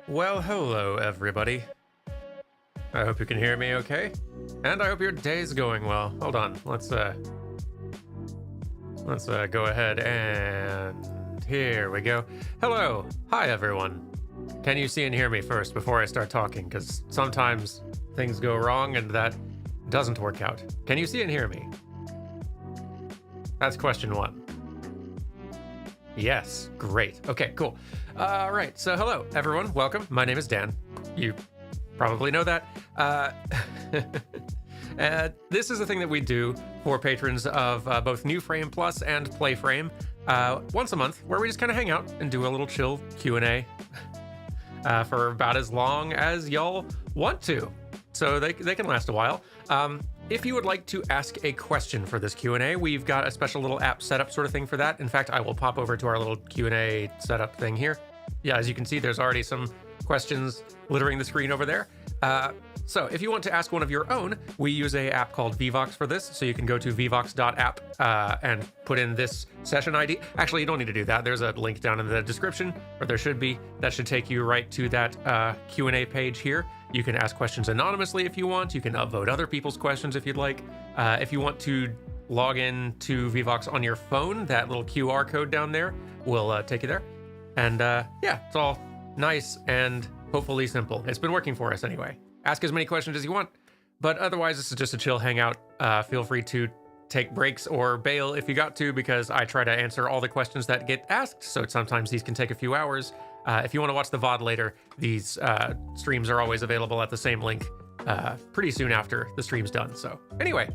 Well, hello everybody. I hope you can hear me okay. And I hope your day's going well. Hold on, let's go ahead and here we go. Hello, hi everyone. Can you see and hear me first before I start talking? Because sometimes things go wrong and that doesn't work out. Can you see and hear me? That's question one. Yes, great. Okay, cool. All right, so hello everyone, welcome. My name is Dan. You probably know that. This is a thing that we do for patrons of both New Frame Plus and Play Frame once a month, where we just kind of hang out and do a little chill Q&A for about as long as y'all want to. So they can last a while. If you would like to ask a question for this Q&A, we've got a special little app setup sort of thing for that. In fact, I will pop over to our little Q&A setup thing here. Yeah, as you can see, there's already some questions littering the screen over there. So if you want to ask one of your own, we use a app called Vvox for this. So you can go to vvox.app and put in this session ID. Actually, you don't need to do that. There's a link down in the description, or there should be. That should take you right to that Q&A page here. You can ask questions anonymously if you want. You can upvote other people's questions if you'd like. If you want to log in to Vvox on your phone, that little QR code down there will take you there. And yeah, it's all nice and hopefully simple. It's been working for us anyway. Ask as many questions as you want, but otherwise this is just a chill hangout. Feel free to take breaks or bail if you got to, because I try to answer all the questions that get asked, so sometimes these can take a few hours. If you want to watch the VOD later, these streams are always available at the same link pretty soon after the stream's done. So anyway,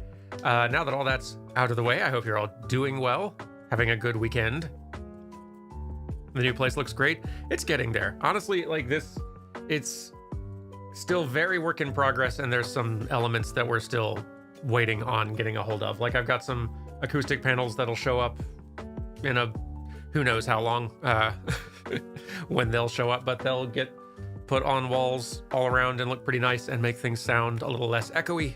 now that all that's out of the way, I hope you're all doing well, having a good weekend. The new place looks great. It's getting there. Honestly, like this, it's still very work in progress, and there's some elements that we're still waiting on getting a hold of. Like I've got some acoustic panels that'll show up in a who knows how long when they'll show up, but they'll get put on walls all around and look pretty nice and make things sound a little less echoey.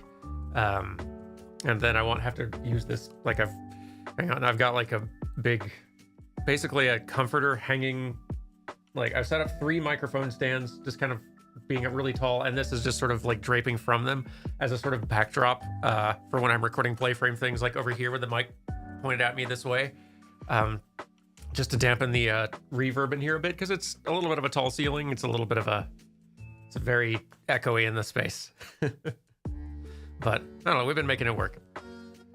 And then I won't have to use this, like I've got like a big, basically a comforter hanging, like I've set up 3 microphone stands, just kind of being really tall, and this is just sort of like draping from them as a sort of backdrop for when I'm recording play frame things, like over here with the mic pointed at me this way, just to dampen the reverb in here a bit, because it's a little bit of a tall ceiling. It's very echoey in the space. But I don't know, we've been making it work.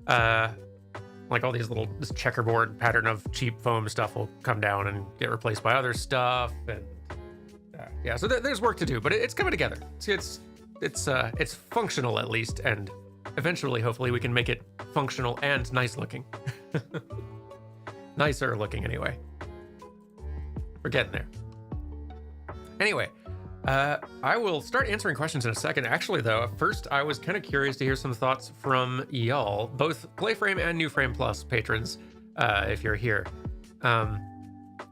Like all these this checkerboard pattern of cheap foam stuff will come down and get replaced by other stuff, and yeah, so there's work to do, but it's coming together. It's functional at least, and eventually, hopefully, we can make it functional and nice looking. Nicer looking, anyway. We're getting there. Anyway, I will start answering questions in a second. Actually, though, first, I was kind of curious to hear some thoughts from y'all, both Playframe and New Frame Plus patrons, if you're here.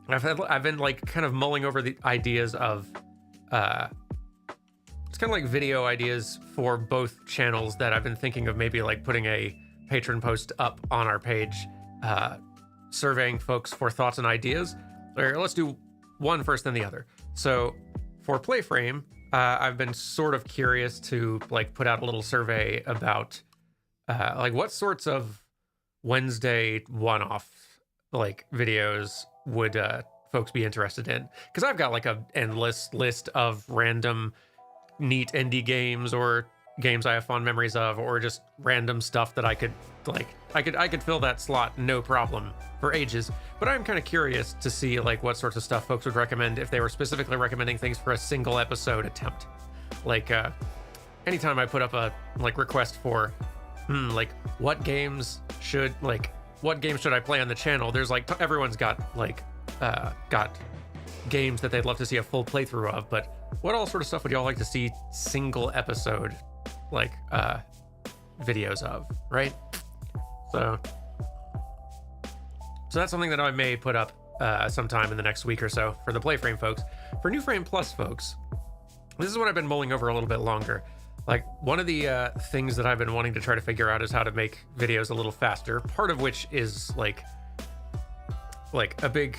I've been like kind of mulling over the ideas of it's kind of like video ideas for both channels that I've been thinking of maybe like putting a patron post up on our page, surveying folks for thoughts and ideas. Or let's do one first, then the other. So for Playframe, I've been sort of curious to like put out a little survey about like what sorts of Wednesday one-off like videos would folks be interested in, because I've got like a endless list of random neat indie games or games I have fond memories of, or just random stuff that I could like I could fill that slot no problem for ages. But I'm kind of curious to see like what sorts of stuff folks would recommend if they were specifically recommending things for a single episode attempt. Like anytime I put up a like request for like what games should I play on the channel, there's like everyone's got like got games that they'd love to see a full playthrough of, but what all sort of stuff would y'all like to see single episode like videos of, right? So that's something that I may put up sometime in the next week or so for the Playframe folks. For New Frame Plus folks, this is what I've been mulling over a little bit longer. Like one of the things that I've been wanting to try to figure out is how to make videos a little faster, part of which is like a big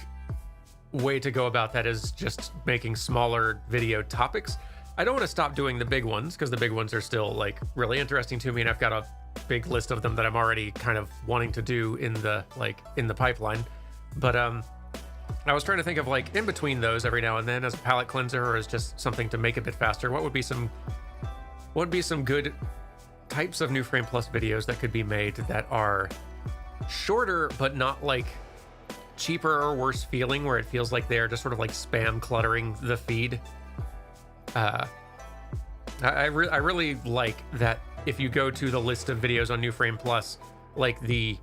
way to go about that is just making smaller video topics. I don't want to stop doing the big ones because the big ones are still like really interesting to me, and I've got a big list of them that I'm already kind of wanting to do in the pipeline. But I was trying to think of like in between those every now and then as a palate cleanser or as just something to make a bit faster. What would be some good types of New Frame Plus videos that could be made that are shorter but not like cheaper or worse feeling, where it feels like they're just sort of like spam cluttering the feed. I really like that if you go to the list of videos on New Frame Plus, like the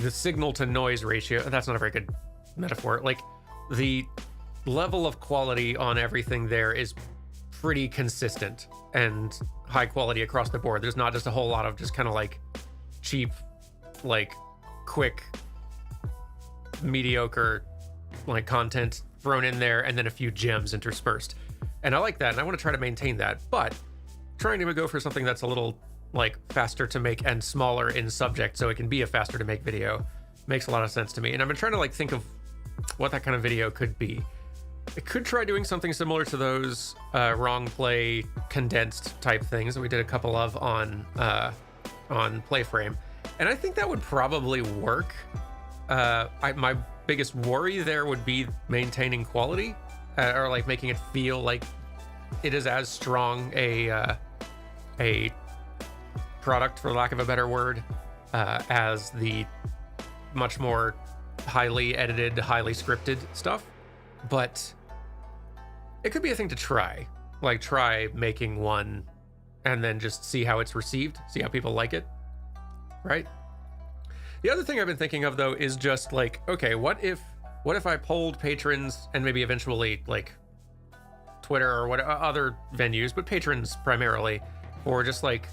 signal to noise ratio, that's not a very good metaphor, like the level of quality on everything there is pretty consistent and high quality across the board. There's not just a whole lot of just kind of like cheap, like quick, mediocre like content thrown in there and then a few gems interspersed. And I like that, and I want to try to maintain that, but trying to go for something that's a little like faster to make and smaller in subject so it can be a faster to make video makes a lot of sense to me. And I've been trying to like think of what that kind of video could be. I could try doing something similar to those wrong play condensed type things that we did a couple of on PlayFrame, and I think that would probably work. My biggest worry there would be maintaining quality, or like making it feel like it is as strong a product, for lack of a better word, as the much more highly edited, highly scripted stuff. But it could be a thing to try. Like, try making one and then just see how it's received, see how people like it, right? The other thing I've been thinking of, though, is just like, okay, what if I polled patrons and maybe eventually like Twitter or what other venues, but patrons primarily, for just like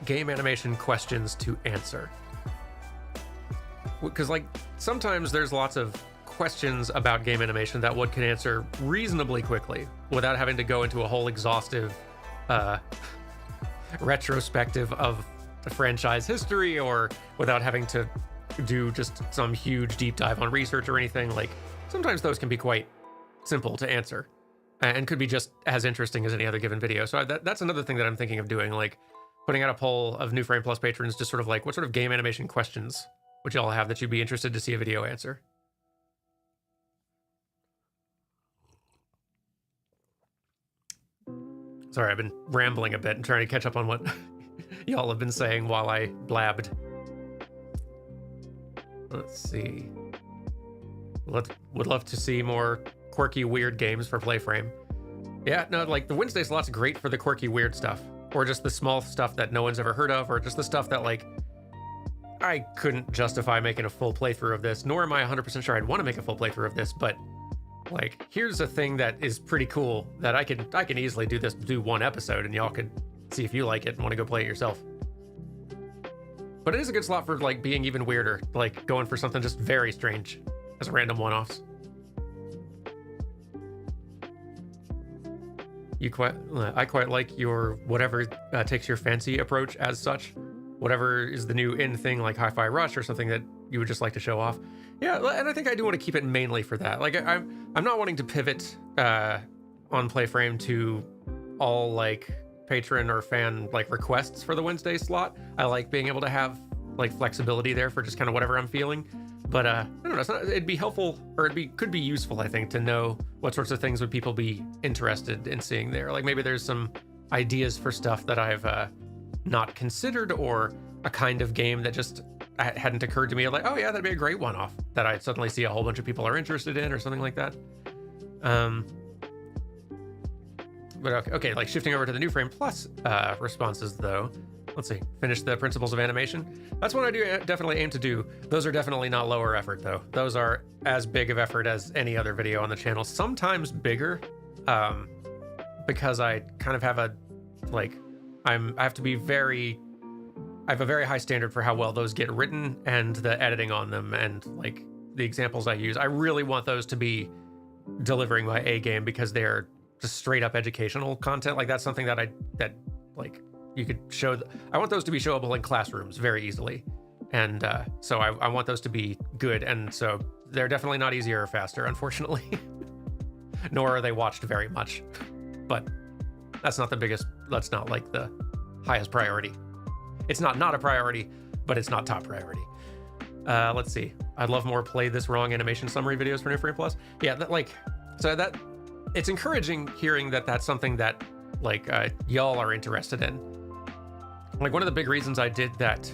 game animation questions to answer? Because like sometimes there's lots of questions about game animation that one can answer reasonably quickly without having to go into a whole exhaustive retrospective of the franchise history, or without having to do just some huge deep dive on research or anything. Like sometimes those can be quite simple to answer and could be just as interesting as any other given video. So that's another thing that I'm thinking of doing, like putting out a poll of New Frame Plus patrons, just sort of like, what sort of game animation questions would y'all have that you'd be interested to see a video answer? Sorry, I've been rambling a bit and trying to catch up on what y'all have been saying while I blabbed. Let's see. Would love to see more quirky, weird games for PlayFrame. Yeah, no, like the Wednesday slot's great for the quirky, weird stuff, or just the small stuff that no one's ever heard of, or just the stuff that like I couldn't justify making a full playthrough of this, nor am I 100% sure I'd want to make a full playthrough of this, but like, here's a thing that is pretty cool that I can easily do one episode and y'all could see if you like it and want to go play it yourself. But it is a good slot for like being even weirder, like going for something just very strange as random one-offs. I quite like your whatever takes your fancy approach as such. Whatever is the new in thing, like Hi-Fi Rush or something that you would just like to show off. Yeah, and I think I do want to keep it mainly for that. Like I'm not wanting to pivot on PlayFrame to all like patron or fan like requests for the Wednesday slot. I like being able to have like flexibility there for just kind of whatever I'm feeling. But I don't know, it'd be helpful, or could be useful, I think, to know what sorts of things would people be interested in seeing there. Like maybe there's some ideas for stuff that I've not considered, or a kind of game that just hadn't occurred to me, like, oh yeah, that'd be a great one-off that I'd suddenly see a whole bunch of people are interested in, or something like that. But okay, like shifting over to the New Frame Plus responses though. Let's see, finish the principles of animation. That's what I do definitely aim to do. Those are definitely not lower effort though. Those are as big of effort as any other video on the channel, sometimes bigger, because I kind of have I have a very high standard for how well those get written and the editing on them, and like the examples I use. I really want those to be delivering my A game because they're just straight up educational content. Like that's something that like you could show. I want those to be showable in classrooms very easily. And so I want those to be good. And so they're definitely not easier or faster, unfortunately. Nor are they watched very much. But that's not like the highest priority. It's not a priority, but it's not top priority. Let's see. I'd love more play this wrong animation summary videos for New Frame Plus. Yeah, it's encouraging hearing that that's something that y'all are interested in. Like, one of the big reasons I did that,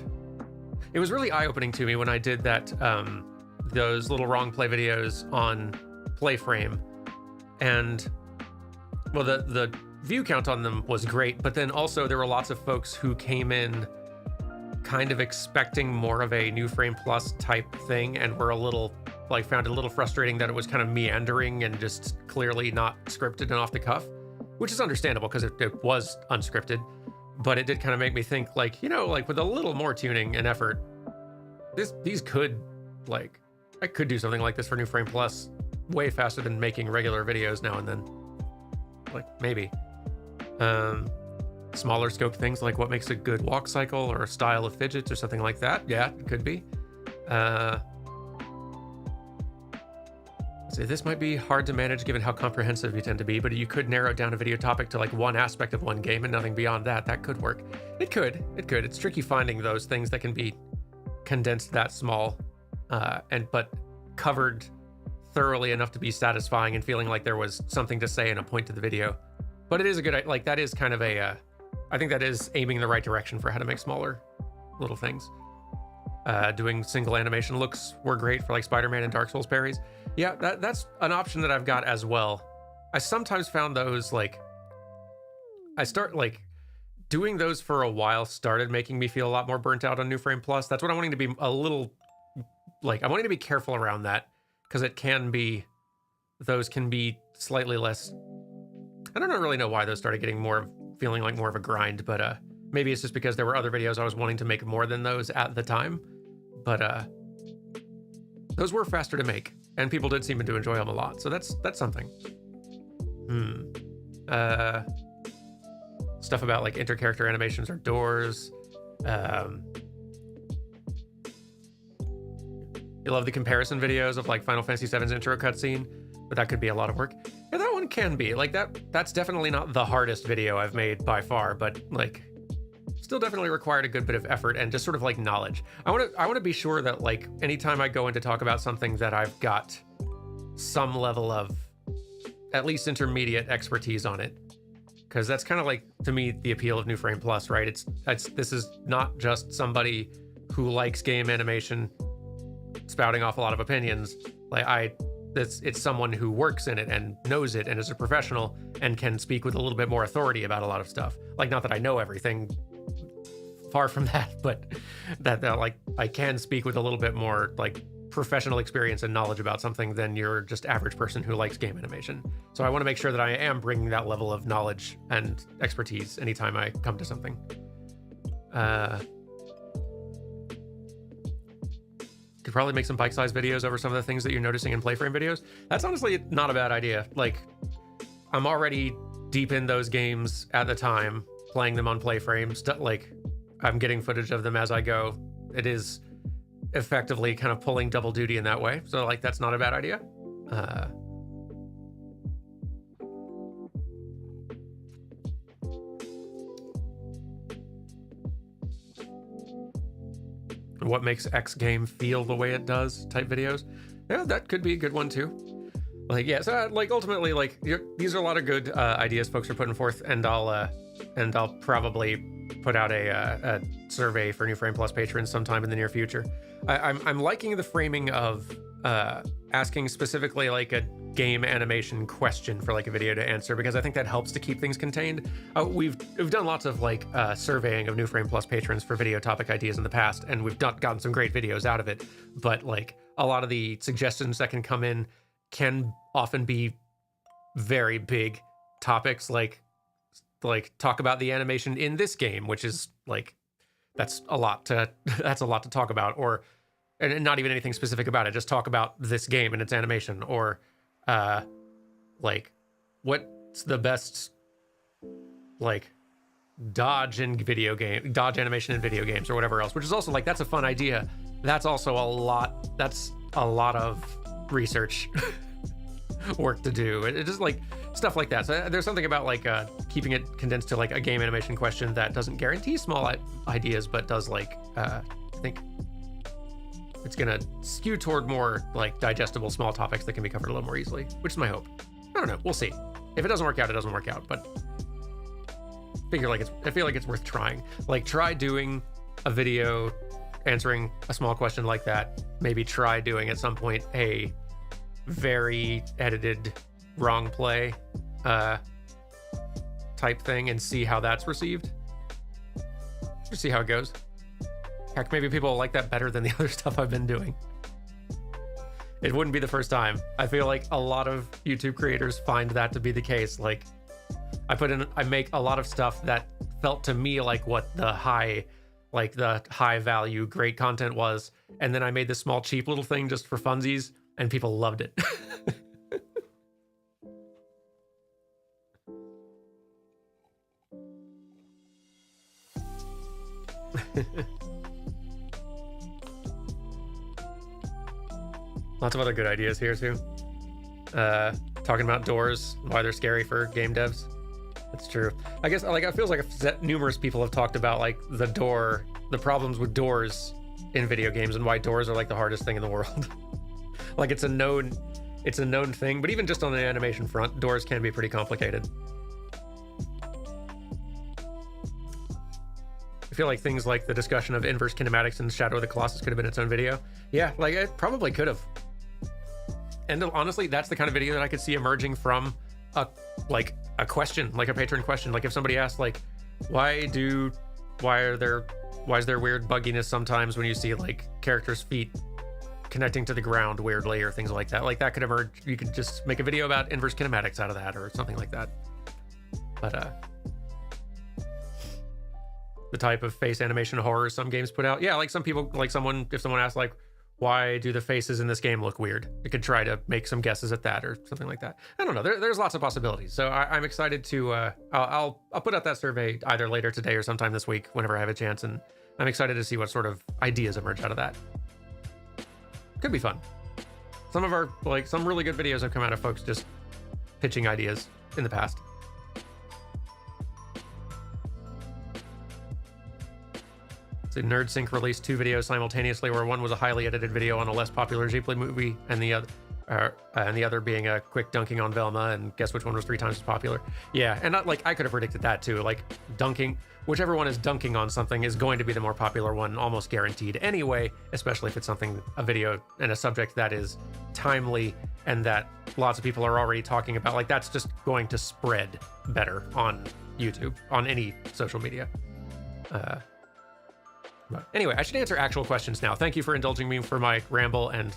it was really eye-opening to me when I did that, those little wrong play videos on PlayFrame. And, well, the view count on them was great, but then also there were lots of folks who came in kind of expecting more of a New Frame Plus type thing and were found it a little frustrating that it was kind of meandering and just clearly not scripted and off the cuff, which is understandable because it was unscripted. But it did kind of make me think, with a little more tuning and effort, these could, I could do something like this for New Frame Plus way faster than making regular videos now and then. Maybe. Smaller scope things like what makes a good walk cycle or a style of fidgets or something like that. Yeah, it could be. So this might be hard to manage given how comprehensive you tend to be, but you could narrow down a video topic to one aspect of one game and nothing beyond that. That could work. It could. It's tricky finding those things that can be condensed that small, but covered thoroughly enough to be satisfying and feeling like there was something to say and a point to the video. But it is a good, that is kind of I think that is aiming the right direction for how to make smaller little things. Doing single animation looks were great for Spider-Man and Dark Souls parries. Yeah, that's an option that I've got as well. I sometimes found those doing those for a while started making me feel a lot more burnt out on New Frame Plus. That's what I'm wanting to be I'm wanting to be careful around that because those can be slightly less. I don't really know why those started getting feeling like more of a grind, but maybe it's just because there were other videos I was wanting to make more than those at the time. But those were faster to make, and people did seem to enjoy them a lot. So that's something. Stuff about inter-character animations or doors. You love the comparison videos of Final Fantasy VII's intro cutscene, but that could be a lot of work. Yeah, that one can be that's definitely not the hardest video I've made by far, but still definitely required a good bit of effort and just sort of knowledge. I want to be sure that anytime I go in to talk about something that I've got some level of at least intermediate expertise on it, because that's kind of to me the appeal of New Frame Plus, right? This is not just somebody who likes game animation spouting off a lot of opinions. It's someone who works in it and knows it and is a professional and can speak with a little bit more authority about a lot of stuff. Not that I know everything, far from that, but that I can speak with a little bit more professional experience and knowledge about something than your just average person who likes game animation. So I want to make sure that I am bringing that level of knowledge and expertise anytime I come to something. Could probably make some bite-sized videos over some of the things that you're noticing in PlayFrame videos. That's honestly not a bad idea. I'm already deep in those games at the time, playing them on PlayFrame. I'm getting footage of them as I go. It is effectively kind of pulling double duty in that way. So that's not a bad idea. What makes X game feel the way it does type videos. Yeah, that could be a good one too. So ultimately, these are a lot of good ideas folks are putting forth, and I'll probably put out a survey for New Frame Plus patrons sometime in the near future. I'm liking the framing of asking specifically a game animation question for a video to answer, because I think that helps to keep things contained. We've done lots of surveying of New Frame Plus patrons for video topic ideas in the past, and we've gotten some great videos out of it. But a lot of the suggestions that can come in can often be very big topics, like talk about the animation in this game, which is that's a lot to talk about, and not even anything specific about it, just talk about this game and its animation, or what's the best dodge animation in video games, or whatever else, which is also that's a fun idea. That's also a lot of research work to do. It just like stuff like that. So there's something about like keeping it condensed to like a game animation question that doesn't guarantee small ideas, but does like I think it's gonna skew toward more like digestible small topics that can be covered a little more easily, which is my hope. I don't know, we'll see. If it doesn't work out, it doesn't work out, but I feel like it's worth trying. Like, try doing a video answering a small question like that. Maybe try doing at some point a very edited wrong play type thing and see how that's received. Just see how it goes. Heck, maybe people will like that better than the other stuff I've been doing. It wouldn't be the first time. I feel like a lot of YouTube creators find that to be the case. Like, I make a lot of stuff that felt to me like what the high value, great content was. And then I made this small, cheap little thing just for funsies, and people loved it. Lots of other good ideas here too. Talking about doors, why they're scary for game devs. That's true. I guess like it feels like numerous people have talked about like the problems with doors in video games and why doors are like the hardest thing in the world. Like it's a known thing, but even just on the animation front, doors can be pretty complicated. I feel like things like the discussion of inverse kinematics in Shadow of the Colossus could have been its own video. Yeah, like it probably could have. And honestly, that's the kind of video that I could see emerging from a question, like a Patron question. Like if somebody asked like, why is there weird bugginess sometimes when you see like characters' feet connecting to the ground weirdly or things like that. Like that could emerge. You could just make a video about inverse kinematics out of that or something like that. But the type of face animation horror some games put out. Yeah, like some people, like if someone asks like, why do the faces in this game look weird? You could try to make some guesses at that or something like that. I don't know. There's lots of possibilities. So I'm excited to, I'll put out that survey either later today or sometime this week whenever I have a chance. And I'm excited to see what sort of ideas emerge out of that. Could be fun. Some really good videos have come out of folks just pitching ideas in the past. So NerdSync released 2 videos simultaneously, where one was a highly edited video on a less popular Ghibli movie, and the other being a quick dunking on Velma, and guess which one was 3 times as popular? Yeah, and not, like I could have predicted that too. Like dunking, whichever one is dunking on something is going to be the more popular one, almost guaranteed anyway, especially if it's a video and a subject that is timely and that lots of people are already talking about. Like that's just going to spread better on YouTube, on any social media. But anyway, I should answer actual questions now. Thank you for indulging me for my ramble, and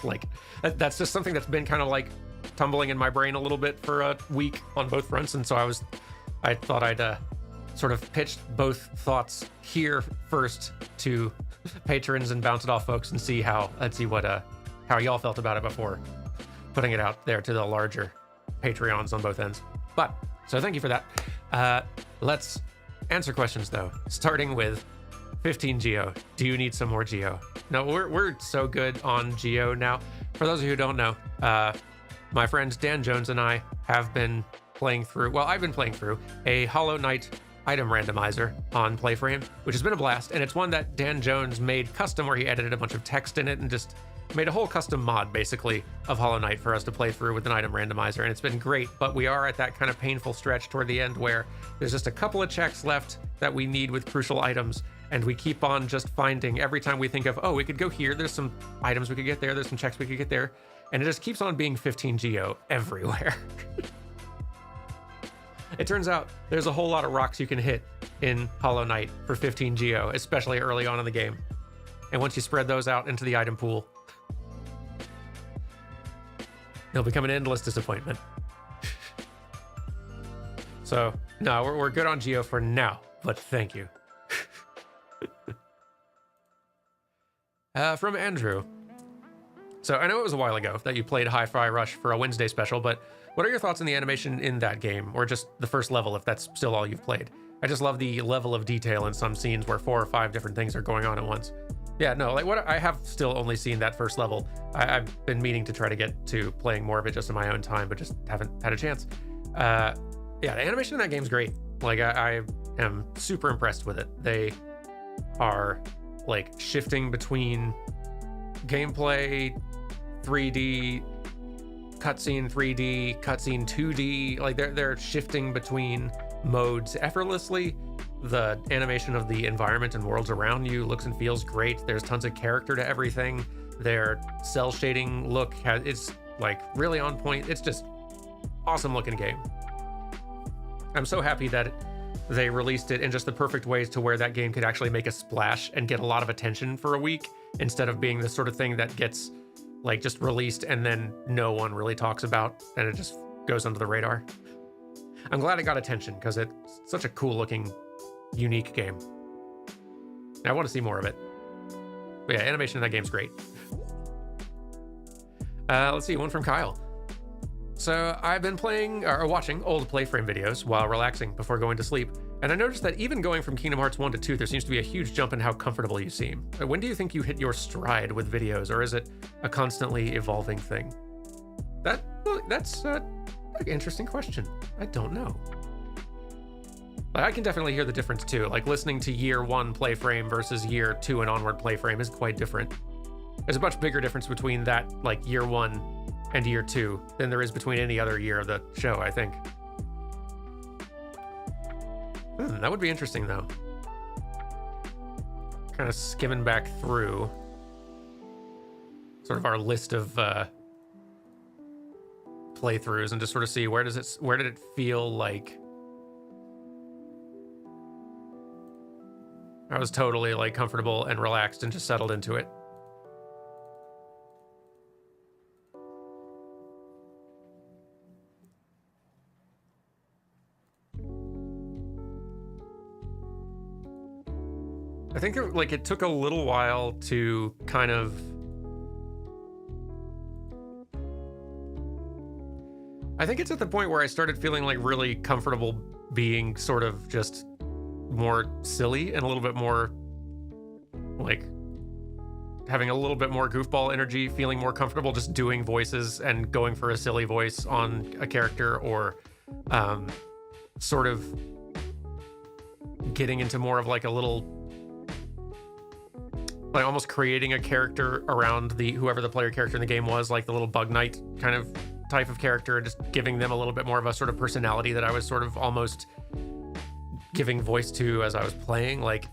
like that's just something that's been kind of like tumbling in my brain a little bit for a week on both fronts, and so I thought I'd sort of pitch both thoughts here first to patrons and bounce it off folks and see how y'all felt about it before putting it out there to the larger Patreons on both ends. But so thank you for that. Let's answer questions though, starting with 15 Geo. Do you need some more Geo? No, we're so good on Geo now. For those of you who don't know, my friend Dan Jones and I have been playing through, well, I've been playing through a Hollow Knight item randomizer on PlayFrame, which has been a blast. And it's one that Dan Jones made custom, where he edited a bunch of text in it and just made a whole custom mod basically of Hollow Knight for us to play through with an item randomizer. And it's been great, but we are at that kind of painful stretch toward the end where there's just a couple of checks left that we need with crucial items. And we keep on just finding, every time we think of, oh, we could go here, there's some items we could get there, there's some checks we could get there. And it just keeps on being 15 Geo everywhere. It turns out there's a whole lot of rocks you can hit in Hollow Knight for 15 Geo, especially early on in the game. And once you spread those out into the item pool, they'll become an endless disappointment. So, no, we're good on Geo for now, but thank you. From Andrew. So I know it was a while ago that you played Hi-Fi Rush for a Wednesday special, but what are your thoughts on the animation in that game, or just the first level if that's still all you've played? I just love the level of detail in some scenes where 4 or 5 different things are going on at once. Yeah, no, like what I have still only seen that first level. I've been meaning to try to get to playing more of it just in my own time, but just haven't had a chance. Yeah, the animation in that game's great. Like I am super impressed with it. They are like shifting between gameplay, 3D, cutscene 3D, cutscene 2D. Like they're shifting between modes effortlessly. The animation of the environment and worlds around you looks and feels great. There's tons of character to everything. Their cell shading look it's like really on point. It's just awesome looking game. I'm so happy that they released it in just the perfect ways to where that game could actually make a splash and get a lot of attention for a week, instead of being the sort of thing that gets like just released and then no one really talks about and it just goes under the radar. I'm glad it got attention because it's such a cool looking, unique game. I want to see more of it. But yeah, animation in that game's great. Let's see, one from Kyle. So I've been playing or watching old playframe videos while relaxing before going to sleep, and I noticed that even going from Kingdom Hearts 1 to 2, there seems to be a huge jump in how comfortable you seem. When do you think you hit your stride with videos, or is it a constantly evolving thing? That's an interesting question. I don't know. I can definitely hear the difference too. Like listening to year 1 playframe versus year 2 and onward playframe is quite different. There's a much bigger difference between that, like year 1 and year 2, than there is between any other year of the show, I think. That would be interesting though. Kind of skimming back through sort of our list of playthroughs and just sort of see where did it feel like I was totally like comfortable and relaxed and just settled into it. I think it took a little while to kind of I think it's at the point where I started feeling like really comfortable being sort of just more silly and a little bit more like having a little bit more goofball energy, feeling more comfortable just doing voices and going for a silly voice on a character, or sort of getting into more of like a little like almost creating a character around whoever the player character in the game was, like the little Bug Knight kind of type of character, just giving them a little bit more of a sort of personality that I was sort of almost giving voice to as I was playing. Like,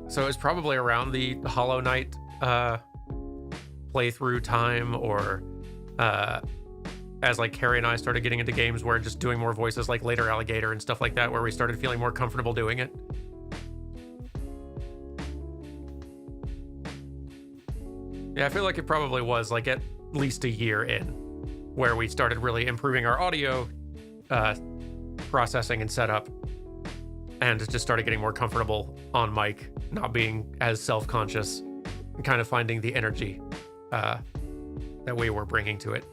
so it was probably around the Hollow Knight playthrough time, or as like Carrie and I started getting into games where just doing more voices, like later Alligator and stuff like that, where we started feeling more comfortable doing it. Yeah, I feel like it probably was like at least a year in where we started really improving our audio processing and setup, and just started getting more comfortable on mic, not being as self-conscious, and kind of finding the energy that we were bringing to it.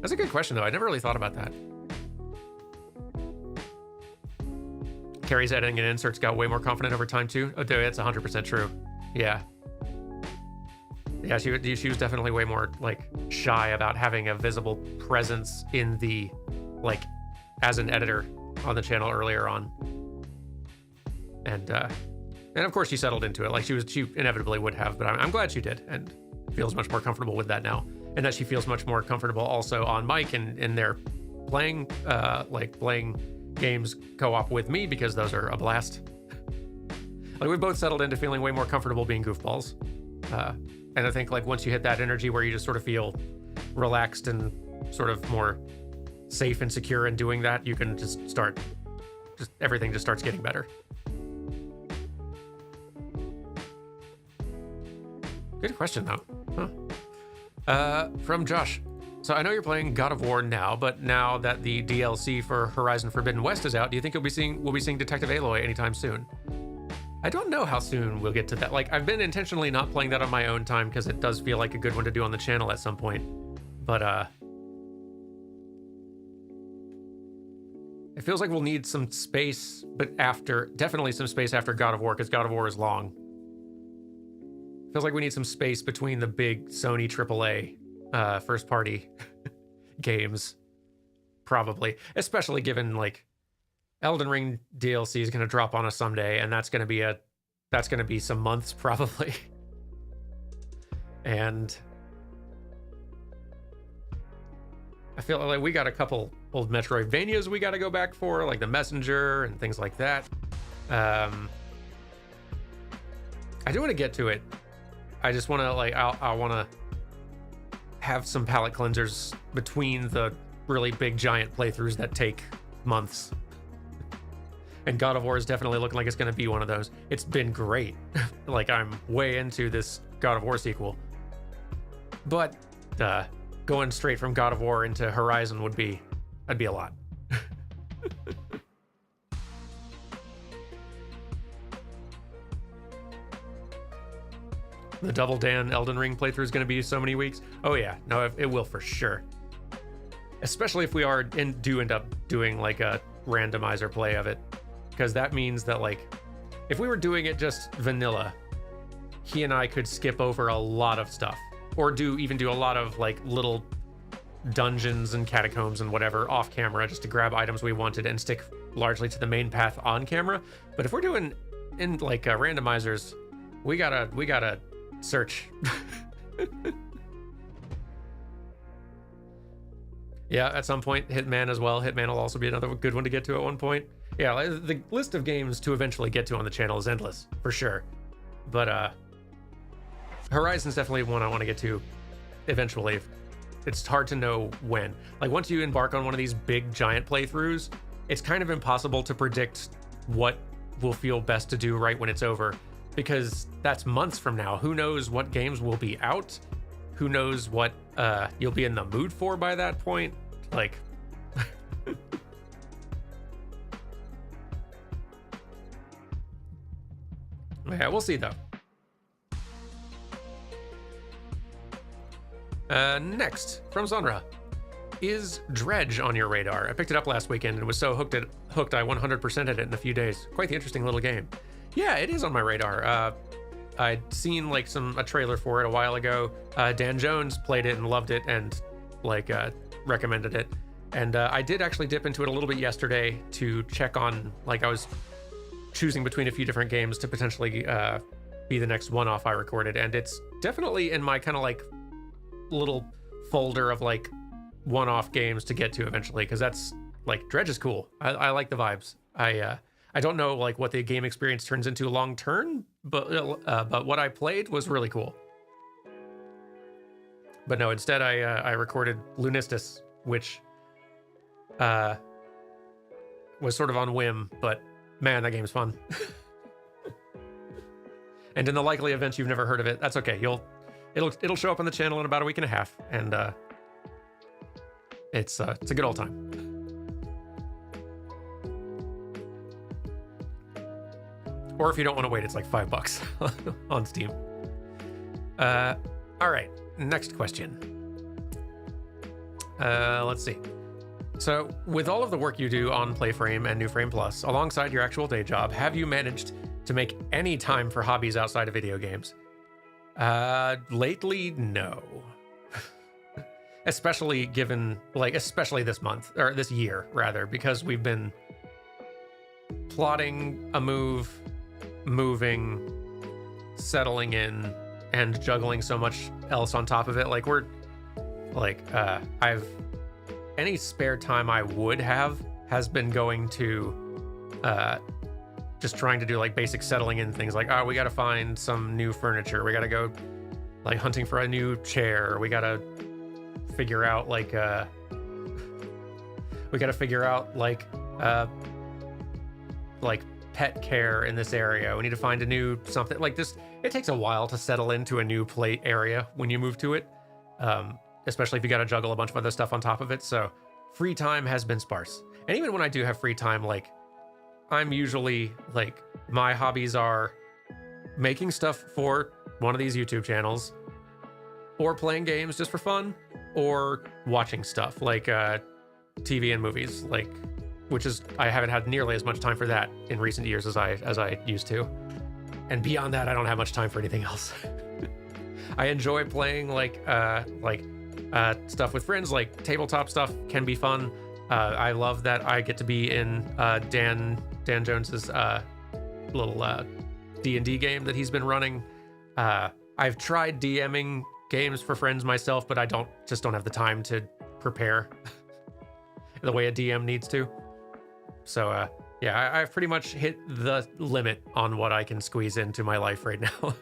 That's a good question, though. I never really thought about that. Carrie's editing and inserts got way more confident over time, too. Oh, that's 100% true. Yeah. Yeah, she was definitely way more like shy about having a visible presence in the like as an editor on the channel earlier on, and of course she settled into it. Like she inevitably would have, but I'm glad she did, and feels much more comfortable with that now, and that she feels much more comfortable also on mic and in their playing games co-op with me, because those are a blast. Like we both settled into feeling way more comfortable being goofballs. And I think like once you hit that energy where you just sort of feel relaxed and sort of more safe and secure in doing that, you can just everything just starts getting better. Good question though. Huh? From Josh. So I know you're playing God of War now, but now that the DLC for Horizon Forbidden West is out, do you think we'll be seeing Detective Aloy anytime soon? I don't know how soon we'll get to that. Like, I've been intentionally not playing that on my own time because it does feel like a good one to do on the channel at some point. But, it feels like we'll need some space, but definitely some space after God of War, because God of War is long. Feels like we need some space between the big Sony AAA first party games, probably, especially given like Elden Ring DLC is going to drop on us someday, and that's going to be some months probably. And I feel like we got a couple old Metroidvanias we got to go back for, like The Messenger and things like that. I do want to get to it. I just want to like, I want to have some palate cleansers between the really big giant playthroughs that take months. And God of War is definitely looking like it's going to be one of those. It's been great. Like, I'm way into this God of War sequel. But going straight from God of War into Horizon that'd be a lot. The Double Dan Elden Ring playthrough is going to be so many weeks. Oh yeah, no, it will for sure. Especially if we do end up doing like a randomizer play of it, because that means that like if we were doing it just vanilla, he and I could skip over a lot of stuff, or do a lot of like little dungeons and catacombs and whatever off camera just to grab items we wanted and stick largely to the main path on camera. But if we're doing in like randomizers, we gotta search. Yeah, at some point Hitman as well. Hitman will also be another good one to get to at one point. Yeah, the list of games to eventually get to on the channel is endless for sure. But Horizon's definitely one I want to get to eventually. It's hard to know when. Like, once you embark on one of these big giant playthroughs, it's kind of impossible to predict what will feel best to do right when it's over, because that's months from now. Who knows what games will be out? Who knows what you'll be in the mood for by that point? Like, yeah, we'll see though. Next, from Sonra. Is Dredge on your radar? I picked it up last weekend and was so hooked I 100%ed it in a few days. Quite the interesting little game. Yeah, it is on my radar. I'd seen like a trailer for it a while ago. Dan Jones played it and loved it and like recommended it. And I did actually dip into it a little bit yesterday to check on, like, I was choosing between a few different games to potentially be the next one-off I recorded. And it's definitely in my kind of like little folder of like one-off games to get to eventually, because that's like, Dredge is cool. I like the vibes. I don't know like what the game experience turns into long term, but what I played was really cool. But no, instead I recorded Lunistis, which was sort of on whim, but man, that game's fun. And in the likely event you've never heard of it, that's okay. It'll show up on the channel in about a week and a half, and it's a good old time. Or if you don't want to wait, it's like $5 on Steam. All right, next question. Let's see. So, with all of the work you do on PlayFrame and New Frame Plus, alongside your actual day job, have you managed to make any time for hobbies outside of video games? Lately, no. Especially this month, or this year, rather, because we've been plotting a move, moving, settling in, and juggling so much else on top of it. Like, any spare time I would have has been going to just trying to do like basic settling in things, like, we gotta find some new furniture, we gotta go like hunting for a new chair, we gotta figure out like pet care in this area, we need to find a new something like this. It takes a while to settle into a new play area when you move to it, especially if you got to juggle a bunch of other stuff on top of it. So free time has been sparse. And even when I do have free time, like, I'm usually like, my hobbies are making stuff for one of these YouTube channels, or playing games just for fun, or watching stuff like TV and movies, like, which is, I haven't had nearly as much time for that in recent years as I used to. And beyond that, I don't have much time for anything else. I enjoy playing like stuff with friends, like tabletop stuff can be fun. I love that I get to be in Dan Jones's little D&D game that he's been running. I've tried DMing games for friends myself, but I just don't have the time to prepare the way a DM needs to. So yeah, I've pretty much hit the limit on what I can squeeze into my life right now,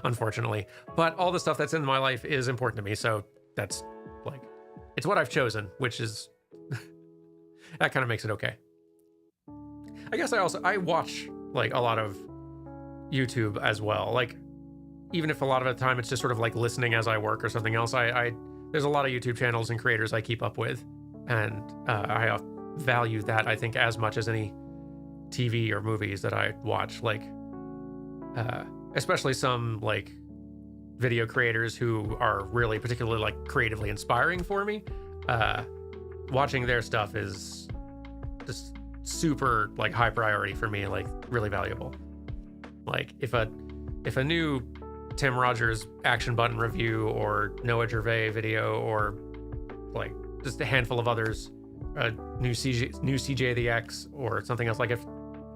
unfortunately. But all the stuff that's in my life is important to me, so that's like, it's what I've chosen, which is, that kind of makes it okay. I guess I watch like a lot of YouTube as well. Like, even if a lot of the time it's just sort of like listening as I work or something else, there's a lot of YouTube channels and creators I keep up with, and I value that, I think, as much as any TV or movies that I watch. Like, especially some like video creators who are really particularly like creatively inspiring for me. Watching their stuff is just super like high priority for me, like really valuable. Like if a new Tim Rogers action button review or Noah Gervais video or like just a handful of others, new CJ the X or something else, like if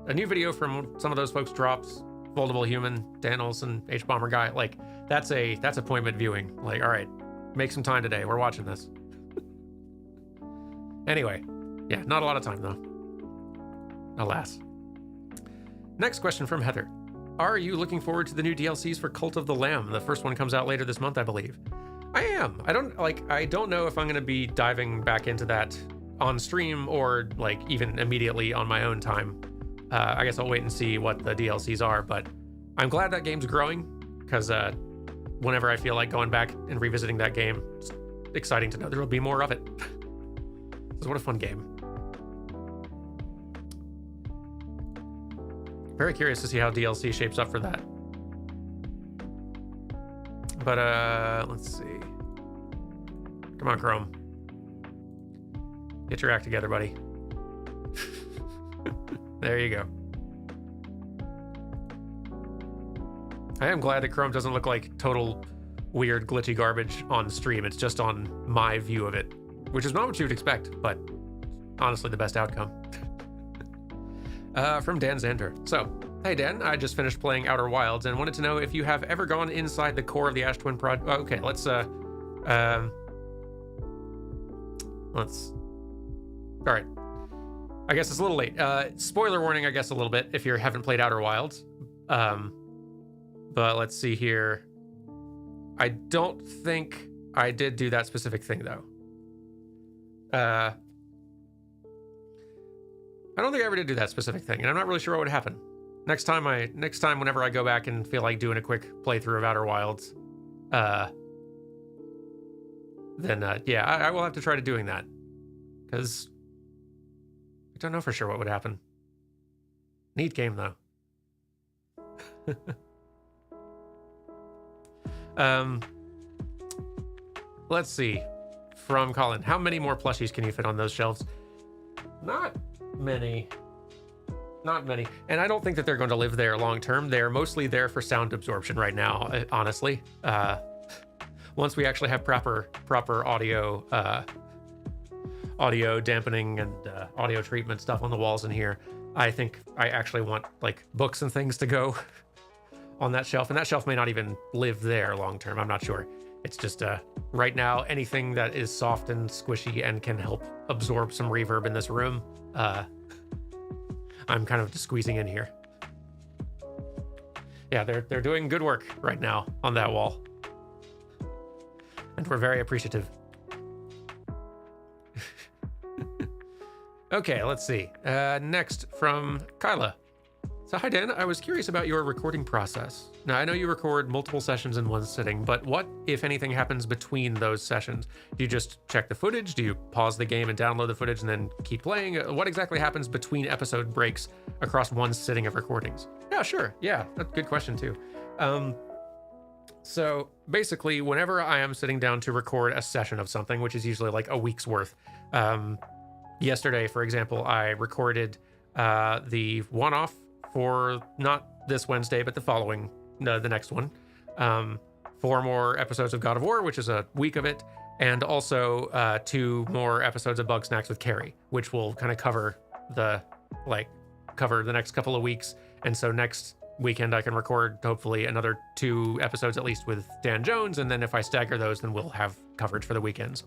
a new video from some of those folks drops, Foldable Human, Dan Olsen, H-Bomber Guy, like that's appointment viewing. Like, all right, make some time today, we're watching this. Anyway, yeah, not a lot of time though, alas. Next question from Heather. Are you looking forward to the new DLCs for Cult of the Lamb? The first one comes out later this month, I believe. I am. I don't know if I'm going to be diving back into that on stream or like even immediately on my own time. I guess I'll wait and see what the DLCs are, but I'm glad that game's growing, because whenever I feel like going back and revisiting that game, it's exciting to know there will be more of it. So what a fun game. Very curious to see how DLC shapes up for that. But let's see. Come on, Chrome. Get your act together, buddy. There you go. I am glad that Chrome doesn't look like total weird glitchy garbage on stream. It's just on my view of it, which is not what you would expect, but honestly the best outcome. From Dan Zander. So, hey Dan, I just finished playing Outer Wilds and wanted to know if you have ever gone inside the core of the Ash Twin project. Okay, let's all right. I guess it's a little late. Spoiler warning, I guess, a little bit if you haven't played Outer Wilds. But let's see here. I don't think I did do that specific thing though. I don't think I ever did do that specific thing, and I'm not really sure what would happen. Next time whenever I go back and feel like doing a quick playthrough of Outer Wilds, then yeah, I will have to try to doing that, because I don't know for sure what would happen. Neat game though. Let's see. From Colin, how many more plushies can you fit on those shelves? Not many. And I don't think that they're going to live there long term. They're mostly there for sound absorption right now, honestly. Once we actually have proper audio dampening and audio treatment stuff on the walls in here, I think I actually want like books and things to go on that shelf, and that shelf may not even live there long term. I'm not sure. It's just right now, anything that is soft and squishy and can help absorb some reverb in this room, I'm kind of just squeezing in here. Yeah, they're doing good work right now on that wall, and we're very appreciative. Okay, let's see. Next from Kyla. So hi Dan, I was curious about your recording process. Now I know you record multiple sessions in one sitting, but what, if anything, happens between those sessions? Do you just check the footage? Do you pause the game and download the footage and then keep playing? What exactly happens between episode breaks across one sitting of recordings? Yeah, sure. Yeah, that's a good question too. So basically, whenever I am sitting down to record a session of something, which is usually like a week's worth, yesterday, for example, I recorded the one-off for not this Wednesday, but the following, the next one, 4 more episodes of God of War, which is a week of it, and also 2 more episodes of Bug Snacks with Carrie, which will kind of cover the next couple of weeks. And so next weekend I can record hopefully another 2 episodes at least with Dan Jones, and then if I stagger those, then we'll have coverage for the weekends.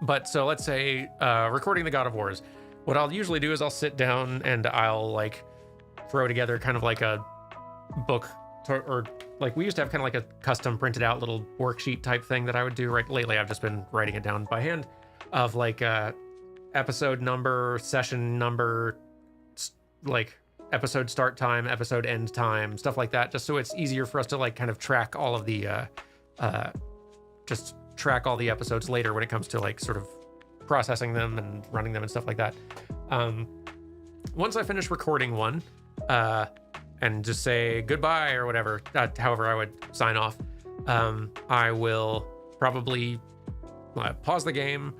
But so let's say recording the God of Wars, what I'll usually do is I'll sit down and I'll like throw together kind of like a book, or like we used to have kind of like a custom printed out little worksheet type thing that I would do. Right lately I've just been writing it down by hand of like episode number, session number, like episode start time, episode end time, stuff like that, just so it's easier for us to like kind of track all of the just track all the episodes later when it comes to like sort of processing them and running them and stuff like that. Once I finish recording one and just say goodbye or whatever, however I would sign off, I will probably pause the game,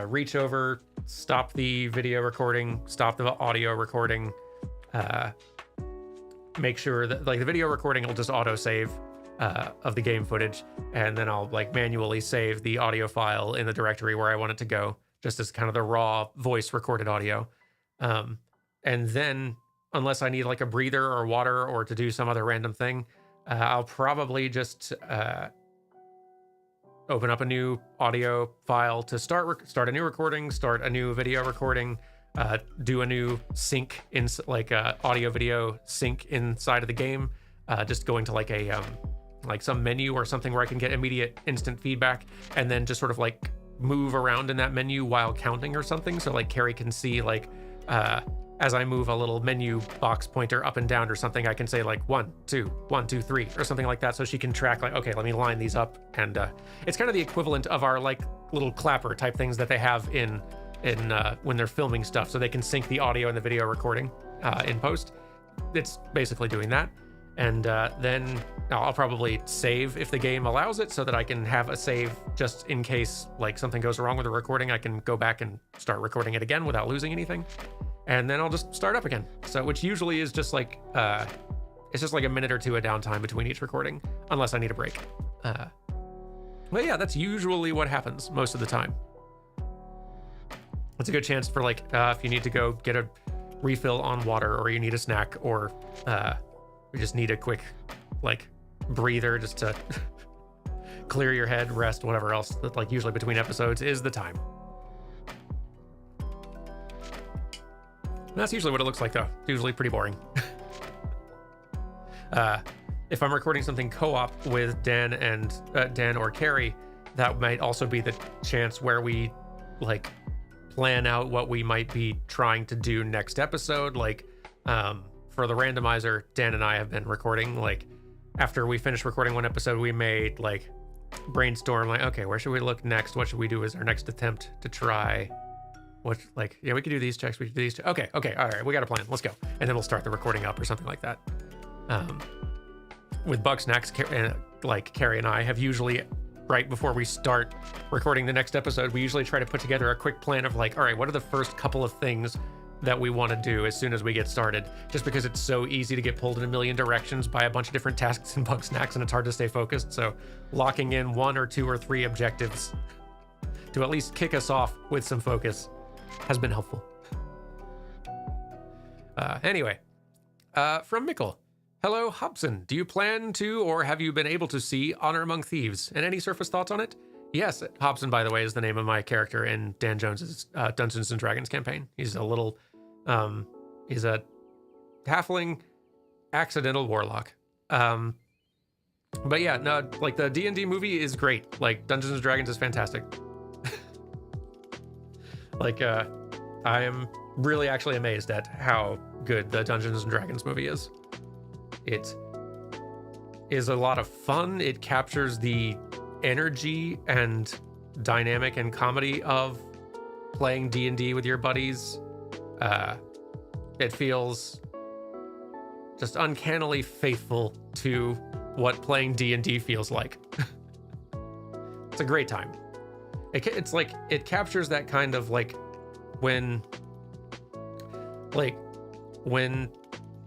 reach over, stop the video recording, stop the audio recording, make sure that like the video recording will just auto save of the game footage, and then I'll like manually save the audio file in the directory where I want it to go, just as kind of the raw voice recorded audio. And then unless I need like a breather or water or to do some other random thing, I'll probably just open up a new audio file to start a new recording, start a new video recording, do a new sync in like audio video sync inside of the game, just going to like a like some menu or something where I can get immediate instant feedback, and then just sort of like move around in that menu while counting or something, so like Carrie can see like as I move a little menu box pointer up and down or something, I can say like 1 2 1 2 3 or something like that, so she can track like, okay, let me line these up. And it's kind of the equivalent of our like little clapper type things that they have in when they're filming stuff, so they can sync the audio and the video recording in post. It's basically doing that. And then I'll probably save if the game allows it, so that I can have a save just in case like something goes wrong with the recording. I can go back and start recording it again without losing anything. And then I'll just start up again. So, which usually is just like, it's just like a minute or two of downtime between each recording, unless I need a break. But yeah, that's usually what happens most of the time. It's a good chance for like, if you need to go get a refill on water, or you need a snack, or you just need a quick like breather just to clear your head, rest, whatever else, that like usually between episodes is the time. And that's usually what it looks like though. It's usually pretty boring. If I'm recording something co-op with Dan and Dan or Carrie, that might also be the chance where we like plan out what we might be trying to do next episode. Like for the randomizer, Dan and I have been recording, like after we finish recording one episode, we may like brainstorm like, okay, where should we look next? What should we do as our next attempt to try? What, like, yeah, we could do these checks, we could do these checks. Okay, all right, we got a plan, let's go. And then we'll start the recording up or something like that. With Bug Snacks, like Carrie and I have usually, right before we start recording the next episode, we usually try to put together a quick plan of like, all right, what are the first couple of things that we want to do as soon as we get started, just because it's so easy to get pulled in a million directions by a bunch of different tasks in Bug Snacks, and it's hard to stay focused. So locking in 1 or 2 or 3 objectives to at least kick us off with some focus has been helpful. Anyway, from Mickle. Hello, Hobson. Do you plan to, or have you been able to see Honor Among Thieves? And any surface thoughts on it? Yes, Hobson, by the way, is the name of my character in Dan Jones's Dungeons and Dragons campaign. He's a little, he's a halfling accidental warlock. But yeah, no, like the D&D movie is great. Like Dungeons and Dragons is fantastic. Like, I am really actually amazed at how good the Dungeons and Dragons movie is. It is a lot of fun. It captures the energy and dynamic and comedy of playing D&D with your buddies. It feels just uncannily faithful to what playing D&D feels like. It's a great time. It's like, it captures that kind of like when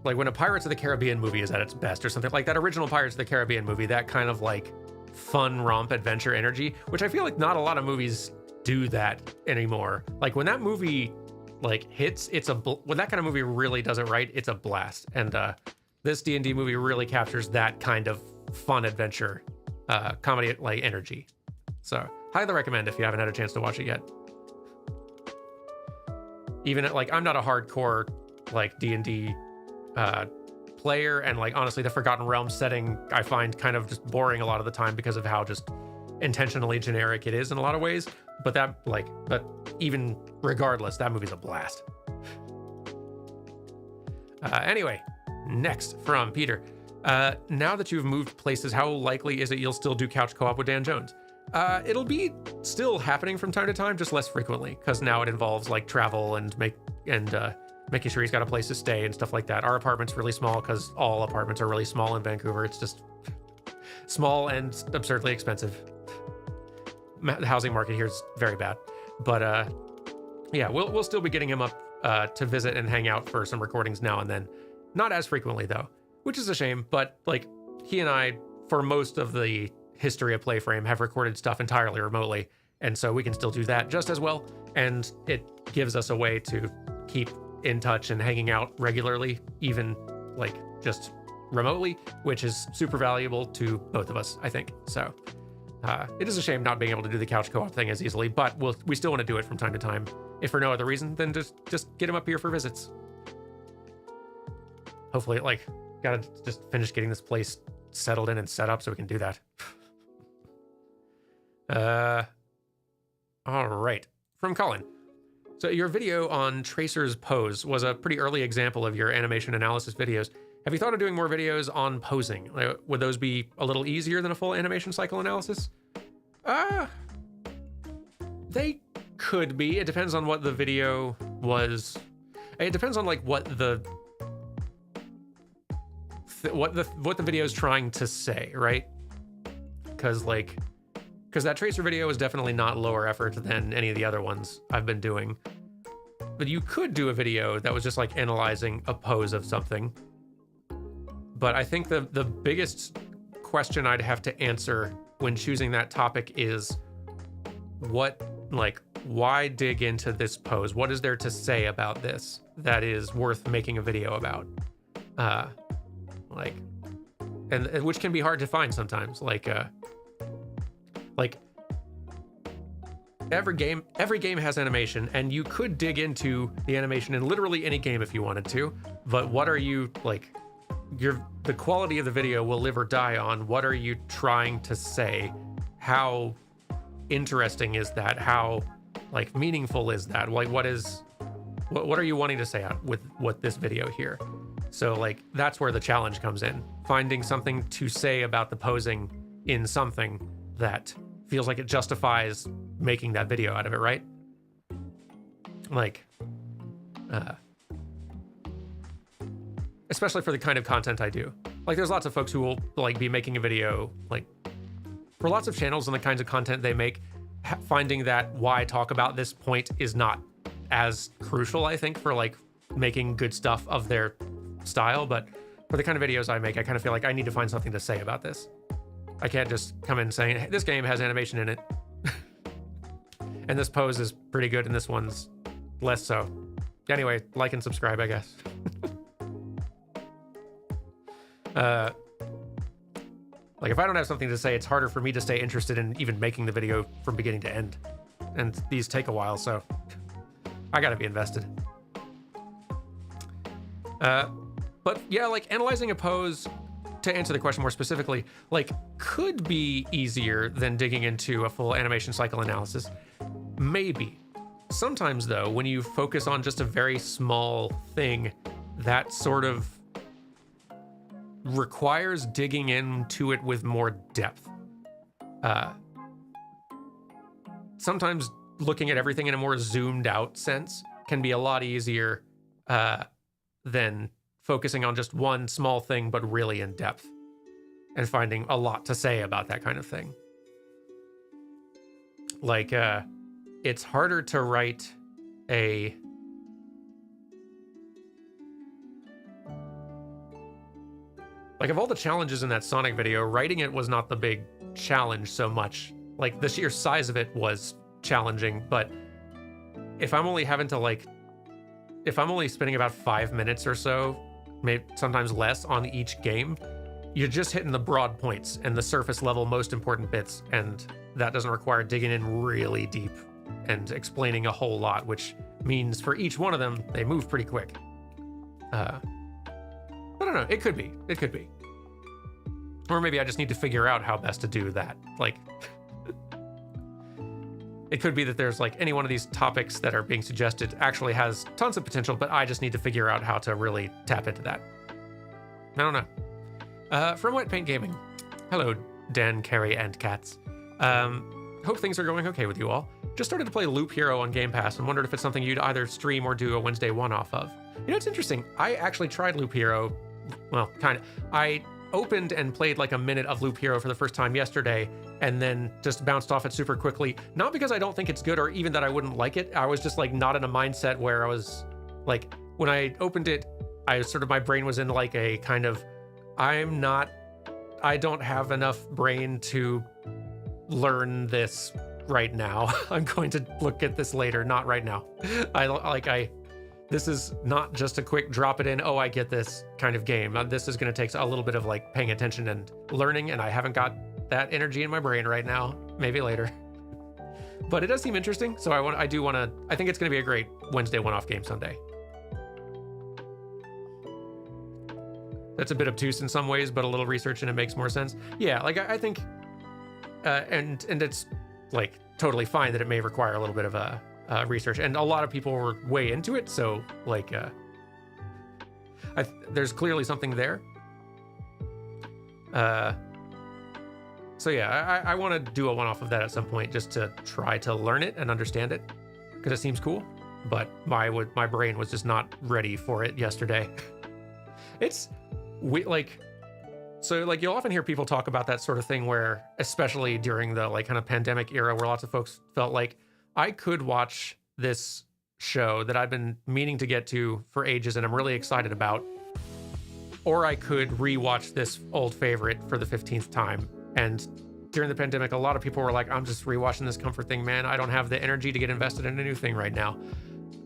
like when a Pirates of the Caribbean movie is at its best or something like that original Pirates of the Caribbean movie, that kind of like fun romp adventure energy, which I feel like not a lot of movies do that anymore. Like when that movie like hits, when that kind of movie really does it right, it's a blast. And this D&D movie really captures that kind of fun adventure comedy like energy. So highly recommend if you haven't had a chance to watch it yet. Even like I'm not a hardcore like D&D player, and like honestly the Forgotten Realms setting I find kind of just boring a lot of the time because of how just intentionally generic it is in a lot of ways. But even regardless, that movie's a blast. Anyway, next from Peter. Now that you've moved places, how likely is it you'll still do couch co-op with Dan Jones? It'll be still happening from time to time, just less frequently, because now it involves like travel and making sure he's got a place to stay and stuff like that. Our apartment's really small because all apartments are really small in Vancouver. It's just small and absurdly expensive. The housing market here is very bad. But yeah, we'll still be getting him up to visit and hang out for some recordings now and then. Not as frequently though, which is a shame. But like he and I, for most of the history of Playframe, have recorded stuff entirely remotely, and so we can still do that just as well. And it gives us a way to keep in touch and hanging out regularly, even like just remotely, which is super valuable to both of us, I think. So it is a shame not being able to do the couch co-op thing as easily, but we still want to do it from time to time. If for no other reason, then just get him up here for visits. Hopefully, like, gotta just finish getting this place settled in and set up so we can do that. All right, from Colin. So your video on Tracer's pose was a pretty early example of your animation analysis videos. Have you thought of doing more videos on posing? Would those be a little easier than a full animation cycle analysis? They could be. It depends on what the video was. It depends on like what the video is trying to say, right? Because that Tracer video is definitely not lower effort than any of the other ones I've been doing. But you could do a video that was just like analyzing a pose of something. But I think the biggest question I'd have to answer when choosing that topic is why dig into this pose? What is there to say about this that is worth making a video about? And which can be hard to find sometimes. Every game has animation, and you could dig into the animation in literally any game if you wanted to. But what are you like? The quality of the video will live or die on what are you trying to say? How interesting is that? How like meaningful is that? Like what are you wanting to say with this video here? So like that's where the challenge comes in. Finding something to say about the posing in something that feels like it justifies making that video out of it, right? Like especially for the kind of content I do. Like there's lots of folks who will like be making a video, like for lots of channels and the kinds of content they make, finding that why talk about this point is not as crucial, I think, for like making good stuff of their style. But for the kind of videos I make, I kind of feel like I need to find something to say about this. I can't just come in saying, hey, this game has animation in it. And this pose is pretty good and this one's less so. Anyway, like and subscribe, I guess. Like if I don't have something to say, it's harder for me to stay interested in even making the video from beginning to end. And these take a while, so I gotta be invested. But yeah, like analyzing a pose, to answer the question more specifically, like could be easier than digging into a full animation cycle analysis. Maybe. Sometimes though, when you focus on just a very small thing, that sort of requires digging into it with more depth. Sometimes looking at everything in a more zoomed out sense can be a lot easier than focusing on just one small thing, but really in depth and finding a lot to say about that kind of thing. Like, it's harder to write Like, of all the challenges in that Sonic video, writing it was not the big challenge so much. Like, the sheer size of it was challenging, but if I'm only having to, like, if I'm only spending about 5 minutes or so, maybe sometimes less on each game, you're just hitting the broad points and the surface level most important bits, and that doesn't require digging in really deep and explaining a whole lot, which means for each one of them, they move pretty quick. I don't know, it could be. Or maybe I just need to figure out how best to do that. Like, it could be that there's like any one of these topics that are being suggested actually has tons of potential, but I just need to figure out how to really tap into that. I don't know. From Wet Paint Gaming. Hello, Dan, Carrie, and Cats. Hope things are going okay with you all. Just started to play Loop Hero on Game Pass and wondered if it's something you'd either stream or do a Wednesday one-off of. You know, it's interesting. I actually tried Loop Hero. Well, kind of. I opened and played like a minute of Loop Hero for the first time yesterday, and then just bounced off it super quickly. Not because I don't think it's good or even that I wouldn't like it. I was just like not in a mindset where I was like, when I opened it, my brain was in like a kind of, I don't have enough brain to learn this right now. I'm going to look at this later, not right now. This is not just a quick drop it in, oh, I get this kind of game. This is going to take a little bit of like paying attention and learning, and I haven't got that energy in my brain right now. Maybe later. But it does seem interesting, so I think it's going to be a great Wednesday one-off game someday. That's a bit obtuse in some ways, but a little research and it makes more sense. Yeah, like I think, and it's like totally fine that it may require a little bit of research, and a lot of people were way into it, so like there's clearly something there. So yeah, I want to do a one-off of that at some point just to try to learn it and understand it, because it seems cool, but my brain was just not ready for it yesterday. So you'll often hear people talk about that sort of thing where, especially during the like kind of pandemic era, where lots of folks felt like, I could watch this show that I've been meaning to get to for ages and I'm really excited about, or I could rewatch this old favorite for the 15th time. And during the pandemic, a lot of people were like, I'm just rewatching this comfort thing, man. I don't have the energy to get invested in a new thing right now.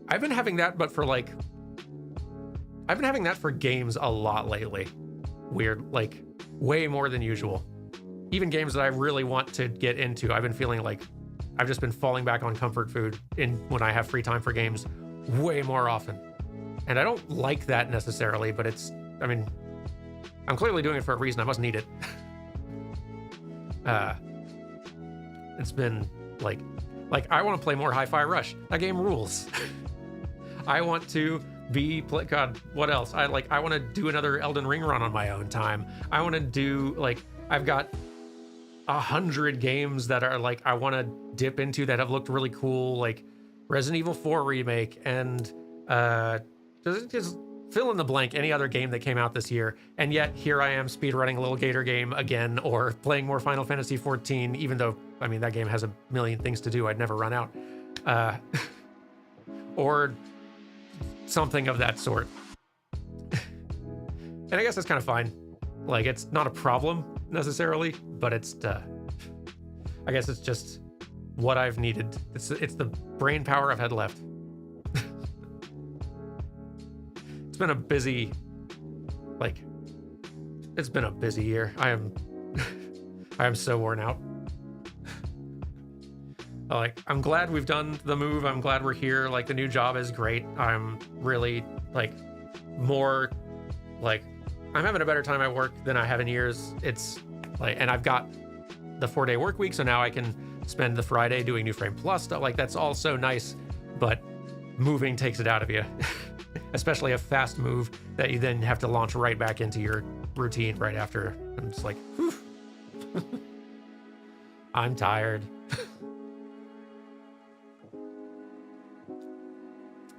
I've been having that, but I've been having that for games a lot lately. Weird, like way more than usual. Even games that I really want to get into, I've been feeling like I've just been falling back on comfort food when I have free time for games way more often. And I don't like that necessarily, but I'm clearly doing it for a reason. I must need it. It's been like I want to play more Hi-Fi Rush. That game rules. I want to God, what else? I want to do another Elden Ring run on my own time. I want to do I've got 100 games that are like I want to dip into that have looked really cool, like Resident Evil 4 remake and just fill in the blank any other game that came out this year. And yet here I am speedrunning a little Gator game again, or playing more Final Fantasy 14, even though that game has a million things to do. I'd never run out. Or something of that sort. And I guess that's kind of fine. Like, it's not a problem necessarily, but it's I guess it's just what I've needed. It's the brain power I've had left. It's been a busy year. I am so worn out. I'm glad we've done the move. I'm glad we're here. Like, the new job is great. I'm really I'm having a better time at work than I have in years. It's and I've got the 4-day work week, so now I can spend the Friday doing New Frame Plus stuff. Like, that's all so nice, but moving takes it out of you. Especially a fast move that you then have to launch right back into your routine right after. I'm just like, whew. I'm tired.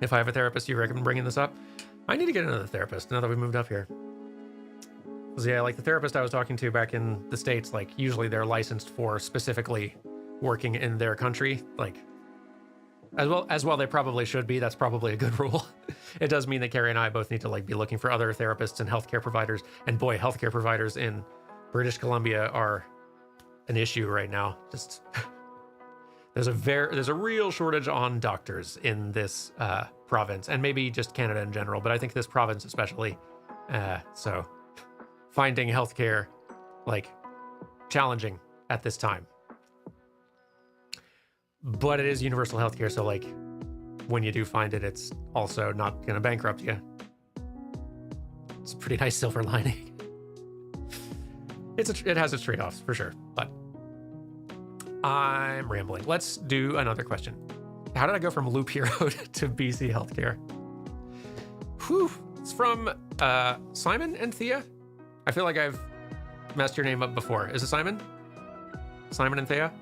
If I have a therapist, you recommend bringing this up? I need to get another therapist now that we moved up here. Because yeah, like the therapist I was talking to back in the States, usually they're licensed for specifically working in their country. As well they probably should be. That's probably a good rule. It does mean that Carrie and I both need to like be looking for other therapists and healthcare providers. And boy, healthcare providers in British Columbia are an issue right now. Just there's a real shortage on doctors in this province, and maybe just Canada in general, but I think this province especially. So finding healthcare like challenging at this time. But it is universal healthcare, so like when you do find it, it's also not going to bankrupt you. It's a pretty nice silver lining. It has its trade-offs for sure, but I'm rambling. Let's do another question. How did I go from Loop Hero to BC Healthcare? Whew. It's from Simon and Thea. I feel like I've messed your name up before. Is it Simon? Simon and Thea?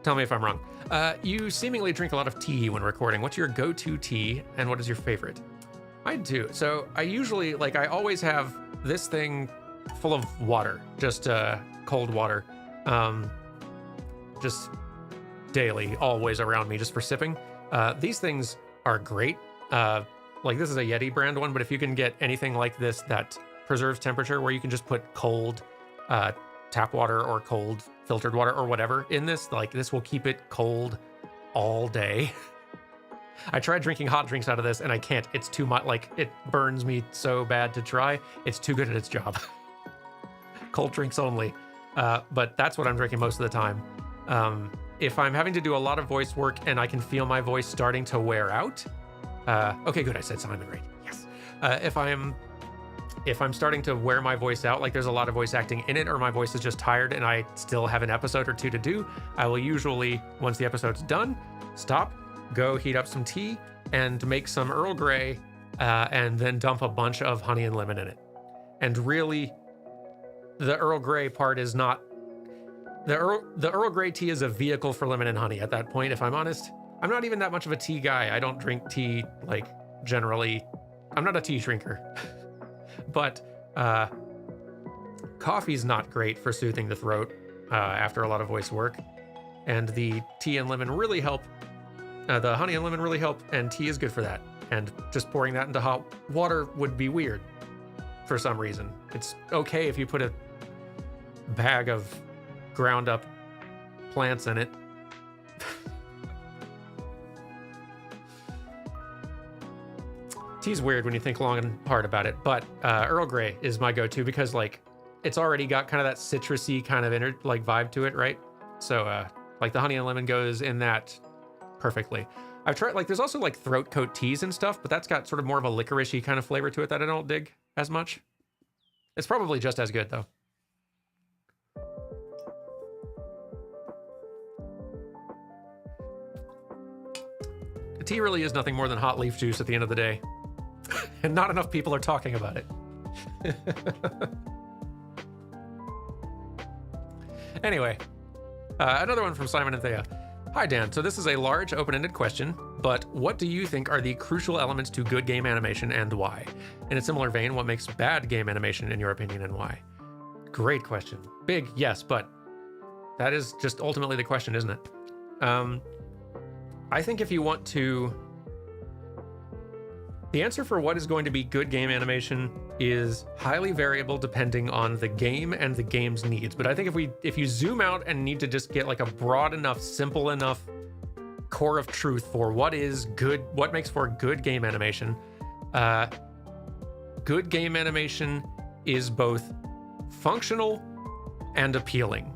Tell me if I'm wrong. You seemingly drink a lot of tea when recording. What's your go-to tea, and what is your favorite? I do. So I usually, I always have this thing full of water, just cold water, just daily, always around me, just for sipping. These things are great. This is a Yeti brand one, but if you can get anything like this that preserves temperature, where you can just put cold tap water or cold filtered water or whatever in this, this will keep it cold all day. I tried drinking hot drinks out of this and I can't. It's too much. It burns me so bad to try. It's too good at its job. Cold drinks only. But that's what I'm drinking most of the time. If I'm having to do a lot of voice work and I can feel my voice starting to wear out. Okay, good. I said Simon right. Yes. If I'm starting to wear my voice out, there's a lot of voice acting in it, or my voice is just tired and I still have an episode or two to do, I will usually, once the episode's done, stop, go heat up some tea and make some Earl Grey, and then dump a bunch of honey and lemon in it. And really, the Earl Grey part is not... The Earl Grey tea is a vehicle for lemon and honey at that point, if I'm honest. I'm not even that much of a tea guy. I don't drink tea, generally. I'm not a tea drinker. But coffee's not great for soothing the throat after a lot of voice work. And the tea and lemon really help. The honey and lemon really help, and tea is good for that. And just pouring that into hot water would be weird for some reason. It's okay if you put a bag of ground up plants in it. Tea's weird when you think long and hard about it, but Earl Grey is my go-to because it's already got kind of that citrusy kind of vibe to it, right? So the honey and lemon goes in that perfectly. I've tried there's also throat coat teas and stuff, but that's got sort of more of a licoricey kind of flavor to it that I don't dig as much. It's probably just as good though. The tea really is nothing more than hot leaf juice at the end of the day. And not enough people are talking about it. Anyway, another one from Simon and Thea. Hi, Dan. So this is a large, open-ended question, but what do you think are the crucial elements to good game animation and why? In a similar vein, what makes bad game animation in your opinion and why? Great question. Big, yes, but that is just ultimately the question, isn't it? I think if you want to... The answer for what is going to be good game animation is highly variable depending on the game and the game's needs. But I think if you zoom out and need to just get a broad enough, simple enough core of truth for what is good, what makes for good game animation, good game animation is both functional and appealing.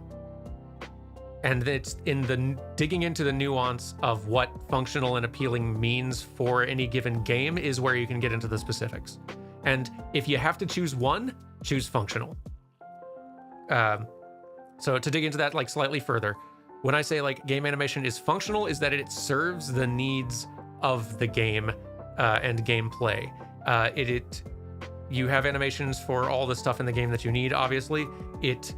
And it's in the digging into the nuance of what functional and appealing means for any given game is where you can get into the specifics. And if you have to choose one, choose functional. So to dig into that slightly further, when I say game animation is functional, is that it serves the needs of the game and gameplay. You have animations for all the stuff in the game that you need, obviously. It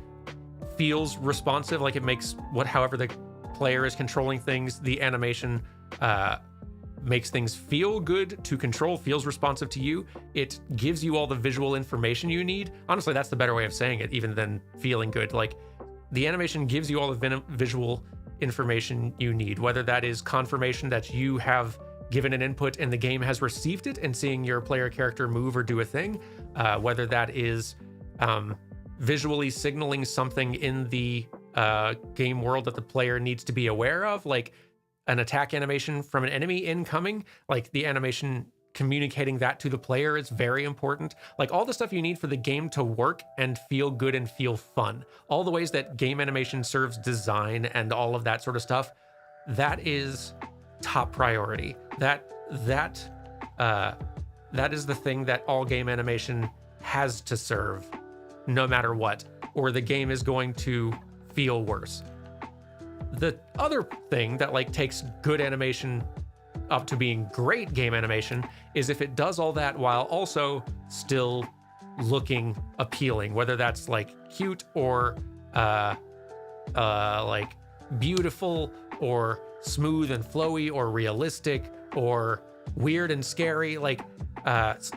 feels responsive, it makes however the player is controlling things, the animation makes things feel good to control, feels responsive to you. It gives you all the visual information you need. Honestly, that's the better way of saying it, even than feeling good. The animation gives you all the visual information you need, whether that is confirmation that you have given an input and the game has received it and seeing your player character move or do a thing, whether that is visually signaling something in the game world that the player needs to be aware of, like an attack animation from an enemy incoming, like the animation communicating that to the player is very important. Like all the stuff you need for the game to work and feel good and feel fun. All the ways that game animation serves design and all of that sort of stuff, that is top priority. That is the thing that all game animation has to serve, no matter what, or the game is going to feel worse. The other thing that like takes good animation up to being great game animation is if it does all that while also still looking appealing, whether that's like cute or like beautiful or smooth and flowy or realistic or weird and scary. Like it's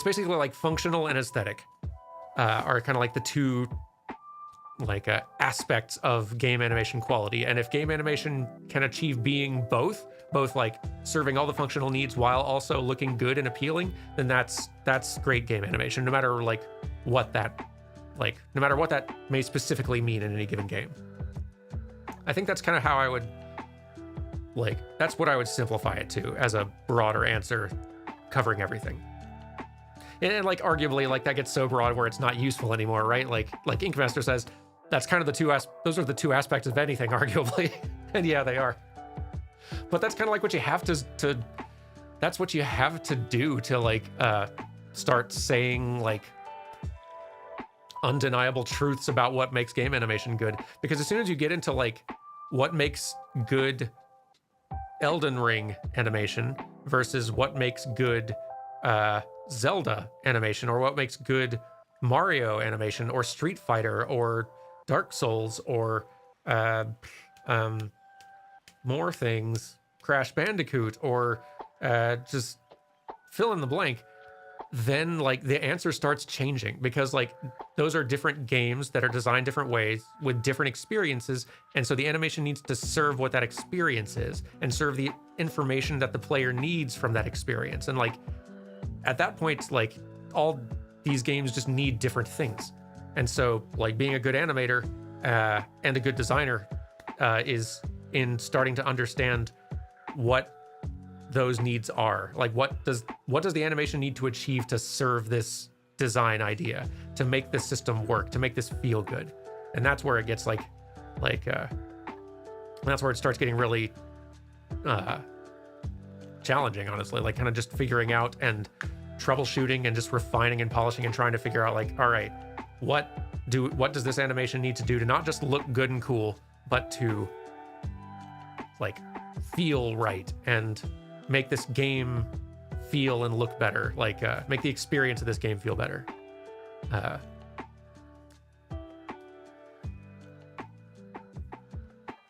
basically like functional and aesthetic are kind of like the two like aspects of game animation quality. And if game animation can achieve being both like serving all the functional needs while also looking good and appealing, then that's great game animation, no matter what that may specifically mean in any given game. I think that's kind of how I would that's what I would simplify it to as a broader answer covering everything. And like arguably like that gets so broad where it's not useful anymore, right? Like Ink Master says, that's kind of those are the two aspects of anything, arguably. And yeah, they are. But that's kind of like what you have to that's what you have to do to like start saying like undeniable truths about what makes game animation good. Because as soon as you get into like what makes good Elden Ring animation versus what makes good Zelda animation, or what makes good Mario animation, or Street Fighter, or Dark Souls, or more things, Crash Bandicoot, or just fill in the blank, then like the answer starts changing, because like those are different games that are designed different ways with different experiences, and so the animation needs to serve what that experience is and serve the information that the player needs from that experience. And like at that point, like all these games just need different things. And so like being a good animator and a good designer is in starting to understand what those needs are. Like what does the animation need to achieve to serve this design idea, to make this system work, to make this feel good. And that's where it gets that's where it starts getting really challenging, honestly, like kind of just figuring out and troubleshooting and just refining and polishing and trying to figure out like, all right, what does this animation need to do to not just look good and cool, but to like feel right and make this game feel and look better, like make the experience of this game feel better. And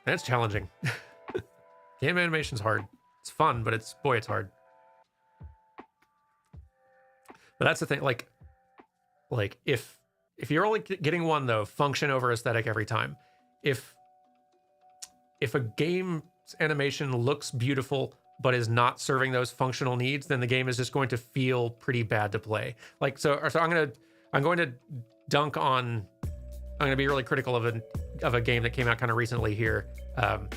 it's challenging. Game animation's hard. It's fun, but it's hard. But that's the thing, like if you're only getting one though, function over aesthetic every time. If a game's animation looks beautiful but is not serving those functional needs, then the game is just going to feel pretty bad to play. Like so I'm going to dunk on. I'm going to be really critical of a game that came out kind of recently here,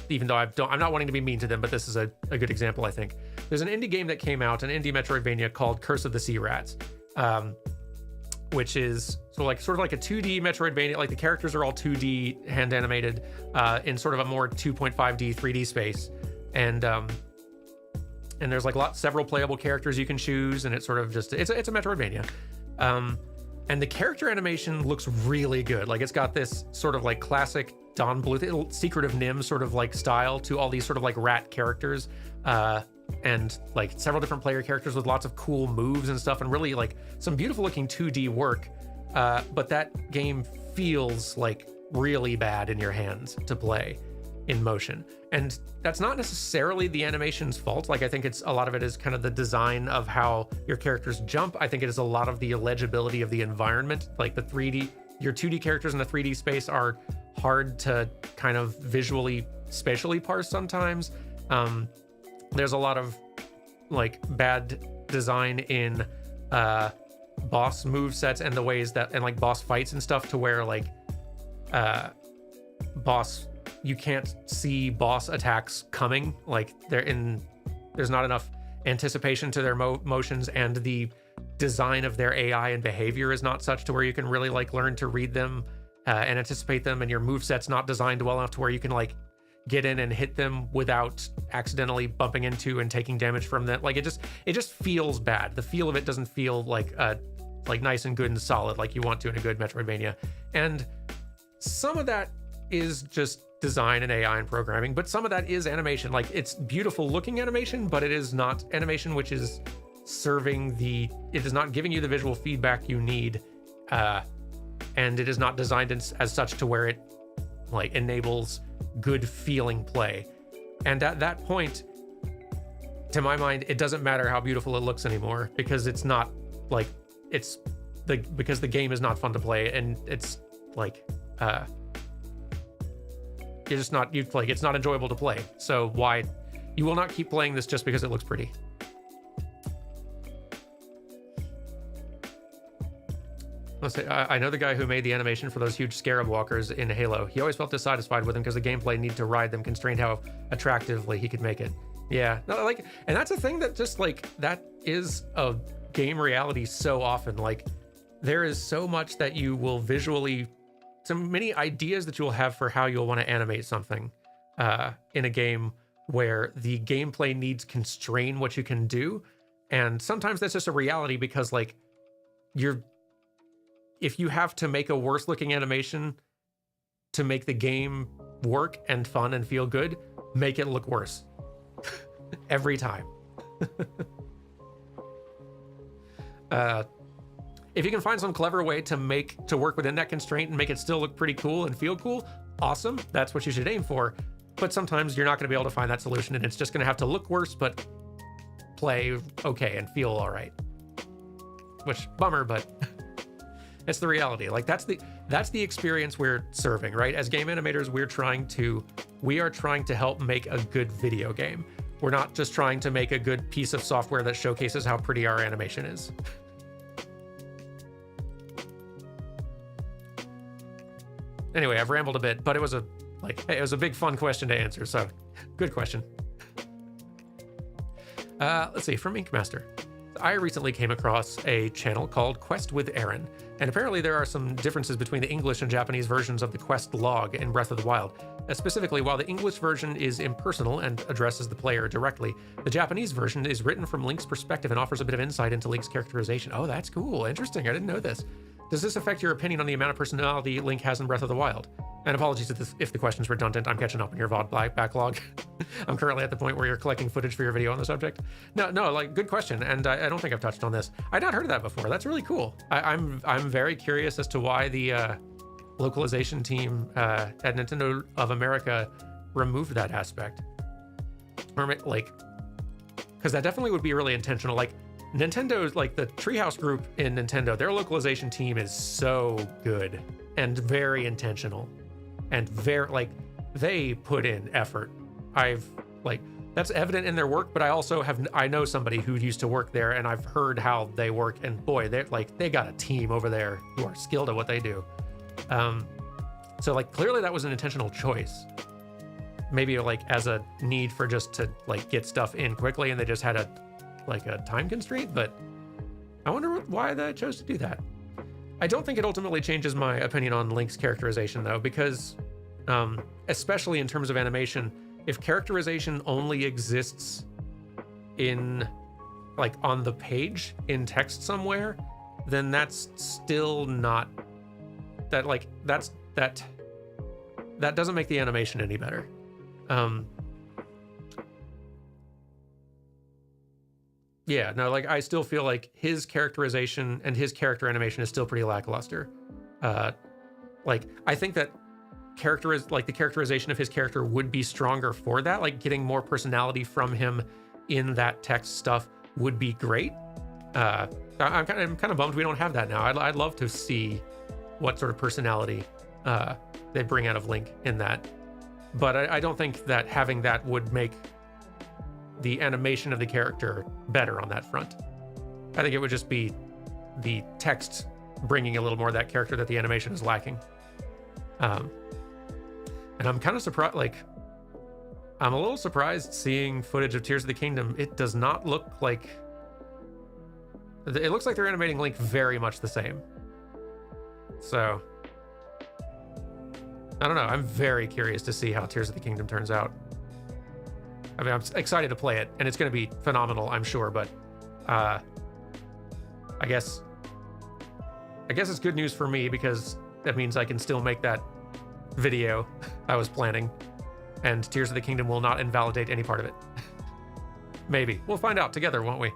even though I'm not wanting to be mean to them, but this is a good example, I think. There's an indie game that came out, an indie Metroidvania called Curse of the Sea Rats, which is sort of like a 2D Metroidvania. Like the characters are all 2D hand animated in sort of a more 2.5D 3D space, and there's like several playable characters you can choose, and it's sort of just it's a Metroidvania. And the character animation looks really good. Like it's got this sort of like classic Don Bluth, Secret of Nim sort of like style to all these sort of like rat characters, and like several different player characters with lots of cool moves and stuff, and really like some beautiful looking 2D work. But that game feels like really bad in your hands to play in motion. And that's not necessarily the animation's fault. Like I think a lot of it is kind of the design of how your characters jump. I think it is a lot of the illegibility of the environment. Like your 2D characters in the 3D space are hard to kind of visually, spatially parsed sometimes. There's a lot of like bad design in boss move sets and the ways that, and like boss fights and stuff, to where like you can't see boss attacks coming. Like there's not enough anticipation to their motions, and the design of their AI and behavior is not such to where you can really like learn to read them and anticipate them, and your moveset's not designed well enough to where you can like get in and hit them without accidentally bumping into and taking damage from them. Like it just feels bad. The feel of it doesn't feel like nice and good and solid like you want to in a good Metroidvania. And some of that is just design and AI and programming, but some of that is animation. Like it's beautiful looking animation, but it is not animation which is it is not giving you the visual feedback you need, and it is not designed as such to where it like enables good feeling play. And at that point, to my mind, it doesn't matter how beautiful it looks anymore, because it's not like because the game is not fun to play, and it's like it's not enjoyable to play. So why you will not keep playing this just because it looks pretty. Let's say, I know the guy who made the animation for those huge scarab walkers in Halo. He always felt dissatisfied with them because the gameplay needed to ride them, constrained how attractively he could make it. Yeah, no, like, and that's a thing that just like, that is a game reality so often. Like, there is so much that you will visually, so many ideas that you'll have for how you'll want to animate something in a game where the gameplay needs constrain what you can do. And sometimes that's just a reality, because like if you have to make a worse looking animation to make the game work and fun and feel good, make it look worse every time. If you can find some clever way to work within that constraint and make it still look pretty cool and feel cool, awesome. That's what you should aim for. But sometimes you're not going to be able to find that solution, and it's just going to have to look worse, but play okay and feel all right. Which, bummer, but it's the reality. Like that's the experience we're serving, right? As game animators, we are trying to help make a good video game. We're not just trying to make a good piece of software that showcases how pretty our animation is. Anyway, I've rambled a bit, but it was a big fun question to answer, so good question. Let's see, from Inkmaster. I recently came across a channel called Quest with Aaron, and apparently there are some differences between the English and Japanese versions of the quest log in Breath of the Wild. Specifically, while the English version is impersonal and addresses the player directly, the Japanese version is written from Link's perspective and offers a bit of insight into Link's characterization. Oh, that's cool. Interesting. I didn't know this. Does this affect your opinion on the amount of personality Link has in Breath of the Wild? And apologies if the question's redundant. I'm catching up on your VOD backlog. I'm currently at the point where you're collecting footage for your video on the subject. No, like, good question, and I don't think I've touched on this. I'd not heard of that before. That's really cool. I'm very curious as to why the localization team at Nintendo of America removed that aspect. Or like, because that definitely would be really intentional. Like, Nintendo's, like, the Treehouse group in Nintendo, their localization team is so good and very intentional and very, like, they put in effort. That's evident in their work, but I know somebody who used to work there, and I've heard how they work, and boy, they got a team over there who are skilled at what they do. So like, clearly that was an intentional choice. Maybe like as a need for just to like get stuff in quickly, and they just had a time constraint, but I wonder why they chose to do that. I don't think it ultimately changes my opinion on Link's characterization though, because especially in terms of animation, if characterization only exists in like on the page in text somewhere, then that's still not that, like, that doesn't make the animation any better. Yeah, no, like, I still feel like his characterization and his character animation is still pretty lackluster. Like, I think that the characterization of his character would be stronger for that. Like, getting more personality from him in that text stuff would be great. I'm kind of bummed we don't have that now. I'd love to see what sort of personality they bring out of Link in that. but I don't think that having that would make the animation of the character better on that front. I think it would just be the text bringing a little more of that character that the animation is lacking. And I'm kind of surprised, like, I'm a little surprised seeing footage of Tears of the Kingdom. It does not look like... It looks like they're animating Link very much the same. So, I don't know. I'm very curious to see how Tears of the Kingdom turns out. I mean, I'm excited to play it, and it's going to be phenomenal, I'm sure, but I guess it's good news for me, because that means I can still make that video I was planning, and Tears of the Kingdom will not invalidate any part of it. Maybe. We'll find out together, won't we?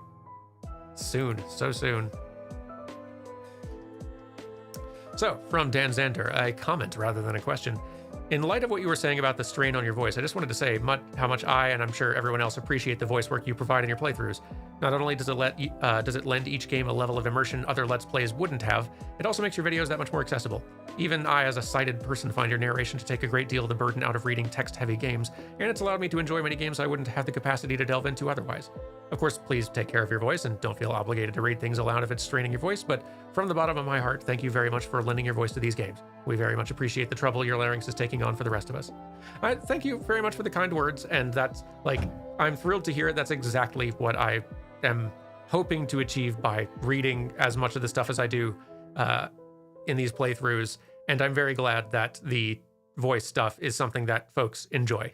Soon. So soon. So, from Dan Zander, a comment rather than a question. In light of what you were saying about the strain on your voice, I just wanted to say how much I, and I'm sure everyone else, appreciate the voice work you provide in your playthroughs. Not only does it lend each game a level of immersion other Let's Plays wouldn't have, it also makes your videos that much more accessible. Even I, as a sighted person, find your narration to take a great deal of the burden out of reading text-heavy games, and it's allowed me to enjoy many games I wouldn't have the capacity to delve into otherwise. Of course, please take care of your voice, and don't feel obligated to read things aloud if it's straining your voice, but from the bottom of my heart, thank you very much for lending your voice to these games. We very much appreciate the trouble your larynx is taking on for the rest of us. Thank you very much for the kind words, and that's, like, I'm thrilled to hear it. That's exactly what I am hoping to achieve by reading as much of the stuff as I do in these playthroughs, and I'm very glad that the voice stuff is something that folks enjoy.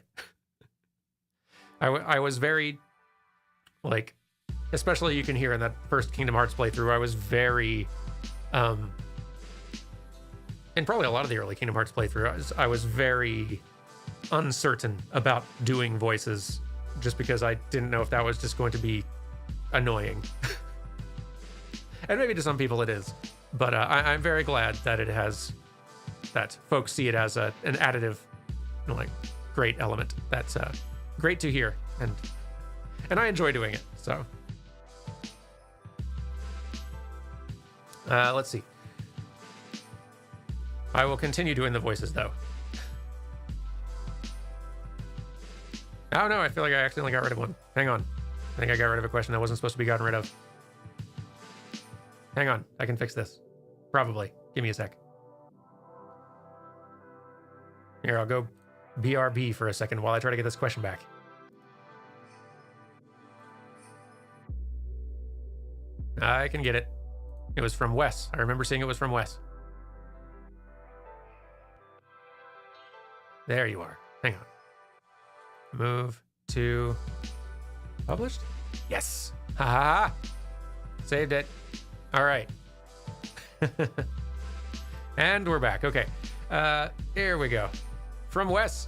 I was very, like, especially you can hear in that first Kingdom Hearts playthrough, I was very, and probably a lot of the early Kingdom Hearts playthrough, I was very uncertain about doing voices, just because I didn't know if that was just going to be annoying. And maybe to some people it is, but I'm very glad that it has, that folks see it as an additive, like, great element. That's great to hear, and I enjoy doing it. So let's see. I will continue doing the voices though. Oh no, I feel like I accidentally got rid of one. Hang on. I think I got rid of a question that wasn't supposed to be gotten rid of. Hang on, I can fix this. Probably. Give me a sec. Here, I'll go BRB for a second while I try to get this question back. I can get it. It was from Wes. I remember seeing it was from Wes. There you are. Hang on. Move to published? Yes. Ha ha. Saved it. All right. And we're back. Okay. Here we go. From Wes.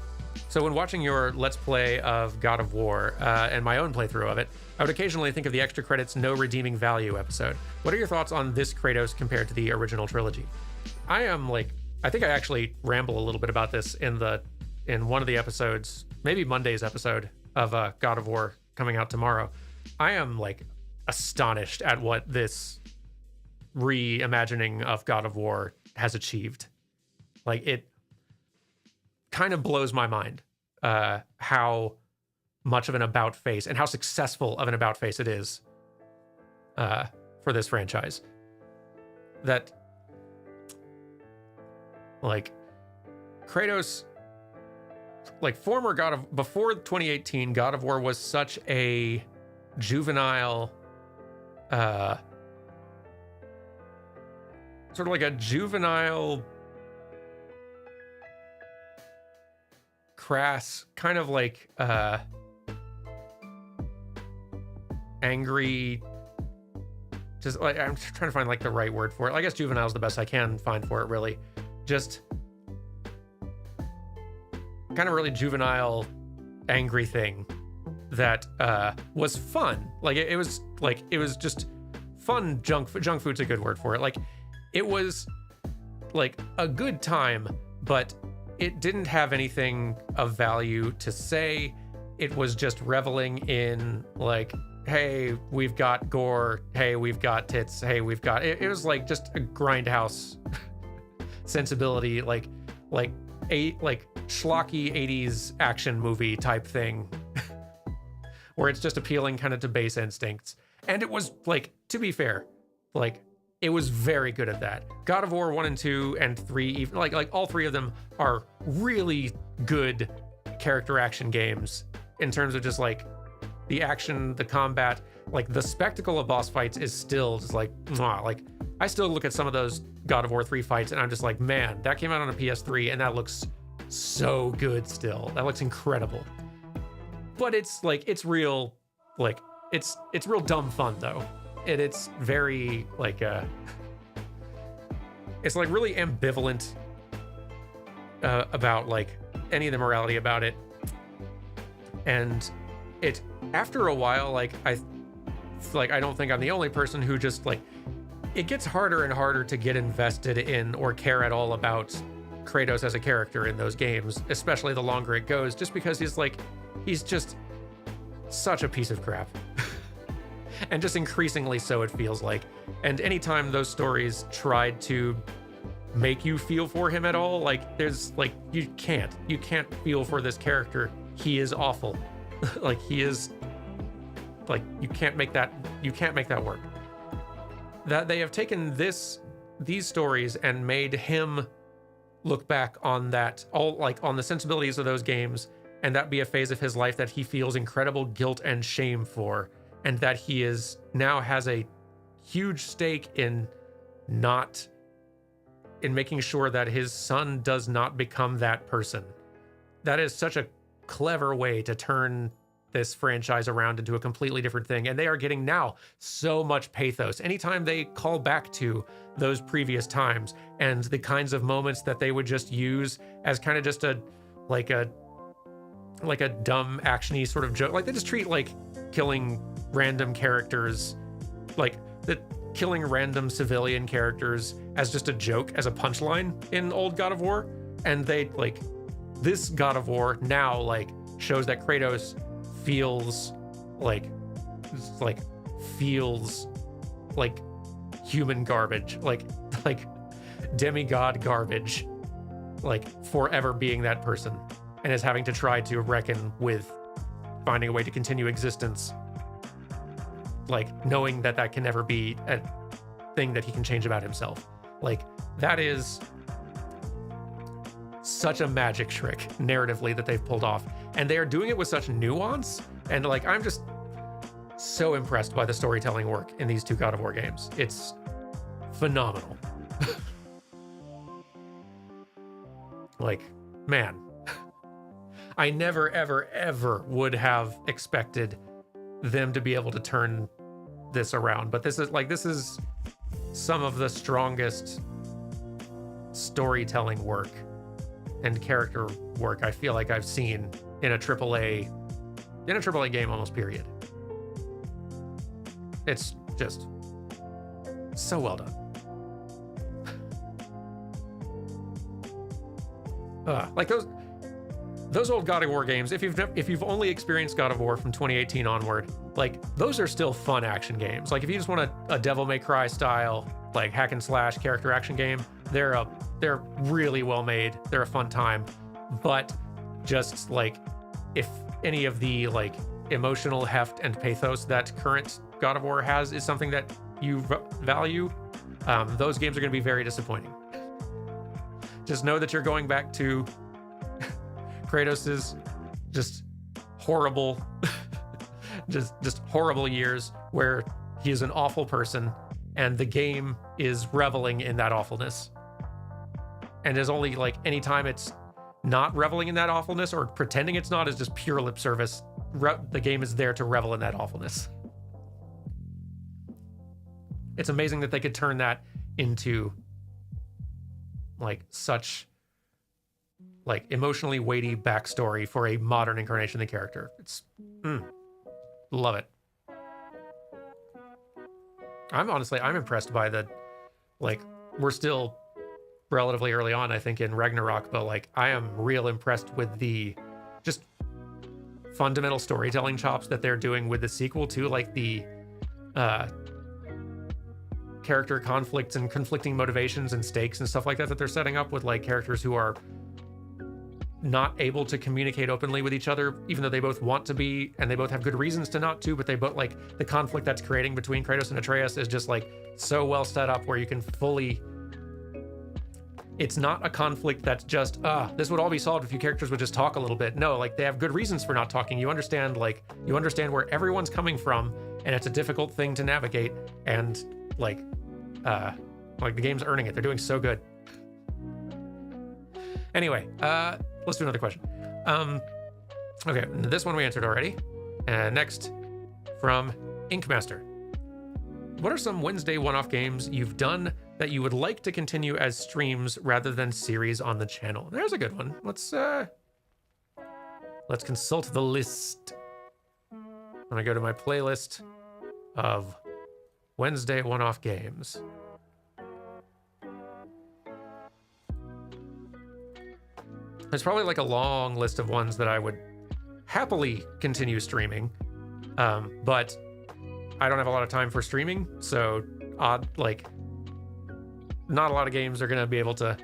So when watching your Let's Play of God of War and my own playthrough of it, I would occasionally think of the extra credits no redeeming value episode. What are your thoughts on this Kratos compared to the original trilogy? I think I actually ramble a little bit about this in one of the episodes, maybe Monday's episode of God of War coming out tomorrow. I am, like, astonished at what this reimagining of God of War has achieved. Like, it kind of blows my mind how much of an about face and how successful of an about face it is for this franchise. That, like, Kratos, like, before 2018, God of War was such a juvenile, sort of like a juvenile, crass, kind of like angry, just like, I'm trying to find, like, the right word for it. I guess juvenile is the best I can find for it, really. Just kind of really juvenile, angry thing that was fun. Like, it was just fun. Junk food's a good word for it. Like, it was, like, a good time, but it didn't have anything of value to say. It was just reveling in, like, hey, we've got gore, hey, we've got tits, hey, we've got... It was, like, just a grindhouse sensibility, like a like schlocky 80s action movie type thing where it's just appealing kind of to base instincts. And it was like, to be fair, like it was very good at that. God of War 1 and 2 and 3, even like all three of them are really good character action games in terms of just like the action, the combat, like the spectacle of boss fights is still just like, mwah. Like I still look at some of those God of War 3 fights and I'm just like, man, that came out on a PS3 and that looks so good still. That looks incredible. But it's like, it's real, like, it's real dumb fun though. And it's very like, it's like really ambivalent about like any of the morality about it. And it, after a while, like I don't think I'm the only person who just like, it gets harder and harder to get invested in or care at all about Kratos as a character in those games, especially the longer it goes, just because he's just such a piece of crap. And just increasingly so, it feels like. And anytime those stories tried to make you feel for him at all, like there's like, you can't feel for this character. He is awful. Like he is like, you can't make that work. That they have taken these stories and made him look back on that, all like on the sensibilities of those games, and that be a phase of his life that he feels incredible guilt and shame for, and that he is now has a huge stake in making sure that his son does not become that person. That is such a clever way to turn this franchise around into a completely different thing. And they are getting now so much pathos. Anytime they call back to those previous times and the kinds of moments that they would just use as kind of just a dumb actiony sort of joke. Like they just treat like killing random characters, like the killing random civilian characters as just a joke, as a punchline in old God of War. And they like, this God of War now like shows that Kratos feels like human garbage, like demigod garbage, like forever being that person, and is having to try to reckon with finding a way to continue existence, like knowing that can never be a thing that he can change about himself. Like that is such a magic trick narratively that they've pulled off, and they are doing it with such nuance. And like, I'm just so impressed by the storytelling work in these two God of War games. It's phenomenal. Like, man, I never, ever, ever would have expected them to be able to turn this around. But this is some of the strongest storytelling work and character work I feel like I've seen in a AAA game almost, period. It's just so well done. Like those old God of War games, if you've only experienced God of War from 2018 onward, like those are still fun action games. Like if you just want a Devil May Cry style, like hack and slash character action game, they're really well made. They're a fun time. But just like, if any of the like emotional heft and pathos that current God of War has is something that you value, those games are going to be very disappointing. Just know that you're going back to Kratos's just horrible, just horrible years where he is an awful person, and the game is reveling in that awfulness. And there's only like, anytime it's not reveling in that awfulness or pretending it's not, is just pure lip service. The game is there to revel in that awfulness. It's amazing that they could turn that into like such like emotionally weighty backstory for a modern incarnation of the character. It's love it. I'm impressed by the, like, we're still relatively early on, I think, in Ragnarok, but like I am real impressed with the just fundamental storytelling chops that they're doing with the sequel too, like the character conflicts and conflicting motivations and stakes and stuff like that they're setting up with like characters who are not able to communicate openly with each other, even though they both want to be, and they both have good reasons to not to, but they both, like, the conflict that's creating between Kratos and Atreus is just, like, so well set up where you can fully... It's not a conflict that's just, this would all be solved if you characters would just talk a little bit. No, like, they have good reasons for not talking. You understand where everyone's coming from, and it's a difficult thing to navigate, and, like, the game's earning it. They're doing so good. Anyway, let's do another question. Okay, this one we answered already. Next, from Inkmaster. What are some Wednesday one-off games you've done that you would like to continue as streams rather than series on the channel? There's a good one. Let's consult the list. I'm gonna go to my playlist of Wednesday one-off games. There's probably like a long list of ones that I would happily continue streaming, but I don't have a lot of time for streaming, so not a lot of games are gonna be able to